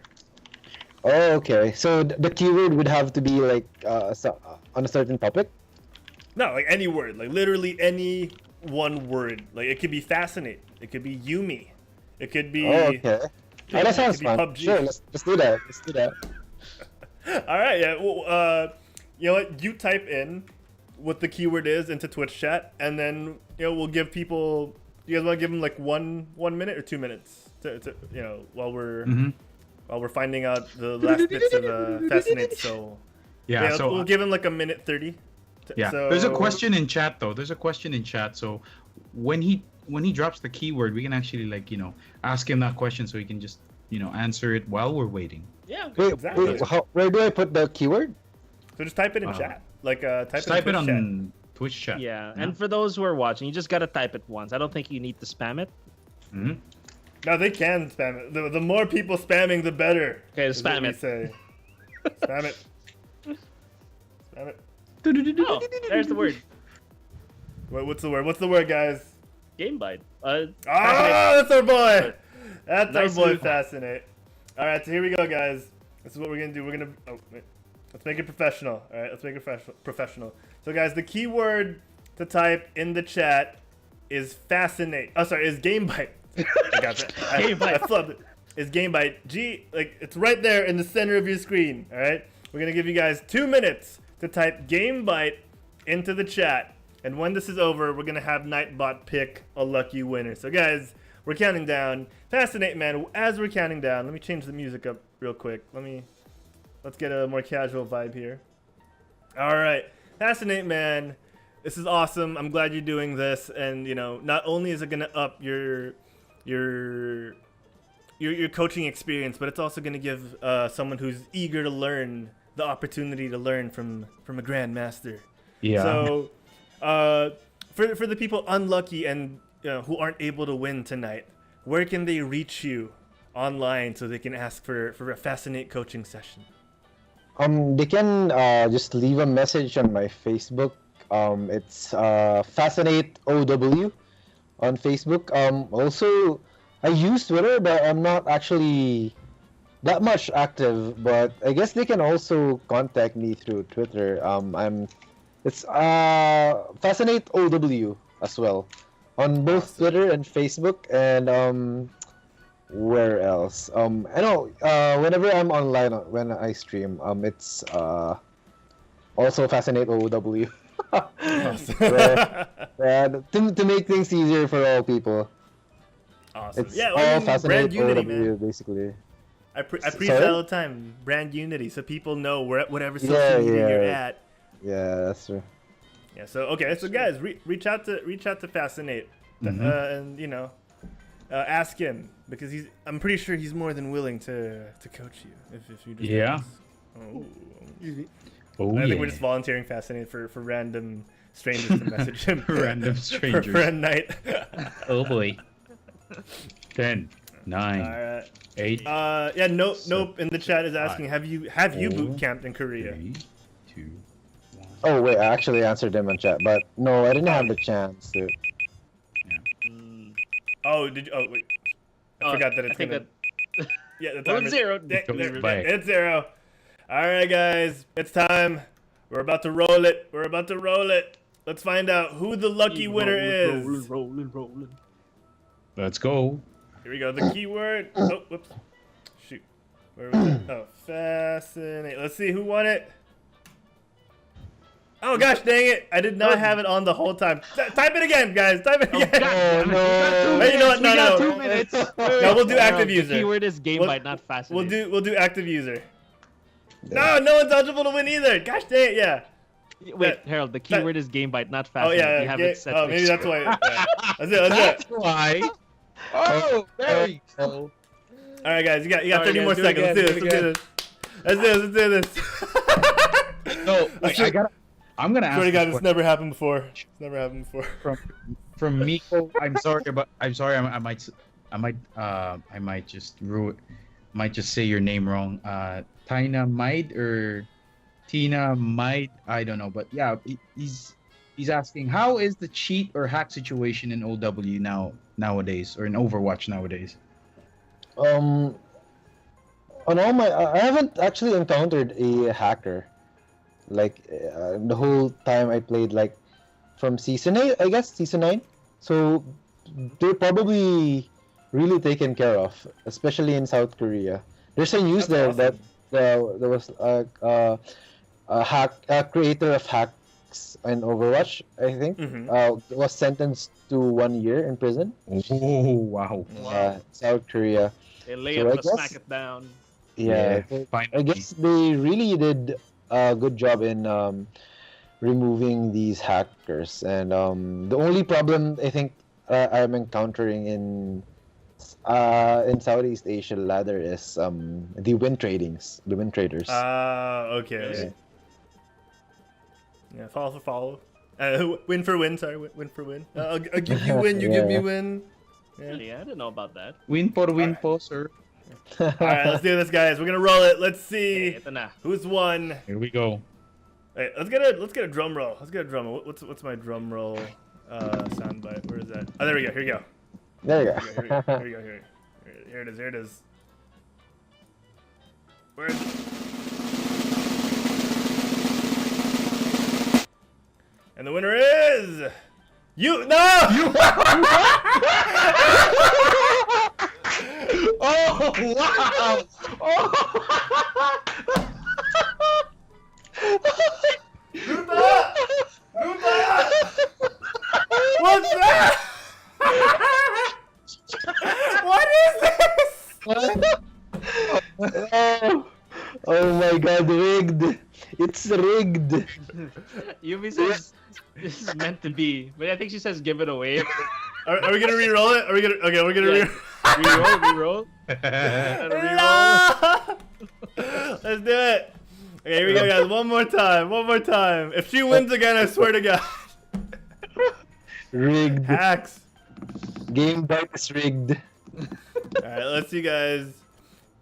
Oh, okay. So the keyword would have to be like on a certain topic? No, like any word, like literally any one word. Like it could be Fascinate, it could be Yumi, it could be. Oh, okay. Oh, that sounds fun. PUBG. Sure, let's do that. All right, yeah. Well, you know what? You type in what the keyword is into Twitch chat, and then we'll give people. You guys want to give them like one minute or 2 minutes to while we're finding out the last bits of Fascinate. So so we'll give them like a minute 30. Yeah. So, there's a question in chat though. So when he drops the keyword, we can actually ask him that question, so he can just answer it while we're waiting. Yeah, wait, exactly. Where do I put the keyword? So just type it in chat. Like type it on Twitch chat. Yeah, and for those who are watching, you just gotta type it once. I don't think you need to spam it. Mm-hmm. No, they can spam it. The more people spamming, the better. Okay, spam it. Say. Spam it. Spam it. Oh, there's the word. Wait, what's the word? What's the word, guys? GameByte. That's our boy. That's Nice our boy, move. Fascinate. All right, so here we go, guys. This is what we're gonna do. Let's make it professional. All right, let's make it professional. So, guys, the keyword to type in the chat is Fascinate. Oh, sorry, is GameByte. I got that. I flubbed it. Is GameByte. It's right there in the center of your screen. All right, we're gonna give you guys 2 minutes to type GameByte into the chat. And when this is over, we're gonna have Nightbot pick a lucky winner. So guys, we're counting down. Fascinate, man. As we're counting down, let me change the music up real quick. Let's get a more casual vibe here. All right, Fascinate, man. This is awesome. I'm glad you're doing this. And not only is it gonna up your coaching experience, but it's also gonna give someone who's eager to learn the opportunity to learn from a grandmaster. Yeah. So. For the people unlucky and who aren't able to win tonight, where can they reach you online so they can ask for a Fascinate coaching session? They can just leave a message on my Facebook. It's Fascinate OW on Facebook. Also, I use Twitter, but I'm not actually that much active. But I guess they can also contact me through Twitter. It's Fascinate OW as well on both Twitter and Facebook. And where else? I know whenever I'm online when I stream, it's also Fascinate OW. To make things easier for all people. Awesome. It's Yeah, all well, Fascinate brand unity, OW, man. basically. I preach Sorry? that all the time. Brand unity, so people know whatever social Yeah, media you're yeah. at. Yeah, that's true. Yeah. So okay. So guys, reach out to Fascinate, and ask him because I'm pretty sure he's more than willing to coach you if you just Yeah. ask. Oh, I yeah. think we're just volunteering Fascinate for random strangers to message him. Random for strangers. friend night. Oh boy. 10, 9, All right. 8, Yeah. Nope. In the chat is asking, have you boot camped in Korea? 3, 2, 1. Oh wait, I actually answered them on chat, but no, I didn't have the chance to. Oh, did you? Oh wait. I forgot that it's gonna. Yeah, the Well, timer's it's 0. It's 0. All right, guys, it's time. We're about to roll it. Let's find out who the lucky winner is. Rolling. Let's go. Here we go. The keyword. Oh, whoops. Shoot. Where was it? Oh, Fascinate. Let's see who won it. Oh gosh, dang it! I did not have it on the whole time. Type it again, guys. Type it again. Oh no! Wait, you know what? We got 2 No. minutes. No, we'll do active user. The keyword is GameByte, We'll- not Fascinate. We'll do active user. No one's eligible to win either. Gosh dang it, yeah. Wait, Harold, the keyword is GameByte, not Fascinate. Oh yeah, You have yeah. it set Oh, to maybe that's extra. why. Yeah. That's it. Why? Oh, there you go. All right, guys, you got All right, 30 more guys, do it seconds. again, Let's do this. No, wait, I'm gonna ask. Swear to God, this it's never happened before. from Miko. I'm sorry. I might just say your name wrong. Tina Maid or Tina Maid. I don't know, but yeah, he's asking how is the cheat or hack situation in OW nowadays or in Overwatch nowadays. On all my, I haven't actually encountered a hacker. Like the whole time I played, like from season 8, I guess season 9. So they're probably really taken care of, especially in South Korea. There's a news That's there awesome. that there was a creator of hacks in Overwatch, I think, was sentenced to 1 year in prison. Oh wow! South Korea. They lay So it I to guess- smack it down. Yeah, I finally. guess they really did a good job in removing these hackers. And the only problem I think I'm encountering in Southeast Asia ladder is the win traders. Okay. Yeah, follow for follow. Win for win. Sorry, win for win. I'll give you win. You give me Yeah. win. Yeah. Really, I didn't know about that. Win for sir. All right, let's do this, guys. We're gonna roll it. Let's see Ito na. who's won. Here we go. Hey, let's get a drum roll. What's my drum roll soundbite? Where is that? Oh, there we go. Here we go. There you Here we go. go. Here it is. Where is it? And the winner is you. No. Oh wow! Oh. What's that? What is this? Oh my God, rigged! It's rigged. Yubi says this is meant to be, but I think she says give it away. Are we gonna re-roll it? We're gonna Yeah. Reroll. No! Let's do it. Okay, here we go, guys. One more time. If she wins again, I swear to God. Rigged. Hacks. GameByte is rigged. All right, let's see, guys.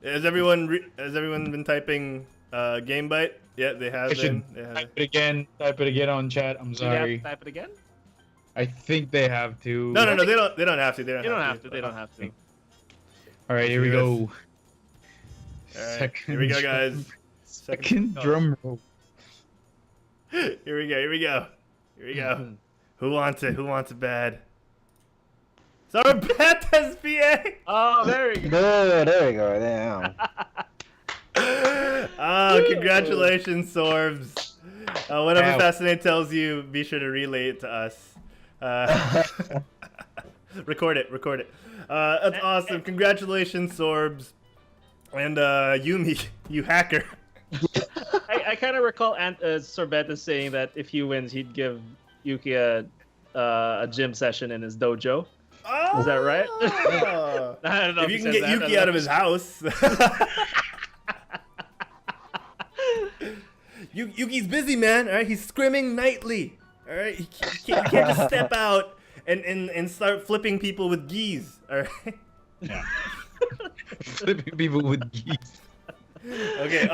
Has everyone been typing GameByte? Yeah, they have been. They have Type it again. Type it again on chat. I'm Do you have sorry. to type it again? I think they have to. No, they don't. They don't have to. They don't You don't have have to. They don't have to. All right, here we Let's go. do All right, here we go, guys. Second drum roll. Here we go. Who wants it? Who wants it bad? Sorbet SPA! Oh, there we go. Oh, there we go. Damn. Oh, congratulations, Sorbs. Whatever Ow. Fascinate tells you, be sure to relay it to us. Record it. That's awesome. Congratulations, Sorbs. And Yumi, you hacker. I kind of recall Sorbetta saying that if he wins, he'd give Yuuki a gym session in his dojo. Oh! Is that right? I don't know If you can get Yuuki out of his house. Yuki's busy, man. All right, he's scrimming nightly. All right, he can't just step out and start flipping people with geese. All right. Yeah. Flipping people with geese. Okay.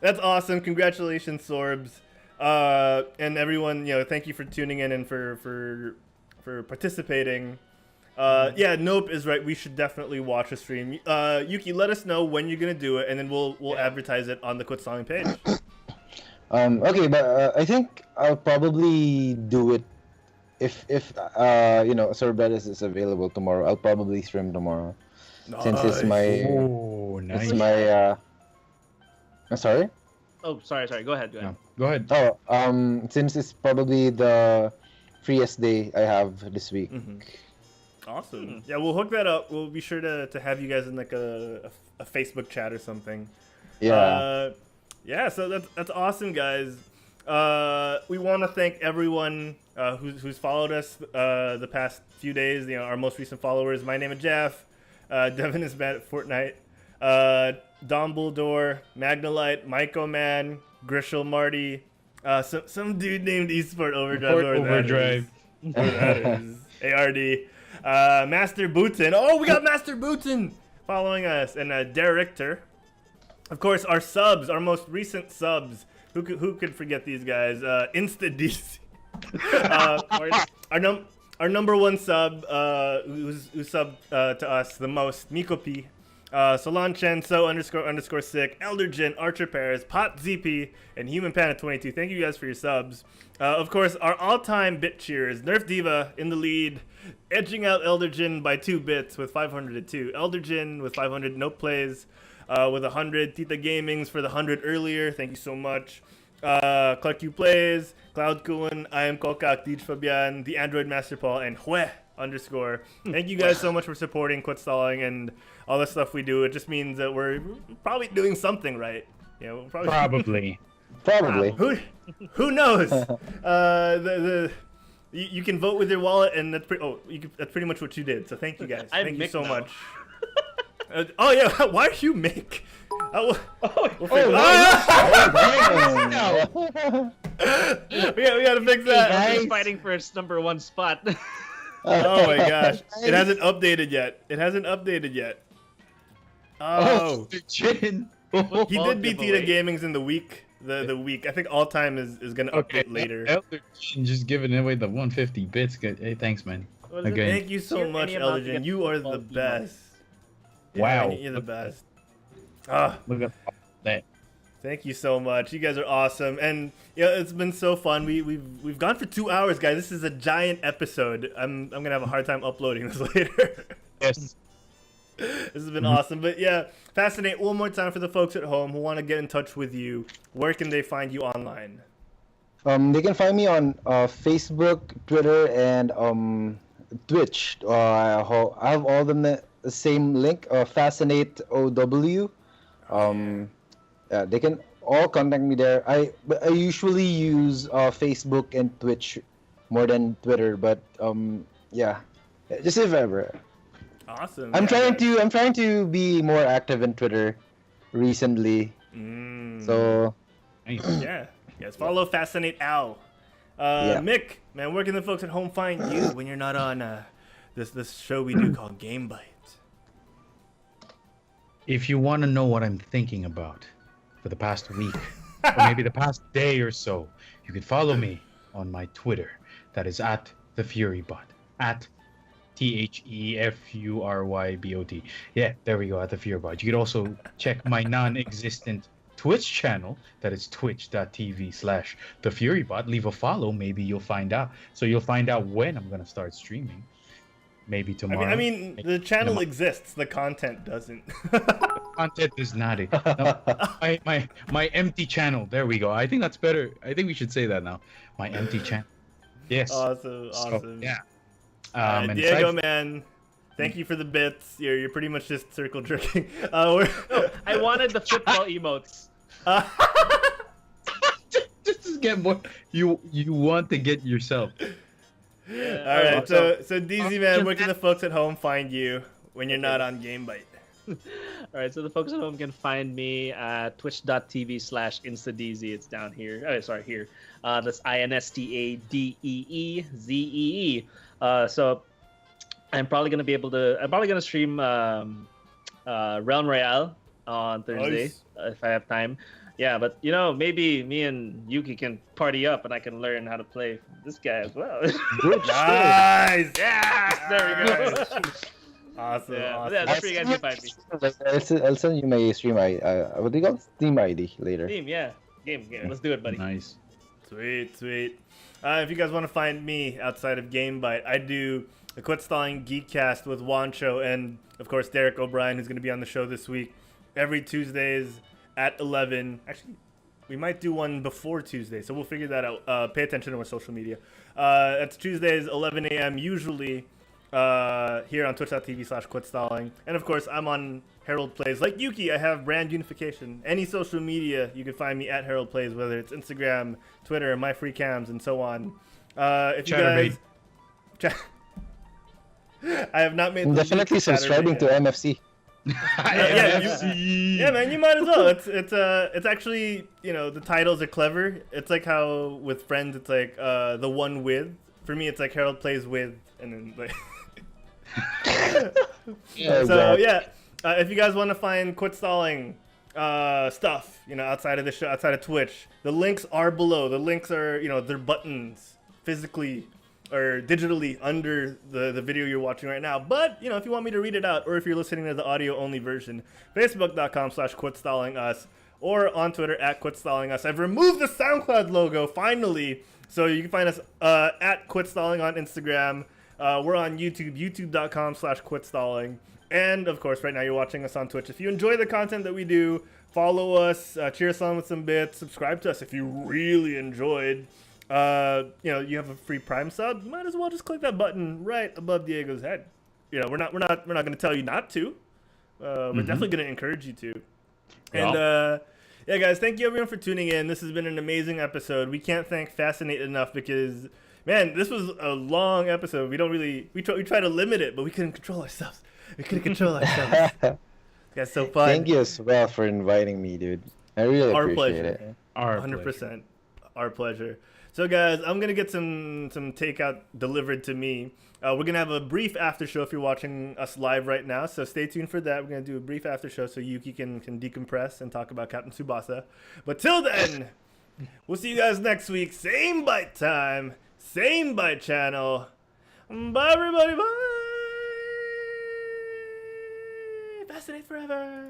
That's awesome. Congratulations, Sorbs. And everyone, thank you for tuning in and for participating. Yeah, Nope is right. We should definitely watch a stream. Yuki, let us know when you're gonna do it, and then we'll advertise it on the Quit Stalling page. Okay, but I think I'll probably do it if Sorbetis is available tomorrow. I'll probably stream tomorrow. Since it's my Oh, nice. it's my sorry? Oh, sorry. Go ahead. Yeah. Go ahead. Oh, since it's probably the freest day I have this week. Mm-hmm. Awesome. Yeah, we'll hook that up. We'll be sure to have you guys in like a Facebook chat or something. Yeah. Yeah, so that's awesome, guys. We want to thank everyone who's followed us the past few days. Our most recent followers. My name is Jeff. Devin is mad at Fortnite. Dumbledore, Magnolite, Myco Man, Grishel Marty, some dude named Esport Overdrive. ARD. Master Bootin. Oh, we got Master Bootin following us, and Derek Richter. Of course, our subs, our most recent subs. Who could forget these guys? Insta DC. Our number one sub, who subbed to us the most, Miko P. Solanchen, __ sick, Elderjin, Archer Paris, Pot ZP, and Human Panda 22. Thank you guys for your subs. Of course, our all-time bit cheers, Nerf Diva in the lead, edging out Elderjin by 2 bits with 502. Elderjin with 500, no plays with 100. Tita Gamings for the 100 earlier. Thank you so much. Clark Q Plays, Cloud Kuan, I am Kokak, Dij Fabian, the Android Master Paul, and Hue _. Thank you guys so much for supporting Quit Stalling and all the stuff we do. It just means that we're probably doing something right. Probably. Probably. Who knows? You can vote with your wallet, and that's pretty much what you did. So thank you guys. Thank you so much. Oh yeah, why are you Mick? We gotta fix that. He's fighting for its number 1 spot. Oh my gosh, it hasn't updated yet. Oh, Chin. he did beat Tita Gamings in the week. The week. I think all time is gonna update later. Elder Chin just giving away the 150 bits. Hey, thanks, man. Okay. Thank you so much, Elderjin. You are the best. Wow. You're the best. Look at that. Thank you so much. You guys are awesome, and it's been so fun. We've gone for 2 hours, guys. This is a giant episode. I'm gonna have a hard time uploading this later. Yes. This has been awesome. But yeah, Fascinate one more time for the folks at home who want to get in touch with you. Where can they find you online? They can find me on Facebook, Twitter, and Twitch. I have all of them the same link. Fascinate OW. They can all contact me there. I usually use Facebook and Twitch more than Twitter, but just if ever. Awesome. I'm trying to be more active in Twitter recently. So yeah. Yes, follow Fascinate Al. Mick, man, where can the folks at home find you when you're not on this show we do called GameByte? If you want to know what I'm thinking about for the past week, or maybe the past day or so, you can follow me on my Twitter. That is at the FuryBot. At TheFurybot. Yeah, there we go, at the FuryBot. You could also check my non-existent Twitch channel. That is twitch.tv/TheFurybot. Leave a follow. Maybe you'll find out. So you'll find out when I'm going to start streaming. Maybe tomorrow. I mean, the channel exists. The content doesn't. Content is not it. No, my empty channel. There we go. I think that's better. I think we should say that now. My empty channel. Yes. Awesome. So, yeah. And Diego, man, thank you for the bits. You're pretty much just circle jerking. No, I wanted the football emotes. just to get more. You want to get yourself. Yeah. All right, so DZ, man, where can the folks at home find you when you're not on GameByte? All right, so the folks at home can find me at twitch.tv/InstaDZ. It's down here. Oh, sorry, here. That's INSTADEEZEE. So I'm probably gonna stream Realm Royale on Thursday if I have time. Yeah, but maybe me and Yuuki can party up and I can learn how to play this guy as well. Nice. Yeah, there we go. Awesome. Yeah, that's where you guys can find me. I'll send you my stream. What do you call it? Steam ID later. Steam, yeah. Game. Let's do it, buddy. Nice. Sweet. If you guys want to find me outside of GameByte, I do a Quit Stalling Geekcast with Wancho and, of course, Derek O'Brien, who's going to be on the show this week. Every Tuesdays at 11. Actually, we might do one before Tuesday, so we'll figure that out. Pay attention to our social media. It's Tuesdays, 11 a.m. usually here on twitch.tv/quitstalling. And, of course, I'm on Herald Plays. Like Yuuki, I have brand unification. Any social media, you can find me at Herald Plays, whether it's Instagram, Twitter, My Free Cams, and so on. If you guys... I have not made... I'm definitely subscribing to MFC. Yeah, man, you might as well. It's actually, the titles are clever. It's like how with Friends, it's like the one with. For me, it's like Herald Plays with, and then like. If you guys want to find Quit Stalling stuff, outside of the show, outside of Twitch, the links are below. The links are, they're buttons physically or digitally under the video you're watching right now. But, if you want me to read it out, or if you're listening to the audio-only version, facebook.com/quitstallingus, or on Twitter @quitstallingus. I've removed the SoundCloud logo, finally, so you can find us at quitstalling on Instagram. We're on YouTube, youtube.com/quitstalling. And, of course, right now you're watching us on Twitch. If you enjoy the content that we do, follow us, cheer us on with some bits, subscribe to us if you really enjoyed. You have a free Prime sub. You might as well just click that button right above Diego's head. We're not going to tell you not to. We're definitely going to encourage you to. And yeah, guys, thank you everyone for tuning in. This has been an amazing episode. We can't thank Fascinate enough because, man, this was a long episode. We try to limit it, but we couldn't control ourselves. That's so fun. Thank you as well for inviting me, dude. I really appreciate it. 100%. Our pleasure. So, guys, I'm going to get some takeout delivered to me. We're going to have a brief after show if you're watching us live right now. So stay tuned for that. We're going to do a brief after show so Yuuki can decompress and talk about Captain Tsubasa. But till then, we'll see you guys next week. Same Byte time. Same Byte channel. Bye, everybody. Bye. Fascinate forever.